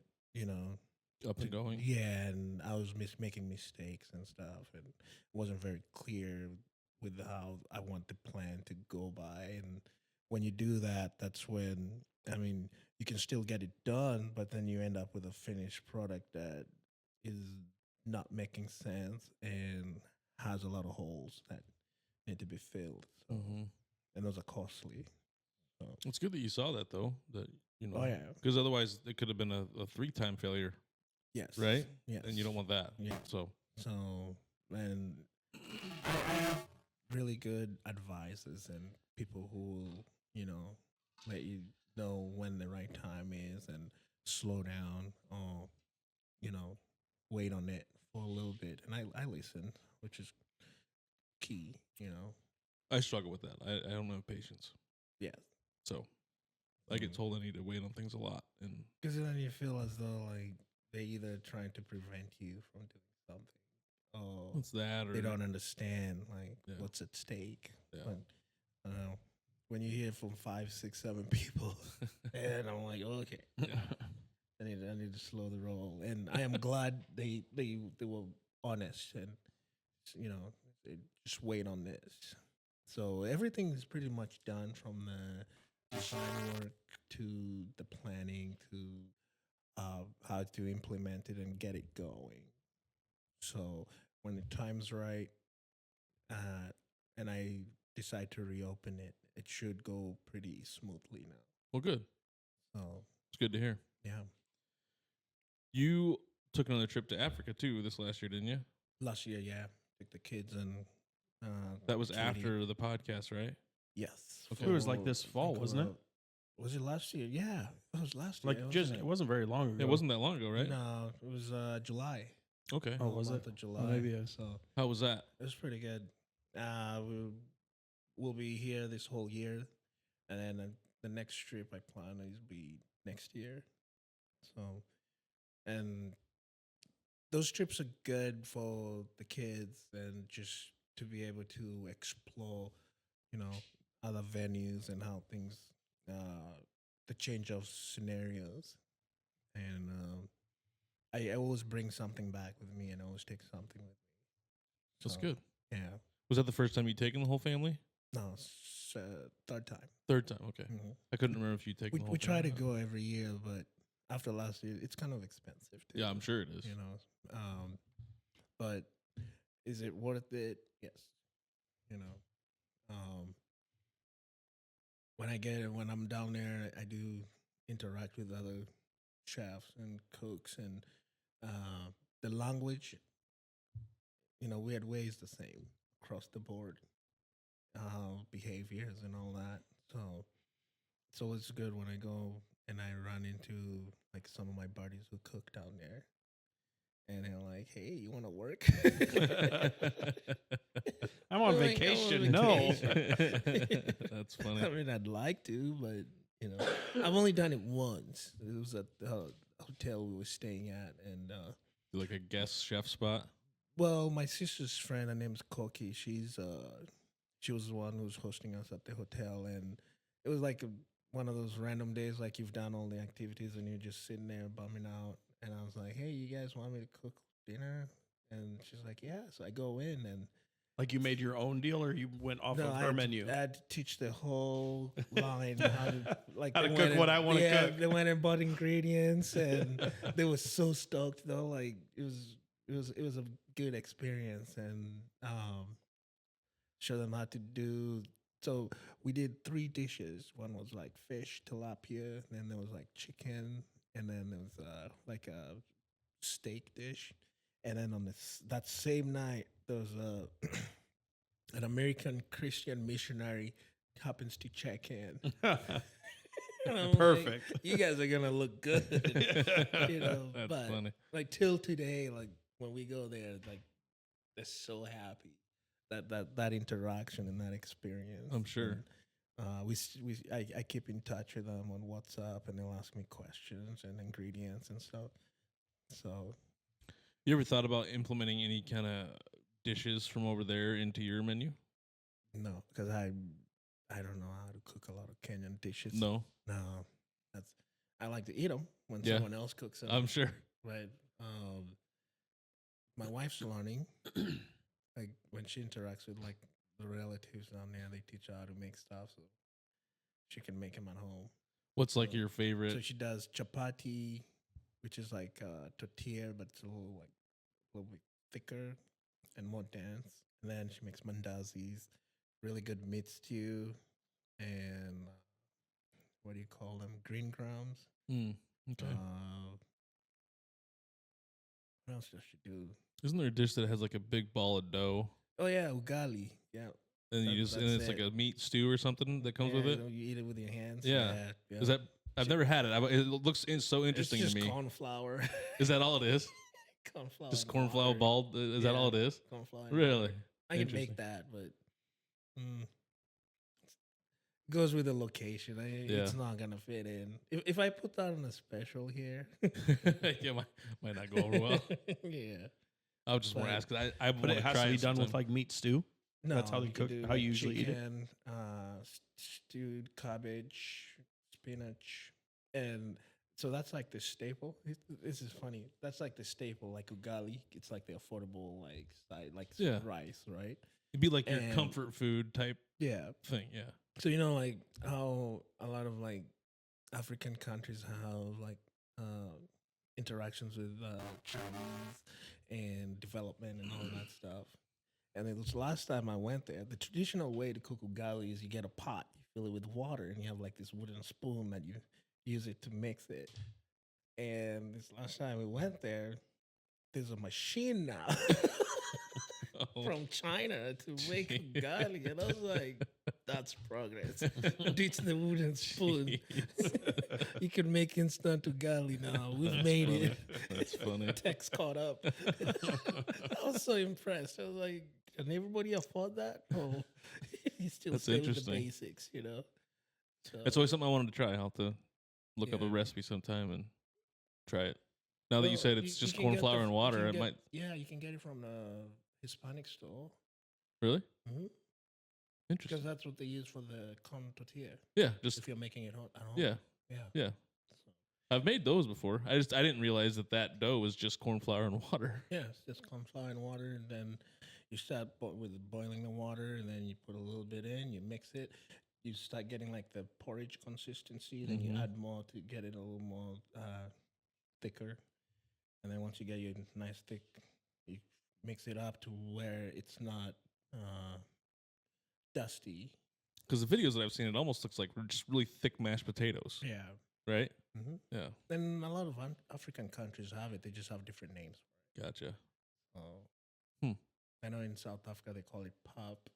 Up and going. yeah, and I was making mistakes and stuff, and it wasn't very clear with how I want the plan to go by. And when you do that, that's when, I mean, you can still get it done, but then you end up with a finished product that is not making sense and has a lot of holes that need to be filled. So, Mm-hmm. and those are costly. So, It's good that you saw that though. That oh yeah, because otherwise it could have been a 3-time failure, yes, right? yes, And you don't want that. Yeah. So So, and I have really good advisors and people who will, let you know when the right time is and slow down or, you know, wait on it for a little bit. And I listen, which is key. I struggle with that. I don't have patience. Yeah. So I get told I need to wait on things a lot, and Because then you feel as though like they're either trying to prevent you from doing something or it's that or they don't understand like Yeah. what's at stake. Yeah. But when you hear from 5, 6, 7 people, and I'm like, okay, I need to slow the roll. And I am glad they were honest and they just wait on this. So everything is pretty much done from the design work to the planning to how to implement it and get it going. So when the time's right, and I decide to reopen it, it should go pretty smoothly now. well, good. So It's good to hear. yeah, You took another trip to Africa too this last year, didn't you? last year, yeah, took the kids and That was Katie. after the podcast, right? Yes, Okay. It was like for- this fall, think wasn't it? about- Was it last year? Yeah, it was last year. Like just it wasn't very long ago. It wasn't that long ago, right? No, it was July. Okay. Oh, The was month it? of July. maybe I- So How was that? it was pretty good. We'll be here this whole year, and then the next trip I plan is be next year. So, and those trips are good for the kids and just to be able to explore, other venues and how things, the change of scenarios, and I always bring something back with me and I always take something with me. That's So, good. Yeah. Was that the first time you'd taken the whole family? No, it's, third time. Third time. Okay. Mhm. I couldn't remember if you'd taken the whole We try to family. go every year, but after last year, it's kind of expensive too. Yeah, I'm sure it is. But is it worth it? Yes. You know, when I'm down there, I do interact with other chefs and cooks, and the language, weird ways the same across the board, behaviors and all that. So it's always good when I go and I run into like some of my buddies who cook down there, and they're like, "Hey, you want to work?" I'm on I'm like, vacation. I'm on No. vacation. That's funny. I mean, I'd like to, but I've only done it once. It was at the hotel we were staying at, and Like a guest chef spot. well, my sister's friend, her name's Koki. She was the one who was hosting us at the hotel, and it was like one of those random days, like you've done all the activities and you're just sitting there bumming out. And I was like, "Hey, you guys want me to cook dinner?" And she's like, "Yeah." So I go in and Like you made your own deal, or you went off of I her had menu? I had to teach the whole line how to How to they cook went what and- I wanna yeah, cook. They went and bought ingredients, and they were so stoked though. Like it was a good experience, and show them how to do. So we did 3 dishes. One was like fish, tilapia, then there was like chicken, and then there was like a steak dish, and then on that same night there was an American Christian missionary happens to check in. And I'm like, Perfect. you guys are gonna look good, That's but funny. like till today, like when we go there, like they're so happy that interaction and that experience. I'm sure. And, I keep in touch with them on WhatsApp, and they'll ask me questions and ingredients and stuff. So You ever thought about implementing any kind of dishes from over there into your menu? no, because I don't know how to cook a lot of Kenyan dishes. No, No, I like to eat them when Yeah. someone else cooks them. I'm sure. But my wife's learning, like when she interacts with like the relatives down there. They teach her how to make stuff, so she can make them at home. What's like your So favorite? she does chapati, which is like tortilla, but it's a little bit thicker and more dense. And then she makes mandazis, really good meat stew, and what do you call them? Green grams. Mm, okay. What else does she do? Isn't there a dish that has like a big ball of dough, Oh yeah, ugali. Yeah, and you That- just and that's it's like it. a meat stew or something that comes yeah, with it? You eat it with your hands. Yeah. Yeah. Is that I've never had it. It looks so interesting it's to just me. corn flour. Is that all it is? Corn flour. Just and corn flour water. balled? Is that all it is? Corn flour. and Really? water. I can Interesting. make that, but goes with the location. It's not gonna fit in. If I put that on a special here, Yeah, might not go over well. yeah. I was just want to But- ask because I But want it to has try to be it done with sometime. like meat stew. No, That's how they you can cook- do, how you usually eat it? chicken, stewed cabbage, spinach, and so that's like the staple. This is funny. That's like the staple, like ugali. It's like the affordable, like side, like Yeah. rice, right? It'd be like your and- comfort food type Yeah. thing. Yeah. So like how a lot of like African countries have like interactions with Chinese and development and all that stuff. And it was last time I went there. The traditional way to cook ugali is you get a pot, you fill it with water, and you have like this wooden spoon that you use it to mix it. And this last time we went there, there's a machine now Oh, from China to make Jeez. ugali, and I was like, "That's progress." Ditch the wooden spoon. jeez. You can make instant ugali now. We've made it. That's funny. Tech's caught up. I was so impressed. I was like, can everybody afford that? Oh, you still That's stay with the interesting. basics, So, That's always something I wanted to try. I'll have to look up a Yeah. recipe sometime and try it. Now that you Well, said it's you just can corn get flour the- and you water, can it get- might Yeah, you can get it from the Hispanic store. really Mm-hmm. Because interesting. that's what they use for the corn tortilla. Yeah, just If you're making it at home. yeah. Yeah. Yeah. So, I've made those before. I didn't realize that dough was just corn flour and water. yeah, it's just corn flour and water, and then you start with boiling the water, and then you put a little bit in, you mix it. You start getting like the porridge consistency, then you Mhm. add more to get it a little more thicker. And then once you get your nice thick, you mix it up to where it's not dusty. Because the videos that I've seen, it almost looks like just really thick mashed potatoes, Yeah. right? Mm-hmm. Yeah, And a lot of African countries have it. They just have different names. gotcha. So Hmm. I know in South Africa they call it pap.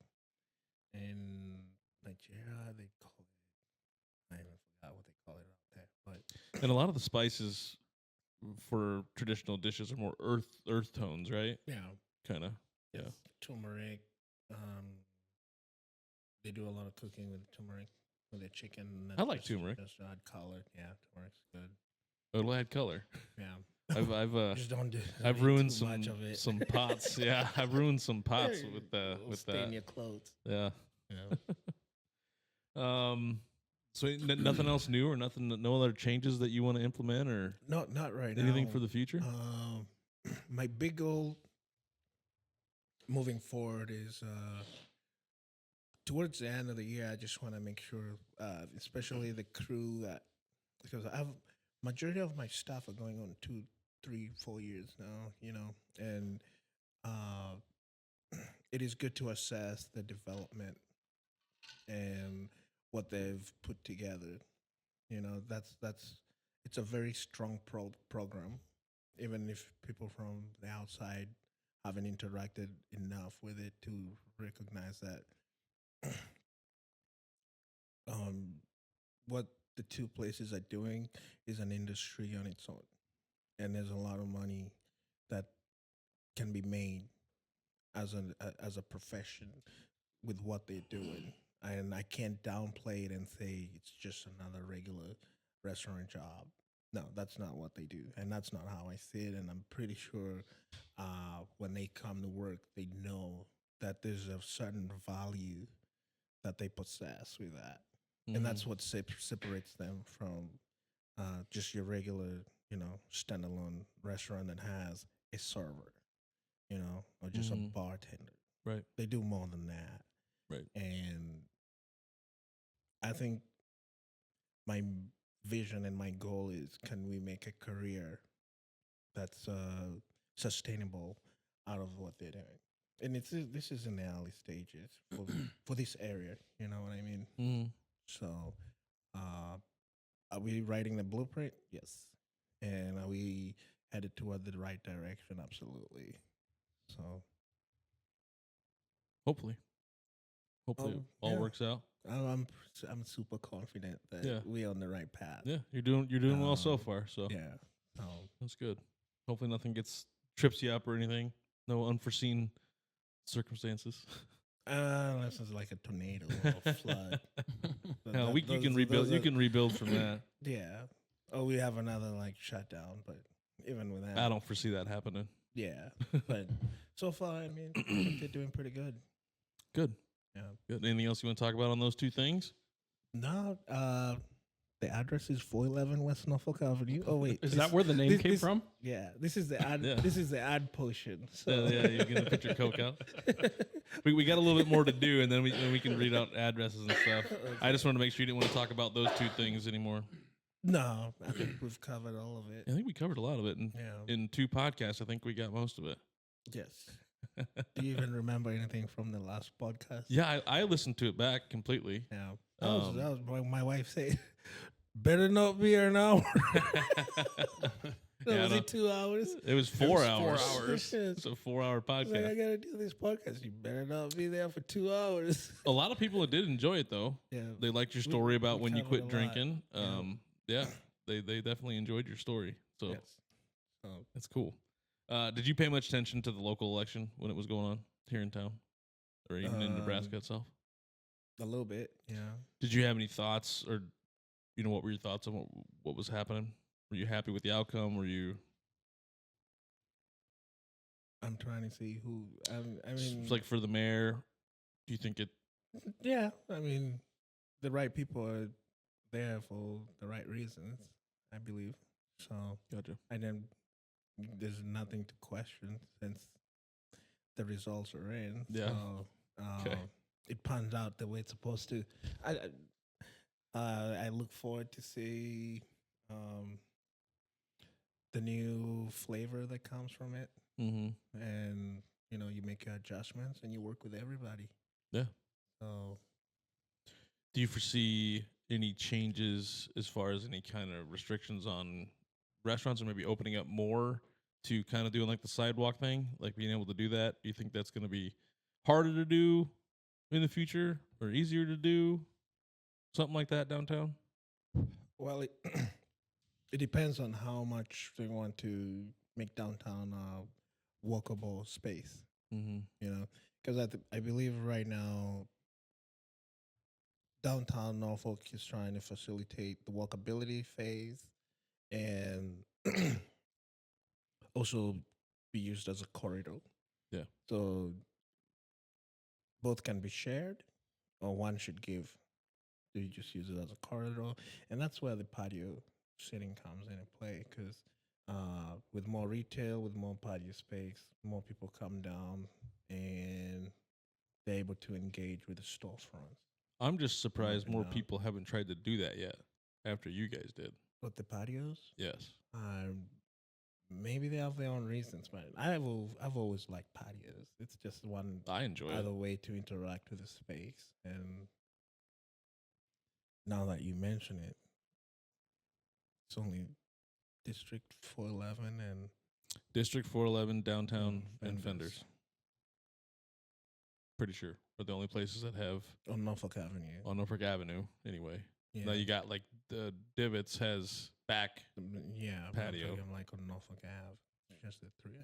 In Nigeria they call it. I even forgot what they call it out there. But And a lot of the spices for traditional dishes are more earth tones, right? yeah, Kind of. Yeah. yes, turmeric. They do a lot of cooking with turmeric with their chicken. And then I like just- turmeric. Just add color. Yeah, turmeric's good. It'll add color. Yeah, I've just don't do. I've eat ruined too some much of it. some pots. Yeah, I've ruined some pots It'll with stain that. your clothes. Yeah. Yeah. So nothing else new or nothing, no other changes that you want to implement or Not right now. anything for the future? My big goal moving forward is towards the end of the year. I just want to make sure, especially the crew, that because I have majority of my staff are going on 2, 3, 4 years now. And it is good to assess the development and what they've put together. That's it's a very strong program, even if people from the outside haven't interacted enough with it to recognize that what the two places are doing is an industry on its own, and there's a lot of money that can be made as a profession with what they're doing. And I can't downplay it and say it's just another regular restaurant job. No, that's not what they do, and that's not how I see it. And I'm pretty sure when they come to work, they know that there's a certain value that they possess with that, and that's what separates them from just your regular, standalone restaurant that has a server, or just a Mhm. bartender. Right. They do more than that. Right. And I think my vision and my goal is, can we make a career that's sustainable out of what they're doing? And this is in the early stages for this area. You know what I mean? Mm. So, are we writing the blueprint? Yes. And are we headed toward the right direction? Absolutely. So, Hopefully it all yeah. works out. I'm super confident that Yeah. we're on the right path. Yeah, you're doing well so far. So Yeah. that's good. Hopefully nothing trips you up or anything. No unforeseen circumstances. Unless it's like a tornado or a flood. No, you can rebuild. You can rebuild from that. Yeah. Oh, we have another like shutdown, but even with that, I don't foresee that happening. yeah. But so far, I mean, I think they're doing pretty good. Good. Yeah. Good. Anything else you want to talk about on those two things? No, the address is 411 West Norfolk Avenue. Oh wait, Is that where the name came from? Yeah, this is the ad. Yeah. This is the ad potion. So. Yeah, you're gonna put your Coke out. We got a little bit more to do, and then we can read out addresses and stuff. I just wanted to make sure you didn't want to talk about those two things anymore. No, I think we've covered all of it. I think we covered a lot of it in 2 podcasts. I think we got most of it. Yes. Do you even remember anything from the last podcast? Yeah, I listened to it back completely. Yeah. That was what my wife said. Better not be an hour. Was it 2 hours? It was 4 hours. 4 hours. It's a 4-hour Like, podcast. I gotta do this podcast. You better not be there for 2 hours. A lot of people did enjoy it though. Yeah. They liked your story about we when you covered quit a lot. drinking. Yeah, they definitely enjoyed your story. So Yes. So, that's cool. Did you pay much attention to the local election when it was going on here in town, or even in Nebraska itself? a little bit. Yeah. Did you have any thoughts, or what were your thoughts on what was happening? Were you happy with the outcome? Were you? I'm trying to see who. I mean, It's like for the mayor, do you think it? yeah. I mean, the right people are there for the right reasons, I believe. So, Gotcha. and then there's nothing to question since the results are in. Yeah. So, Okay. It pans out the way it's supposed to. I look forward to see the new flavor that comes from it, Mm-hmm. and you make your adjustments and you work with everybody. Yeah. So Do you foresee any changes as far as any kind of restrictions on restaurants, or maybe opening up more to kind of doing like the sidewalk thing, like being able to do that? Do you think that's going to be harder to do in the future or easier to do? Something like that downtown? well, it it depends on how much they want to make downtown a walkable space. Mm-hmm. Because I believe right now downtown Norfolk is trying to facilitate the walkability phase and also be used as a corridor. Yeah. So both can be shared, or one should give. So you just use it as a corridor, and that's where the patio sitting comes into play. Because with more retail, with more patio space, more people come down and they're able to engage with the storefronts. I'm just surprised more No. people haven't tried to do that yet after you guys did. But the patios, Yes. maybe they have their own reasons, but I've always liked patios. It's just one I enjoy other it. way to interact with the space. And now that you mention it, it's only District 411 and District 411, downtown, and Fenders. Fenders. Pretty sure are the only places that have on Norfolk Avenue. on Norfolk Avenue. Anyway, Yeah. now you got like the Divots has back. Yeah, patio. I'm like on Norfolk Ave. It's just the three.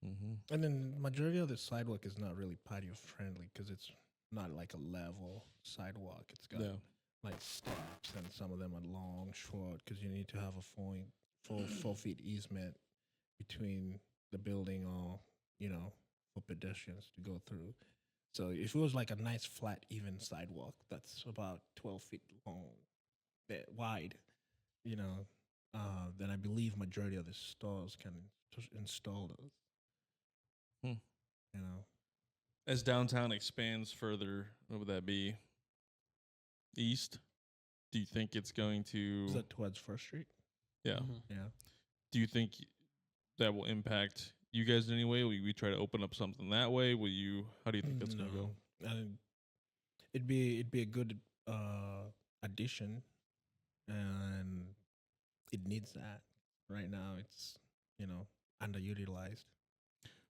Mm-hmm. And then majority of the sidewalk is not really patio friendly because it's not like a level sidewalk. It's got Yeah. like steps, and some of them are long, short, because you need to have a 4 feet easement between the building or for pedestrians to go through. So if it was like a nice flat even sidewalk that's about 12 feet long, wide, then I believe majority of the stores can install those. Hmm. As downtown expands further, what would that be? East? Do you think it's going to? Is that towards First Street? Yeah. Mm-hmm. Yeah. Do you think that will impact you guys in any way? Will we try to open up something that way? Will you? How do you think that's going to go? It'd be a good addition, and it needs that. Right now, it's underutilized.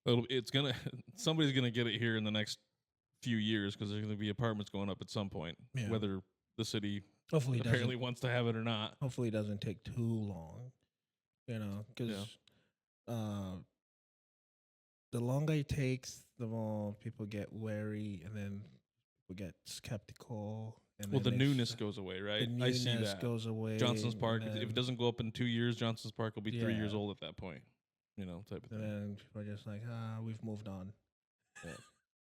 Well, it's gonna. Somebody's gonna get it here in the next few years because there's going to be apartments going up at some point, Yeah. whether the city Hopefully, it apparently doesn't. wants to have it or not. Hopefully, it doesn't take too long. Because the longer it takes, the more people get wary, and then people get skeptical. And Well, the then they newness s- goes away, the right? I see newness that. goes away. Johnson's and Park, if then- it doesn't go up in 2 years, Johnson's Park will be 3 years Yeah. old at that point. Type of and thing. then people are just like, we've moved on.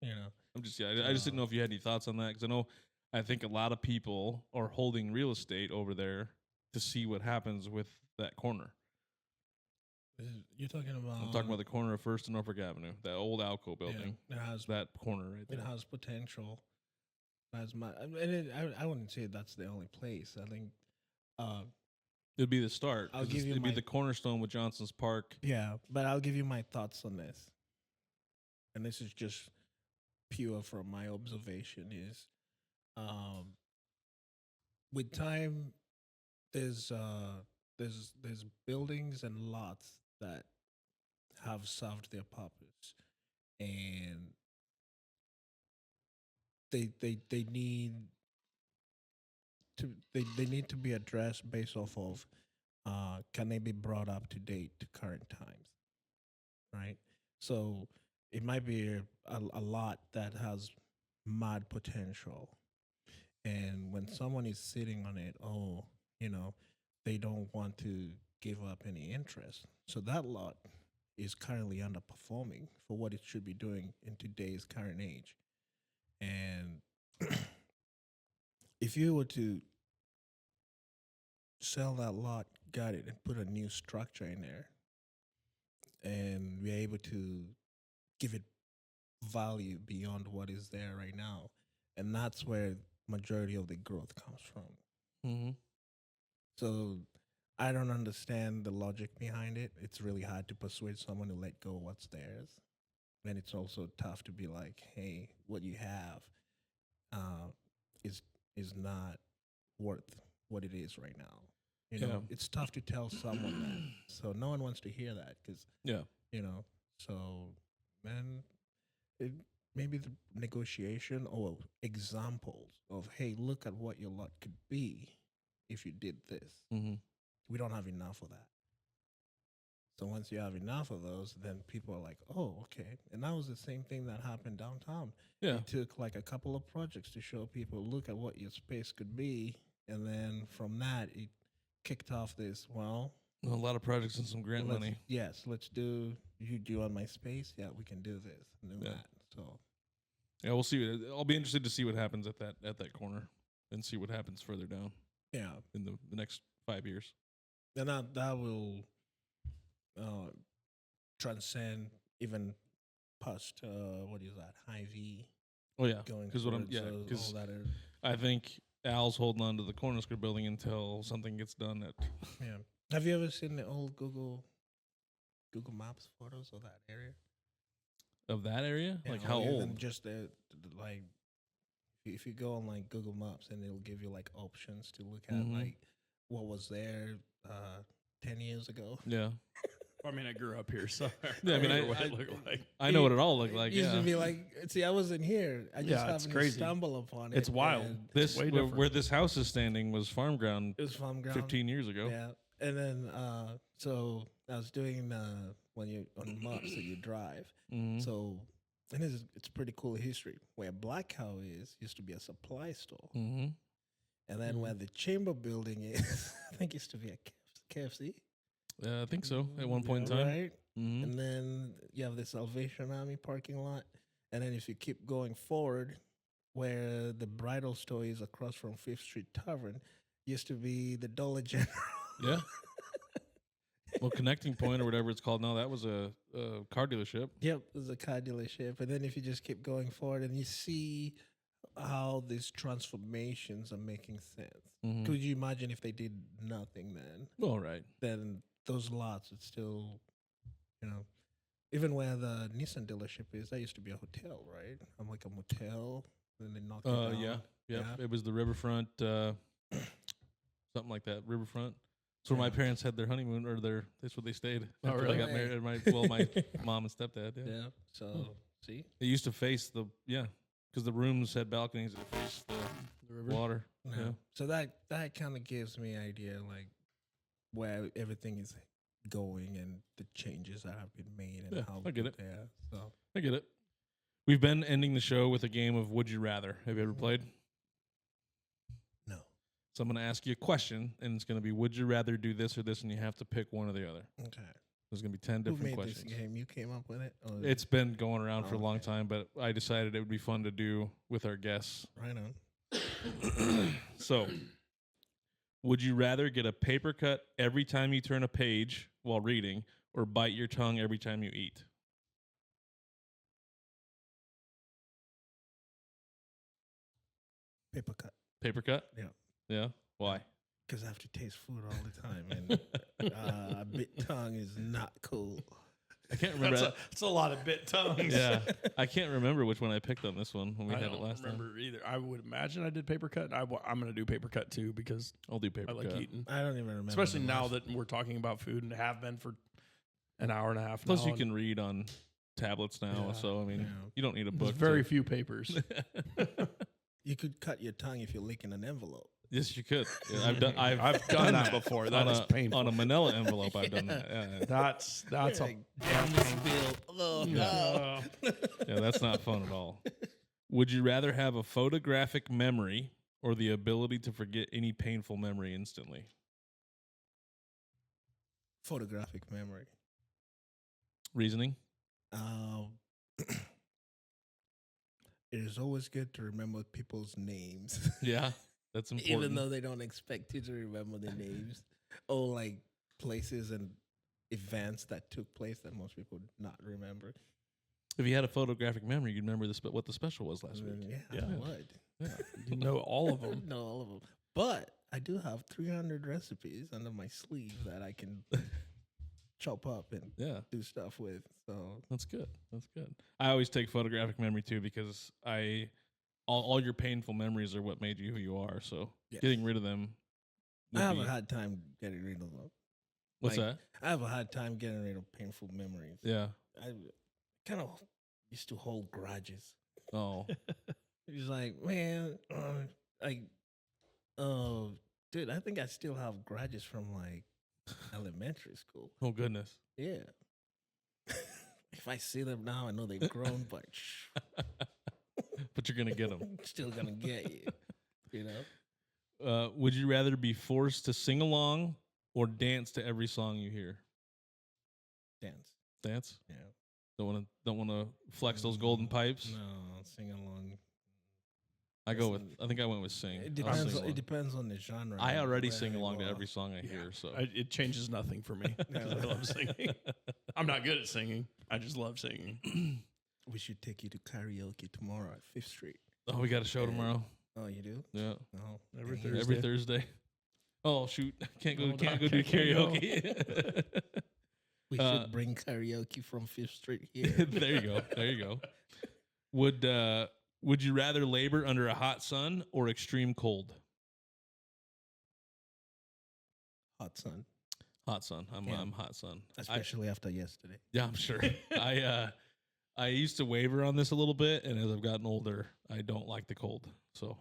Yeah. I'm just I just didn't know if you had any thoughts on that because I think a lot of people are holding real estate over there to see what happens with that corner. You're talking about. I'm talking about the corner of First and Norfolk Avenue, that old Alco building. It has That corner right there. it has potential. As my, I wouldn't say that's the only place. I think, It'd be the start. I'll 'cause give you it'd be my- the cornerstone with Johnson's Park. yeah, but I'll give you my thoughts on this. And this is just pure from my observation. Is, with time, there's buildings and lots that have served their purpose, and they need they need to be addressed based off of can they be brought up to date to current times, right? So it might be a lot that has mad potential, and when someone is sitting on it, they don't want to give up any interest. So that lot is currently underperforming for what it should be doing in today's current age. And if you were to sell that lot, got it, and put a new structure in there, and we're able to give it value beyond what is there right now, and that's where majority of the growth comes from. Mm-hmm. So I don't understand the logic behind it. It's really hard to persuade someone to let go of what's theirs. And it's also tough to be like, hey, what you have is not worth what it is right now. It's tough to tell someone that. So no one wants to hear that because, so, man, maybe the negotiation or examples of, hey, look at what your lot could be if you did this. Mm-hmm. We don't have enough of that. So once you have enough of those, then people are like, oh, okay. And that was the same thing that happened downtown. Yeah. It took like a couple of projects to show people, look at what your space could be. And then from that, it kicked off this, A lot of projects and some grant money. Yes, let's do, you do on my space? Yeah, we can do this and do Yeah. that. So Yeah, we'll see. I'll be interested to see what happens at that corner and see what happens further down yeah, in the next 5 years. and that will transcend even past what is that, high V Oh yeah, going because towards, all because that I think Al's holding on to the Cornersker building until something gets done. yeah. Have you ever seen the old Google Maps photos of that area? Of that area, Yeah, like or how even old? Just like if you go on like Google Maps and it'll give you like options to look at Mhm. like what was there 10 years ago. Yeah, I mean, I grew up here, so Yeah, I mean, remember what I- it looked like. I know what it all looked like. It used Yeah, to be like, see, I wasn't here. I just Yeah, it's happened crazy. to stumble upon it. It's wild. and this way where, different. where this house is standing was farm ground It was farm ground. 15 years ago. Yeah, and then so I was doing when you on maps that you drive. Mhm. So and it's pretty cool history. Where Black Cow is used to be a supply store, Mhm. and then where the Chamber Building is, I think used to be a KFC. Yeah, I think so. At one point in Yeah, time. right? Mhm. And then you have the Salvation Army parking lot, and then if you keep going forward, where the bridal store is across from Fifth Street Tavern, used to be the Dollar General. Yeah. Well, Connecting Point or whatever it's called now, that was a car dealership. Yep, it was a car dealership. And then if you just keep going forward and you see how these transformations are making sense. Mhm. Could you imagine if they did nothing All right. then those lots would still, even where the Nissan dealership is, that used to be a hotel, right? I'm like a motel. Then they knocked it down. Yeah. Yep. Yeah. It was the Riverfront, something like that. Riverfront. That's where my Yeah. parents had their honeymoon, or that's where they stayed. Oh, after really? They got married. My mom and stepdad. Yeah. Yeah. So, see? They used to face because the rooms had balconies that faced the river. water. Yeah. Yeah. So that kind of gives me an idea, like, where everything is going and the changes that have been made and Yeah, how I get good it. they are. So, I get it. We've been ending the show with a game of Would You Rather. Have you ever played? no. So I'm going to ask you a question, and it's going to be, would you rather do this or this, and you have to pick one or the other. Okay. There's going to be 10 Who different made questions. this game? You came up with it? Or It's been going around for a long Okay. time, but I decided it would be fun to do with our guests. right on. So, would you rather get a paper cut every time you turn a page while reading, or bite your tongue every time you eat? Paper cut. Paper cut? Yeah. Yeah? Why? Because I have to taste food all the time, and a bit tongue is not cool. I can't remember. That's a lot of bit tongues. Yeah. I can't remember which one I picked on this one when we I had it don't last time. remember either. I would imagine I did paper cut. I'm going to do paper cut too because I'll do paper I like cut. eating. I don't even remember. Especially the now last- that we're talking about food and have been for an hour and a half Plus, now. you and can read on tablets now, Yeah. so I mean, Yeah. you don't need a there's book. very few papers. You could cut your tongue if you're licking an envelope. Yes, you could. Yeah, I've done. I've done that before. That on is a, painful. on a Manila envelope. I've done that. Yeah, That's You're a like, damn this bill. Oh, no. yeah, that's not fun at all. Would you rather have a photographic memory or the ability to forget any painful memory instantly? Photographic memory. Reasoning? It is always good to remember people's names, Yeah, that's important. even though they don't expect you to remember their names, or like places and events that took place that most people not remember. If you had a photographic memory, you'd remember what the special was last week. Yeah, Yeah. I would. Yeah. you know all of them. know all of them. But I do have 300 recipes under my sleeve that I can chop up and Yeah, do stuff with. So that's good. That's good. I always take photographic memory too because all your painful memories are what made you who you are. So Yes. getting rid of them. I would have be- a hard time getting rid of them. What's like- that? I have a hard time getting rid of painful memories. Yeah. I kind of used to hold grudges. Oh, It's like, man, dude, I think I still have grudges from like elementary school. oh goodness. Yeah. If I see them now, I know they've grown, but But you're gonna get them. I'm still gonna get you. You know? Would you rather be forced to sing along or dance to every song you hear? Dance. Dance. Yeah. Don't want to flex those golden pipes. No, sing along. I think I went with sing. It I'll sing depends. along. It depends on the genre. I already where sing you along to are. every song I Yeah. hear. So It changes nothing for me because I love singing. I'm not good at singing. I just love singing. We should take you to karaoke tomorrow at 5th Street. oh, we got a show Yeah. tomorrow. Oh, you do? Yeah, Oh, Every dang. Thursday. every Thursday. Oh shoot, can't go. Oh, Can't no, go do can't go. karaoke. We should bring karaoke from 5th Street here. There you go. There you go. Would you rather labor under a hot sun or extreme cold? Hot sun, Hot sun. Yeah. I'm hot sun. especially after yesterday. Yeah, I'm sure. I used to waver on this a little bit, and as I've gotten older, I don't like the cold. So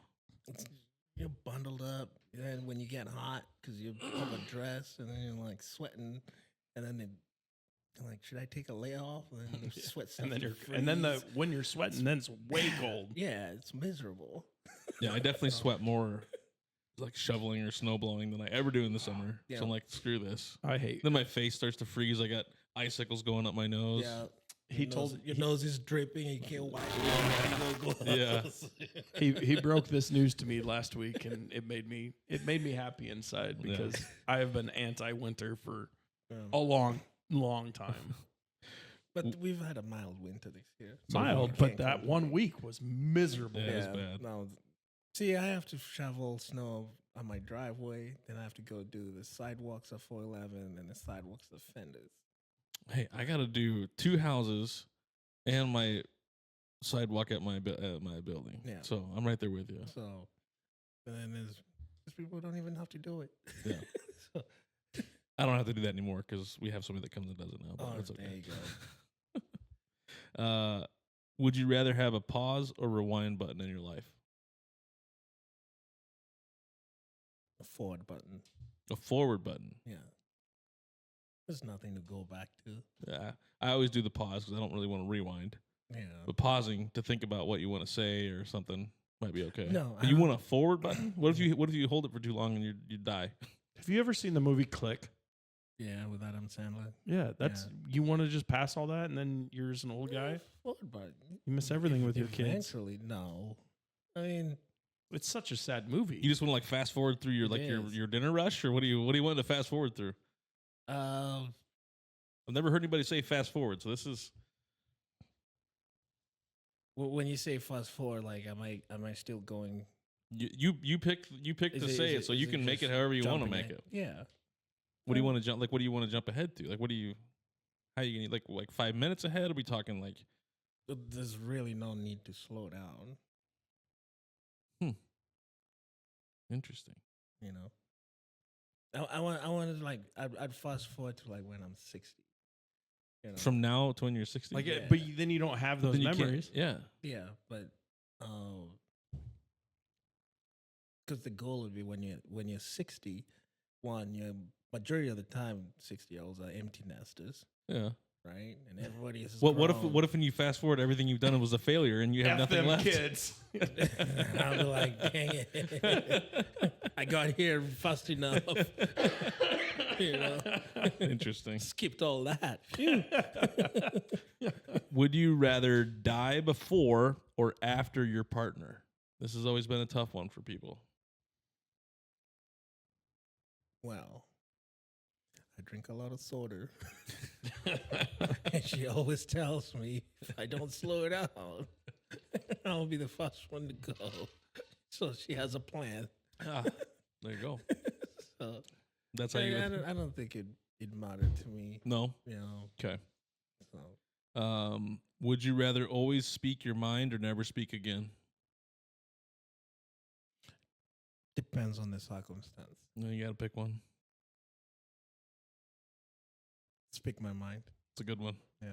You're bundled up, and when you get hot, because you have a dress, and then you're like sweating, and then you're like, should I take a layoff? And then the sweat and then freeze. when you're sweating, then it's way cold. Yeah, it's miserable. yeah, I definitely sweat more like shoveling or snow blowing than I ever do in the summer. Yeah. So I'm like, screw this. I hate. Then my face starts to freeze. I got icicles going up my nose. Yeah. He Your told nose, your nose is dripping and you can't wipe it off. Yeah. he broke this news to me last week, and it made me happy inside because I have been anti-winter for a long time. But we've had a mild winter this year. Mild, I but can't that 1 complain. week was miserable. Yeah. It was bad. No, see, I have to shovel snow on my driveway. Then I have to go do the sidewalks of 411 and the sidewalks of Fenders. Hey, I got to do 2 houses and my sidewalk at my building. Yeah. So I'm right there with you. So, and then there's people who don't even have to do it. Yeah. So, I don't have to do that anymore because we have somebody that comes and does it now. But that's there okay. you go. Would you rather have a pause or rewind button in your life? A forward button. A forward button. Yeah. There's nothing to go back to. Yeah. I always do the pause because I don't really want to rewind. Yeah. But pausing to think about what you want to say or something might be okay. No, But I you don't- want a forward button? What if you hold it for too long and you die? Have you ever seen the movie Click? Yeah, with Adam Sandler. Yeah, that's you want to just pass all that, and then you're just an old guy. Forward button. You miss everything with your kids. Eventually, no. I mean, It's such a sad movie. You just want to like fast forward through your It like is. your dinner rush, or what do you want to fast forward through? I've never heard anybody say fast forward, so this is when you say fast forward, like, am I still going? you pick Is to it- say is it, it- so is you it can make it just however you want to jumping make in? it. Yeah. What do you want to jump? Like, what do you want to jump ahead to? Like, what do you? How you gonna like 5 minutes ahead? Are we talking like? There's really no need to slow down. Interesting. You know, I wanted like I'd fast forward to like when I'm 60. You know? From now to when you're 60. like, Yeah. but then you don't have those Then you can't- memories. Yeah. Yeah, but because the goal would be when you're 60, you're majority of the time 60-year-olds are empty nesters, Yeah. right? And everybody is What if when you fast forward everything you've done was a failure and you have F nothing them left? kids. I'll be like, dang it, I got here fast enough. You know, Interesting. skipped all that. Phew. Would you rather die before or after your partner? This has always been a tough one for people. Well, I drink a lot of soda. And she always tells me if I don't slow it down, I'll be the first one to go. So she has a plan. Ah, there you go. So That's how you. I don't think it mattered to me. No. You know. Okay. So Would you rather always speak your mind or never speak again? depends on the circumstance. No, you got to pick one. Speak my mind. It's a good one. Yeah.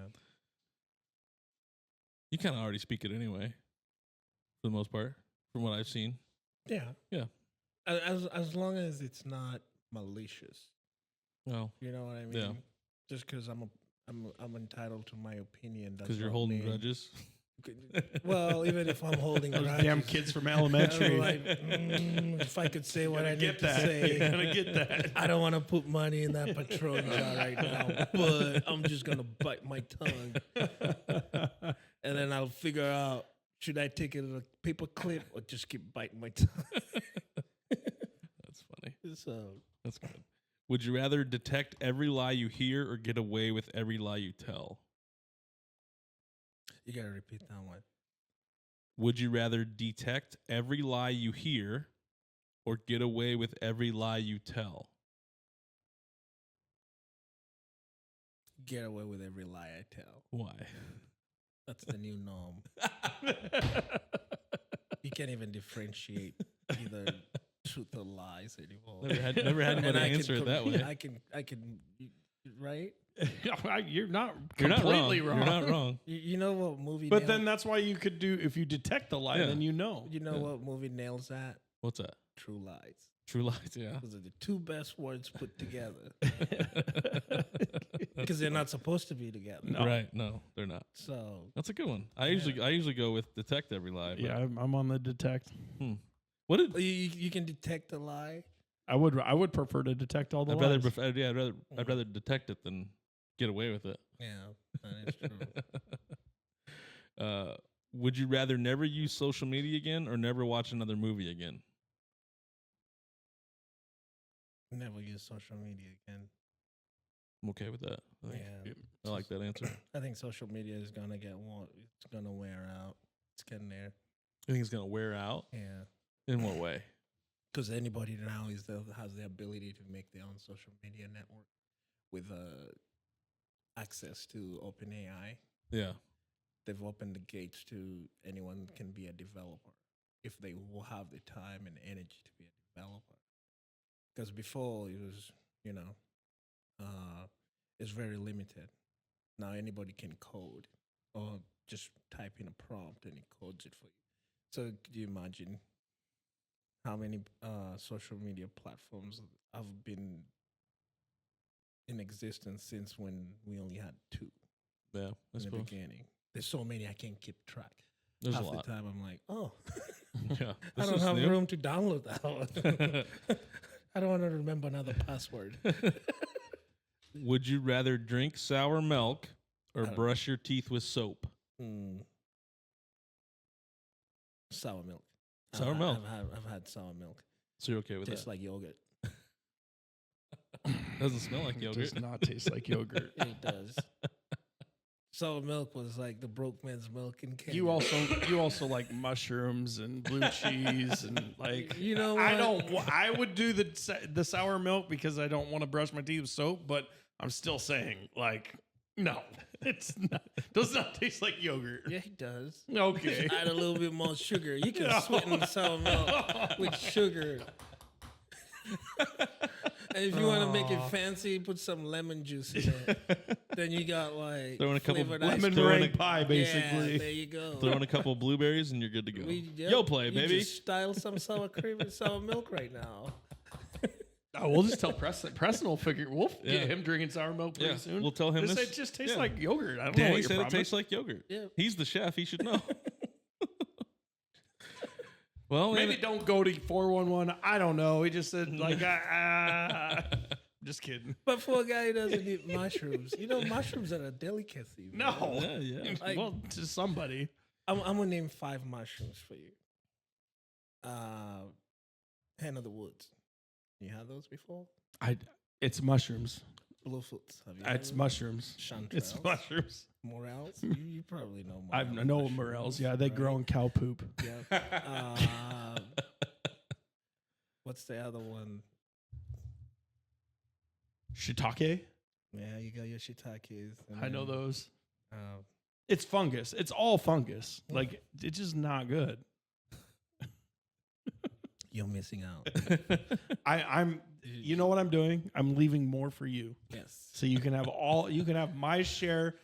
You kind of already speak it anyway, for the most part, from what I've seen. Yeah. Yeah. As long as it's not malicious. No, You know what I mean? Yeah. Just because I'm entitled to my opinion. because you're holding grudges. Well, even if I'm holding Those grudges, damn kids from I'm elementary. like, if I could say what I need Get to that. say, Gonna get that. I don't want to put money in that Patron jar right now, but I'm just gonna bite my tongue, and then I'll figure out should I take it as a paper clip or just keep biting my tongue. That's funny. So That's good. Would you rather detect every lie you hear or get away with every lie you tell? you gotta repeat that one. Would you rather detect every lie you hear or get away with every lie you tell? Get away with every lie I tell. Why? That's the new norm. You can't even differentiate either truth or lies anymore. Never had And anybody I can answer it com- that way. I can, right? You're not You're not wrong. completely wrong. You're not wrong. You know what movie? But then that's why you could do, if you detect the lie, Yeah. then you know. you know Yeah. what movie nails that? What's that? True Lies. True lies, yeah. Those are the two best words put together because they're not supposed to be together. No. Right, no, they're not. So That's a good one. I usually go with detect every lie. But, Yeah, I'm on the detect. What did you can detect a lie. I would prefer to detect all the I'd lies. rather I'd rather detect it than get away with it. Yeah, that is true. Would you rather never use social media again or never watch another movie again? Never use social media again. I'm okay with that. I like that answer. I think social media is gonna it's gonna wear out. It's getting there. I think it's gonna wear out. Yeah. In what way? Because anybody now has the ability to make their own social media network with access to OpenAI. Yeah. They've opened the gates to anyone can be a developer if they will have the time and energy to be a developer. Because before it was, it's very limited. Now anybody can code or just type in a prompt and it codes it for you. So could you imagine how many social media platforms have been in existence since when we only had 2 Yeah. in the beginning? There's so many I can't keep track. There's Half a lot. the time I'm like, oh, Yeah. I don't have room to download that one. I don't want to remember another password. Would you rather drink sour milk or brush your teeth with soap? Sour milk. Sour milk. I've had sour milk. So you're okay with Tastes that? like yogurt. Doesn't smell like It yogurt. does not taste like yogurt. It does. Sour milk was like the broke man's milk in Kenya. You also like mushrooms and blue cheese and like You know I would do the sour milk because I don't want to brush my teeth with soap, but I'm still saying like no, does not taste like yogurt. Yeah, it does. Okay. Just add a little bit more sugar. You can sweeten sour milk with sugar. And if you want to make it fancy, put some lemon juice in it. Then you got like Throwing a couple flavored ice lemon cream. meringue pie, basically. Yeah, there you go. Throw in a couple of blueberries and you're good to go. Yep, Yo, play, you baby. just style some sour cream and sour milk right now. Oh, we'll just tell Preston. Preston will figure. We'll Yeah. get him drinking sour milk pretty soon. We'll tell him this. It just tastes yeah. like yogurt. I don't know Danny what your said it problem tastes is. like yogurt. Yeah. He's the chef. He should know. Well, Maybe don't go to 411. I don't know. He just said like, just kidding. But for a guy who doesn't eat mushrooms, mushrooms are a delicacy. Man. No. Yeah. Like- Well, to somebody. I'm gonna name 5 mushrooms for you. Hen of the woods. You had those before? It's mushrooms. Bluefoots. Have you had It's them? mushrooms. Chanterelles. It's mushrooms. Morels. You probably know morels. I know morels. Yeah, they grow in cow poop. Yeah. What's the other one? Shiitake. Yeah, you got your shiitakes. I know those. Uh, It's fungus. It's all fungus. Like it's just not good. you're missing out. I'm. You know what I'm doing? I'm leaving more for you, Yes. so you can have all. You can have my share.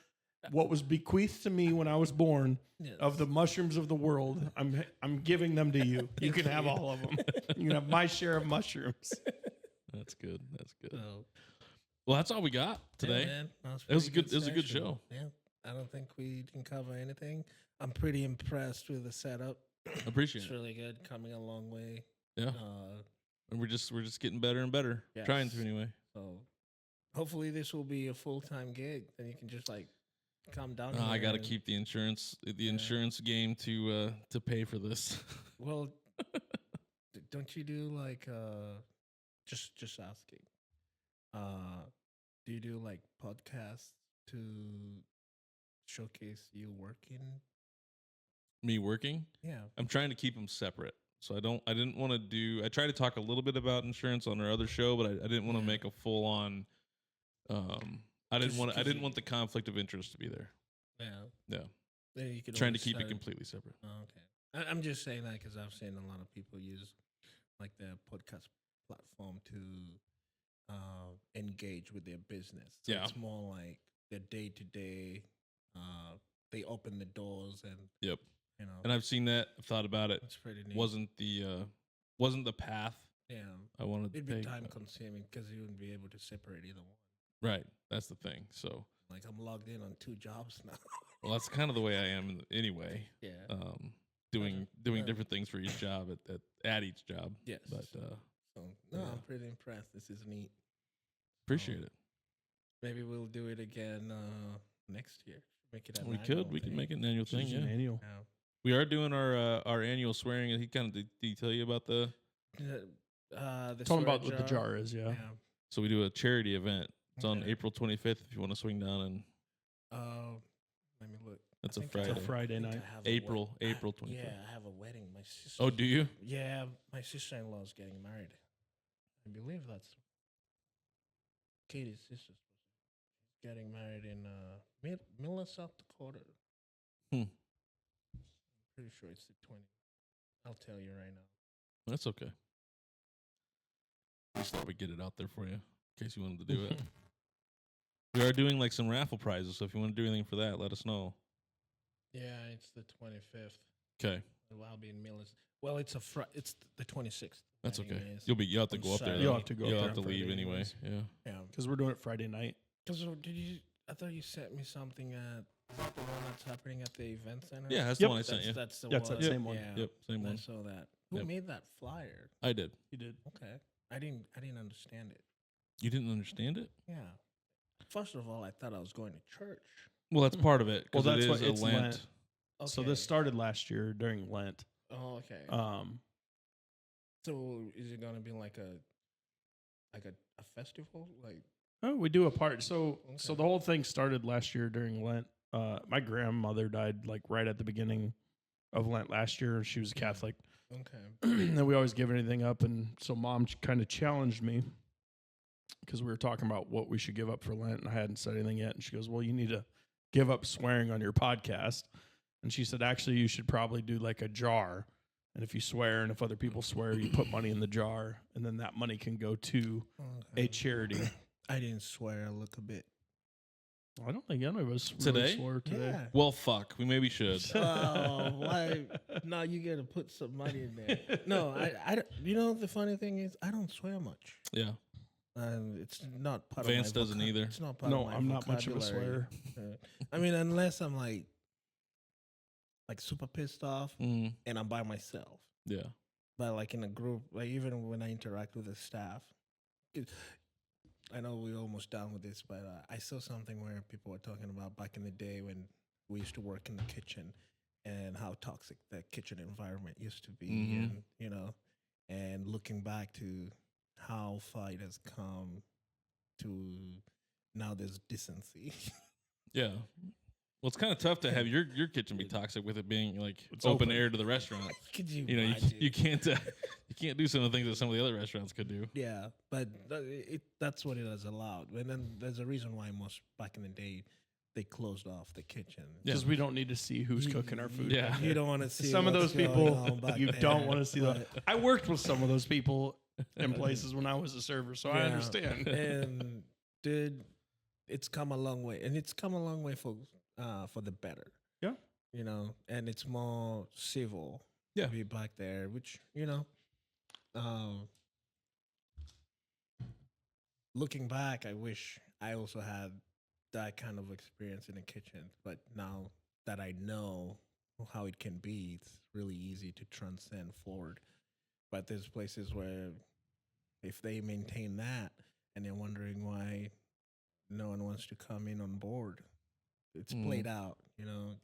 What was bequeathed to me when I was born Yes. of the mushrooms of the world. I'm giving them to you. You can have all of them. You can have my share of mushrooms. That's good. That's good. So, Well, that's all we got today. yeah, man, that It was a pretty good. It was a good session. show. Yeah. I don't think we didn't cover anything. I'm pretty impressed with the setup. Appreciate It's it. really good. Coming a long way. Yeah. And we're just getting better and better. Yes. Trying to anyway. So hopefully this will be a full-time gig. Then you can just like come down. I here got to and- keep the insurance game to pay for this. Well, don't you do like just asking? Do you do like podcasts to showcase you working? Me working. Yeah. I'm trying to keep them separate. So I didn't want to do. I tried to talk a little bit about insurance on our other show, but I didn't want to Yeah. make a full on. I didn't want you- the conflict of interest to be there. Yeah. Yeah, Then you could trying to always keep it start- completely separate. Oh, okay. I'm just saying that because I've seen a lot of people use like their podcast platform to engage with their business. So Yeah. it's more like their day to day. They open the doors and Yep. you And I've seen that. I've thought about it. it's pretty neat. Wasn't the path Yeah. I wanted to It'd be take. time consuming because you wouldn't be able to separate either one. Right. That's the thing. So, Like I'm logged in on 2 jobs now. well, that's kind of the way I am anyway. Yeah. Doing yeah. different things for each job at each job. Yes. But So no, yeah. I'm pretty impressed. This is neat. appreciate it. Maybe we'll do it again next year. Make it. We could make it an annual thing. Just an Yeah. annual. Yeah. We are doing our annual swearing. And he kind of did he tell you about the? The Tell them swear about what the jar is. Yeah. Yeah. So we do a charity event It's on Okay. April 25th if you want to swing down, and Let me look. it's I a think Friday. It's a Friday I think night. I have a April wed- I- 25th. Yeah, I have a wedding. My sister. Oh, do you? Yeah, my sister-in-law is getting married. I believe that's Katie's sister. Getting married in Miller, South Dakota. Hmm. Pretty sure it's the 20th. I'll tell you right now. That's okay. Just thought we'd get it out there for you in case you wanted to do it. We are doing like some raffle prizes, so if you want to do anything for that, let us know. Yeah, it's the 25th. Okay, I'll be in Millis. Well, it's it's the 26th. that's okay. anyways. You have to On go up there. Saturday. You'll though. have to go You'll up have to there. leave Friday anyway. anyways. Yeah. Yeah. Because we're doing it Friday night. Because I thought you sent me something at the one that's happening at the event center. Yeah, that's Yep. the one I sent you. That's the That's one. that same one. Yeah. Yep, same I one. saw that. Who Yep. made that flyer? I did. You did. Okay, I didn't understand it. You didn't understand it? Yeah. First of all, I thought I was going to church. Well, that's part of it. Well, Well, that's it what is a it's Lent. Lent. So this started last year during Lent. Oh, okay. So is it gonna be like a festival? Like Oh, we do a part. So Okay. the whole thing started last year during Lent. My grandmother died like right at the beginning of Lent last year. She was a Catholic. okay. And we always give anything up. And so mom kind of challenged me because we were talking about what we should give up for Lent. And I hadn't said anything yet. And she goes, well, you need to give up swearing on your podcast. And she said, actually, you should probably do like a jar. And if you swear and if other people swear, you put money in the jar. And then that money can go to a charity. I didn't swear a little bit. I don't think any of us Today? really swore today. Yeah. Well, fuck. We maybe should. Oh, why? No, you got to put some money in there. No, I don't- you know, the funny thing is, I don't swear much. Yeah. And it's not part Vance of my doesn't either. It's not part No, of my I'm not much of a vocabulary. swearer. I mean, unless I'm like super pissed off Mm, and I'm by myself. yeah. But like in a group, like even when I interact with the staff, I know we're almost done with this, but I saw something where people were talking about back in the day when we used to work in the kitchen and how toxic the kitchen environment used to be, Mhm. and and looking back to how far it has come to now there's decency. Yeah. Well, it's kind of tough to have your kitchen be toxic with it being like It's open open. air to the restaurant. Could you You know, imagine? you can't do some of the things that some of the other restaurants could do. Yeah, but that's what it has allowed. And then there's a reason why most back in the day they closed off the kitchen. Yeah. Because we don't need to see who's cooking our food. Yeah. You don't want to see Some of what's those going people, on back you there, don't want to see but- that. I worked with some of those people in places when I was a server, so I Yeah. understand. And dude, it's come a long way, and it's come a long way for the better. Yeah. And it's more civil. Yeah. To be back there, which looking back, I wish I also had that kind of experience in the kitchen. But now that I know how it can be, it's really easy to transcend forward. But there's places where if they maintain that and they're wondering why no one wants to come in on board, it's played out,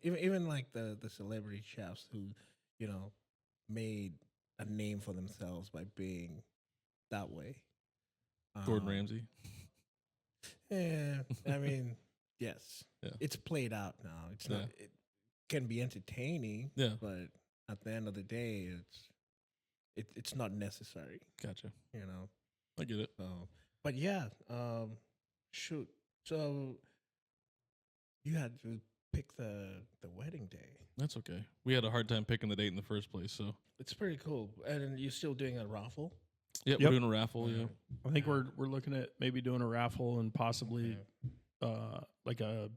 even like the celebrity chefs who, made a name for themselves by being that way. Gordon Ramsay. Yeah, I mean, yes, Yeah. it's played out now. It's Yeah. not. It can be entertaining, Yeah. but at the end of the day, it's not necessary. Gotcha. So, I get it. but yeah, shoot. So you had to pick the wedding day. That's okay. We had a hard time picking the date in the first place, so It's pretty cool. And you're still doing a raffle? yeah, Yep. we're doing a raffle. Yeah. I think we're looking at maybe doing a raffle and possibly like a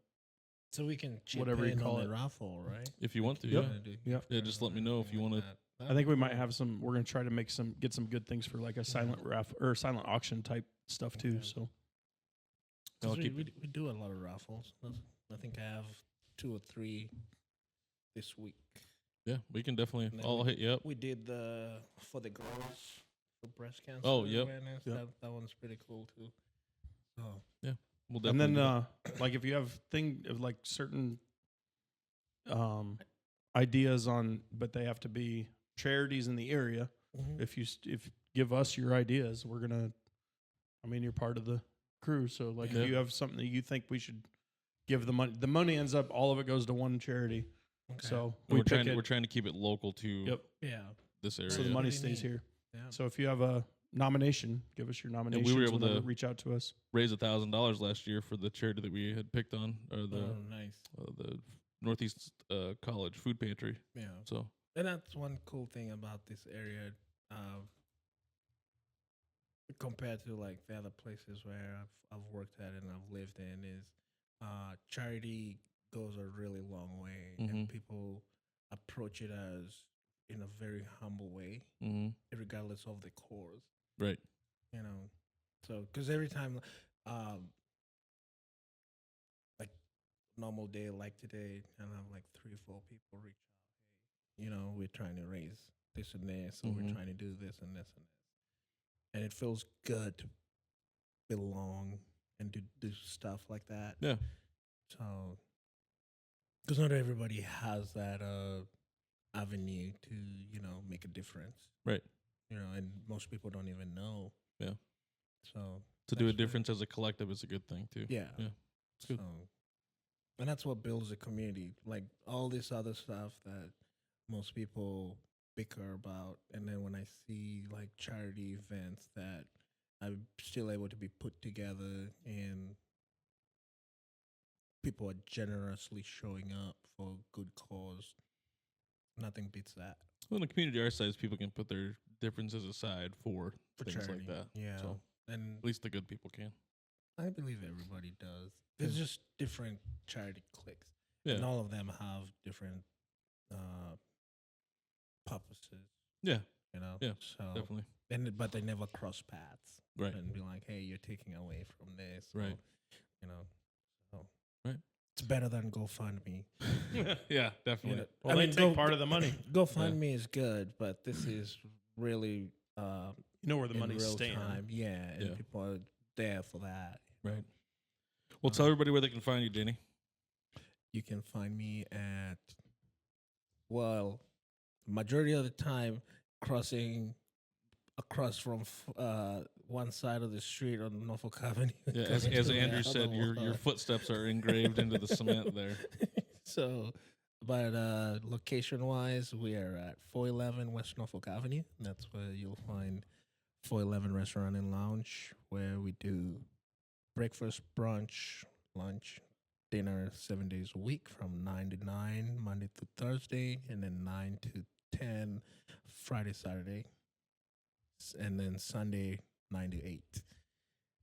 So we can chip Whatever you in call on it. the raffle, right? If you want to, Yep. yeah. Yeah. Just let me know if you wanna- I think we might have some. We're gonna try to get some good things for like a silent raffle or silent auction type stuff too. Okay. So I'll We, keep- we do a lot of raffles. I think I have 2 or 3 this week. Yeah, we can definitely. And then I'll hit you up. We did the for the girls for breast cancer Oh, yep. awareness. Yep. That one's pretty cool too. So We'll and definitely. then like if you have thing of like certain ideas on, but they have to be charities in the area. mhm. If give us your ideas, we're gonna. I mean, you're part of the crew. So like, Yeah. if you have something that you think we should give the money ends up, all of it goes to one charity. Okay. So And we pick we're trying to keep it local to Yep. yeah. this area. So the money stays here. Yeah. So if you have a nomination, give us your nomination. we were able to reach out to us. Raise $1,000 last year for the charity that we had picked on, or Nice. the Northeast College Food Pantry. Yeah. So And that's one cool thing about this area, compared to like the other places where I've worked at and I've lived in, is charity goes a really long way, and people approach it as in a very humble way, regardless of the cause. right, You know, so because every time, like normal day like today, and I have like 3 or 4 people reach out, hey, you know, we're trying to raise this and this, or we're trying to do this and this and this, and it feels good to belong and to do stuff like that. Yeah. So, because not everybody has that avenue to, you know, make a difference. right. You know, and most people don't even know. Yeah. So To do a that's what- difference as a collective is a good thing too. Yeah. Yeah. It's good. So, and that's what builds a community. Like all this other stuff that most people bicker about, and then when I see like charity events that I'm still able to be put together and people are generously showing up for a good cause, nothing beats that. Well, in a community our size, people can put their differences aside for things charity. like that. Yeah. So And at least the good people can. I believe everybody does. There's just different charity cliques. Yeah. And all of them have different purposes, Yeah. you know? Yeah, So, Definitely. but they never cross paths. Right. And be like, hey, you're taking away from this. or, Right. you know? So. Right. It's better than GoFundMe. Yeah, definitely. You know? Well, they take part of the money. GoFundMe is good, but this is really You know where the in money's real staying. time. Yeah, and Yeah. people are there for that. Right. Well, tell everybody where they can find you, Danny. You can find me at, well, majority of the time crossing across from one side of the street on Norfolk Avenue. Yeah, coming as to the Andrew other said, your one. footsteps are engraved into the cement there. So, but location wise, we are at 411 West Norfolk Avenue. That's where you'll find 411 Restaurant and Lounge, where we do breakfast, brunch, lunch, dinner 7 days a week from 9 to 9, Monday through Thursday, and then 9 to 10, Friday, Saturday, and then Sunday, 9 to 8.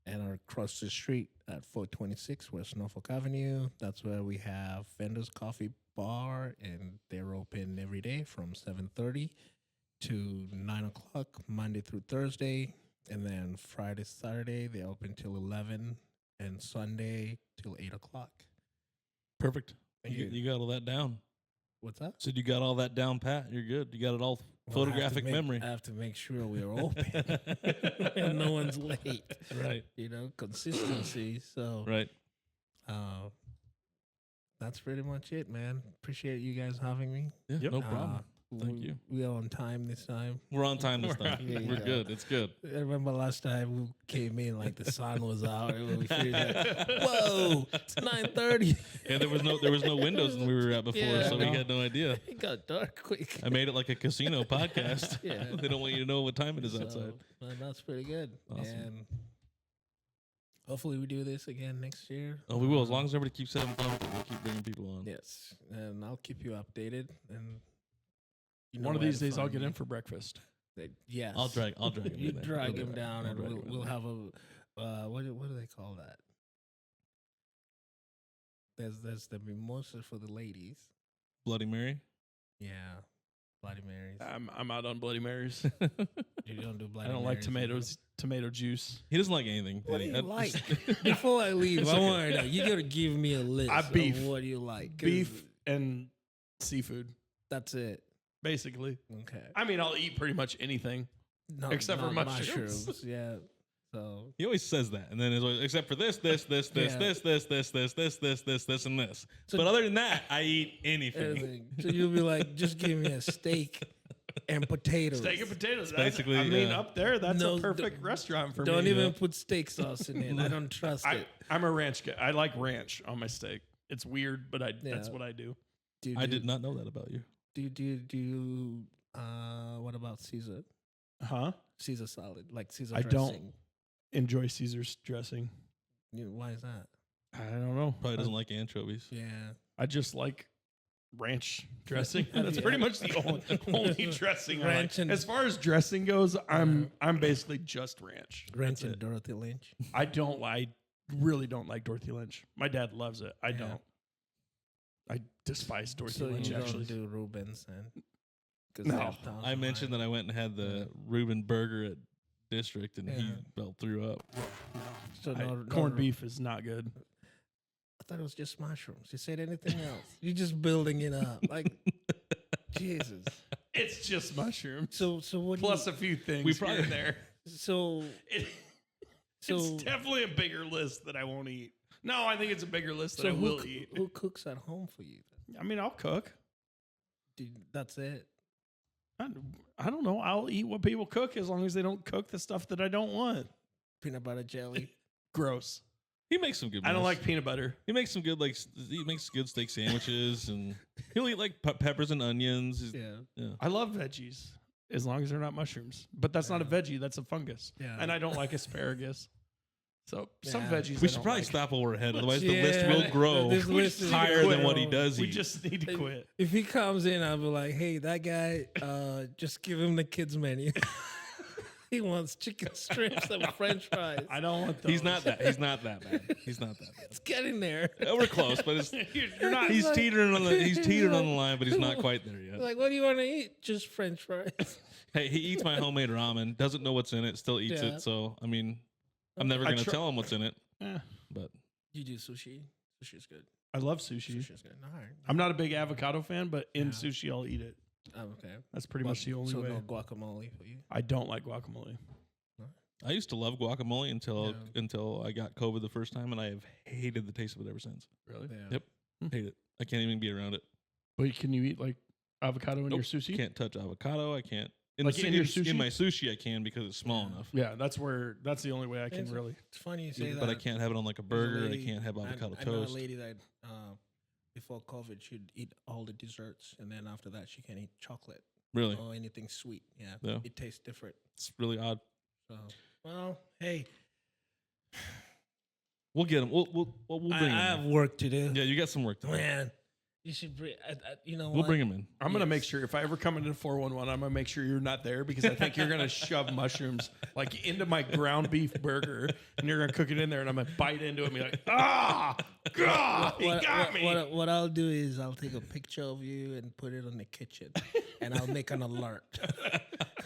And across the street at 426 West Norfolk Avenue, that's where we have Fenders Coffee Bar, and they're open every day from 7:30 to 9 o'clock, Monday through Thursday. And then Friday, Saturday, they're open till 11, and Sunday till 8 o'clock. Perfect. Thank You, you. you got all that down. What's that? Said you got all that down pat. You're good. You got it all photographic memory. I have to make sure we're open and no one's late. Right. You know, consistency. So, Right. that's pretty much it, man. Appreciate you guys having me. Yeah, Yep. no problem. Thank you. We are on time this time. We're on time this time. There you We're go. good. It's good. I remember last time we came in, like the sun was out, and we figured out, whoa, it's 9:30. Yeah, there was no windows when we were at before, Yeah, so I we know. had no idea. It got dark quick. I made it like a casino podcast. Yeah. They don't want you to know what time it is So, outside. that's pretty good. Awesome. And hopefully we do this again next year. Oh, we will. As long as everybody keeps having fun with it, we'll keep bringing people on. Yes, and I'll keep you updated. And you know One of where these to days, I'll find get me. in for breakfast. Yes, I'll drag him You in there. drag We'll him do that. down, I'll and drag him in we'll there. have a what do they call that? There's the mimosa for the ladies. Bloody Mary. Yeah, Bloody Marys. I'm out on Bloody Marys. You don't do Bloody I don't like Marys, tomatoes, tomato juice. He doesn't like anything. What do you That- like? Before I leave, It's I okay. want to know. You got to give me a list beef. of what you like. 'Cause Beef and seafood, That's it. basically. Okay. I mean, I'll eat pretty much anything. No, Except for not mushrooms. Yeah. So He always says that, and then it's always, except for this, Yeah. and this. So- But other than that, I eat anything. everything. So you'll be like, just give me a steak and potatoes. Steak and potatoes. basically, I mean, yeah. up there, that's No, a perfect restaurant for me. Don't even put steak sauce in it. I don't trust it. I'm a ranch guy. I like ranch on my steak. It's weird, but that's Yeah. what I do. I did not know that about you. What about Caesar? Huh? Caesar salad, like Caesar I dressing. don't enjoy Caesar's dressing. Why is that? I don't know. Probably doesn't like anchovies. Yeah. I just like ranch dressing. Have That's you- pretty much the only dressing I Ranch like. and- As far as dressing goes, I'm basically just ranch. Ranch That's and it. Dorothy Lynch. I really don't like Dorothy Lynch. My dad loves it. I Yeah. don't. I despise Dorothy So Lynch you actually. don't do Rubens then? No. I mentioned that I went and had the Reuben burger at District, and he Yeah. about threw up. So Corned beef is not good. I thought it was just mushrooms. You said anything else? You're just building it up. Like, Jesus. It's just mushrooms. So what? Plus a few things We here probably- and there. So It's definitely a bigger list that I won't eat. No, I think it's a bigger list that so I will eat. who cooks at home for you? I mean, I'll cook. That's it. I don't know. I'll eat what people cook as long as they don't cook the stuff that I don't want. Peanut butter jelly. Gross. He makes some good. I don't meals. like peanut butter. He makes some good he makes good steak sandwiches, and he'll eat like peppers and onions. Yeah. I love veggies as long as they're not mushrooms. But that's not a veggie. That's a fungus. Yeah. And I don't like asparagus. So some Yeah. veggies. We I should don't probably like. stop while we're ahead. Otherwise, Yeah, the list will grow this list is higher gonna than what he grow. does We eat. just need to quit. If he comes in, I'll be like, "Hey, that guy, just give him the kids menu. He wants chicken strips and French fries. I don't want those. He's not that. He's not that bad. He's not that bad. It's getting there. We're close, but it's You're not. he's teetering on the line, but he's not quite there yet. Like, what do you want to eat? Just French fries. Hey, he eats my homemade ramen. Doesn't know what's in it. Still eats Yeah. it. So I mean, I'm never I gonna tr- tell him what's in it. Eh, But You do sushi. Sushi's good. I love sushi. Sushi's good. All right. I'm not a big avocado fan, but in Yeah. sushi, I'll eat it. Okay. That's pretty much the only so way. no guacamole for you. I don't like guacamole. I used to love guacamole Yeah. until I got COVID the first time, and I have hated the taste of it ever since. Really? Yeah. Yep. Hate it. I can't even be around it. Wait, can you eat like avocado in your Nope. sushi? Can't touch avocado. I can't. Like in your sushi? in my sushi, I can because it's small enough. Yeah, that's the only way I can It's- really. It's funny you say that. But I can't have it on like a There's a burger. I lady- can't have avocado I know a toast. lady that before COVID she'd eat all the desserts, and then after that she can't eat chocolate Really, or anything sweet. Yeah, Yeah. it tastes different. it's really odd. So, well, hey, We'll get him. We'll bring I him. have in. work to do. Yeah, you got some work to do. Man, you should bring. You know We'll what? bring him in. I'm gonna make Yes. sure if I ever come into 411, I'm gonna make sure you're not there because I think you're gonna shove mushrooms like into my ground beef burger and you're gonna cook it in there and I'm gonna bite into it and be like, God, he got me. What I'll do is I'll take a picture of you and put it on the kitchen, and I'll make an alert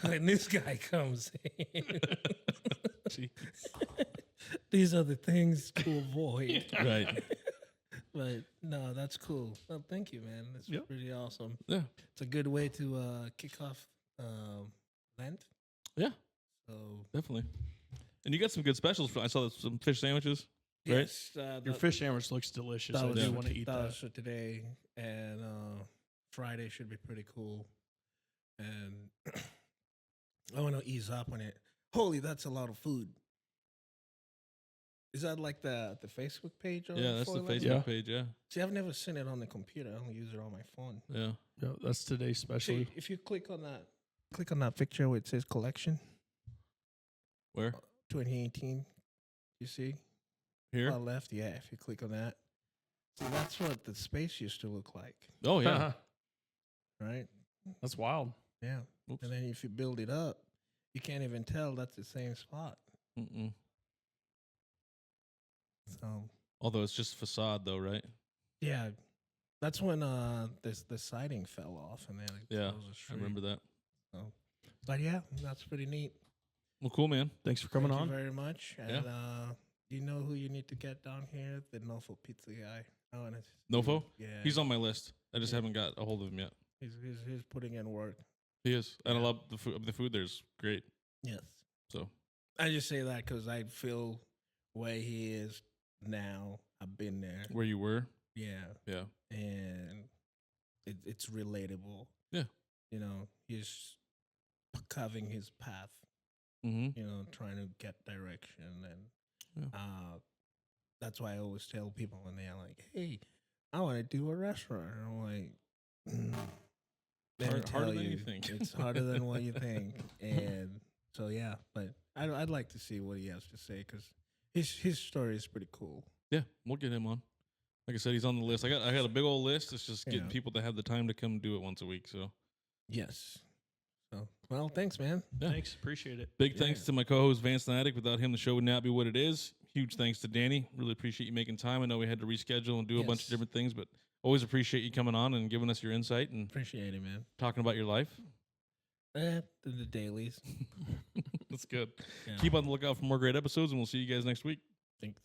when this guy comes in. These are the things to avoid. Right. But no, that's cool. Well, thank you, man. That's Yep. pretty awesome. Yeah. It's a good way to kick off Lent. Yeah. So Definitely. And you got some good specials. I saw some fish sandwiches. Right. yes, Your fish sandwich looks delicious. that I was do for want to t- eat that that. was for today, and Friday should be pretty cool. And I want to ease up on it. Holy, that's a lot of food. Is that like the Facebook page? Or Yeah, that's the Foil Facebook Life? Yeah. page. Yeah. See, I've never seen it on the computer. I only use it on my phone. Yeah. Yeah, that's today's special. See, if you click on that picture where it says collection Where? 2018, you see? Here? Far left, yeah. If you click on that, see, that's what the space used to look like, Oh yeah. right? That's wild. Yeah. Oops. And then if you build it up, you can't even tell that's the same spot. Mm-mm. So Although it's just facade, though, right? yeah, that's when the siding fell off, and then it Yeah. closed the I street. remember that. But yeah, that's pretty neat. Well, cool, man. Thanks for coming Thank on. you very much. And you know who you need to get down here? The Norfolk pizza guy. I want to. Nofo? Yeah. He's on my list. I just Yeah. haven't got a hold of him yet. He's putting in work. He is, and I Yeah. love the food. The food there's great. Yes. So I just say that because I feel where he is now. I've been there. where you were, Yeah. yeah, And it's relatable. Yeah. You know, he's carving his path. Mm-hmm. You know, trying to get direction, and Yeah. that's why I always tell people when they're like, "Hey, I want to do a restaurant," and I'm like, Harder than you think. It's harder than what you think, and so yeah. But I'd like to see what he has to say because his story is pretty cool. Yeah, we'll get him on. Like I said, he's on the list. I got a big old list. It's just getting Yeah. people to have the time to come do it once a week. So Yes. So well, thanks, man. yeah. Thanks, appreciate it. Big thanks to my co-host Vance the Addict. Without him, the show would not be what it is. Huge thanks to Danny. Really appreciate you making time. I know we had to reschedule and do a bunch of Yes. different things, but always appreciate you coming on and giving us your insight and Appreciate it, man. talking about your life. The dailies. That's good. Yeah. Keep on the lookout for more great episodes, and we'll see you guys next week. Thanks.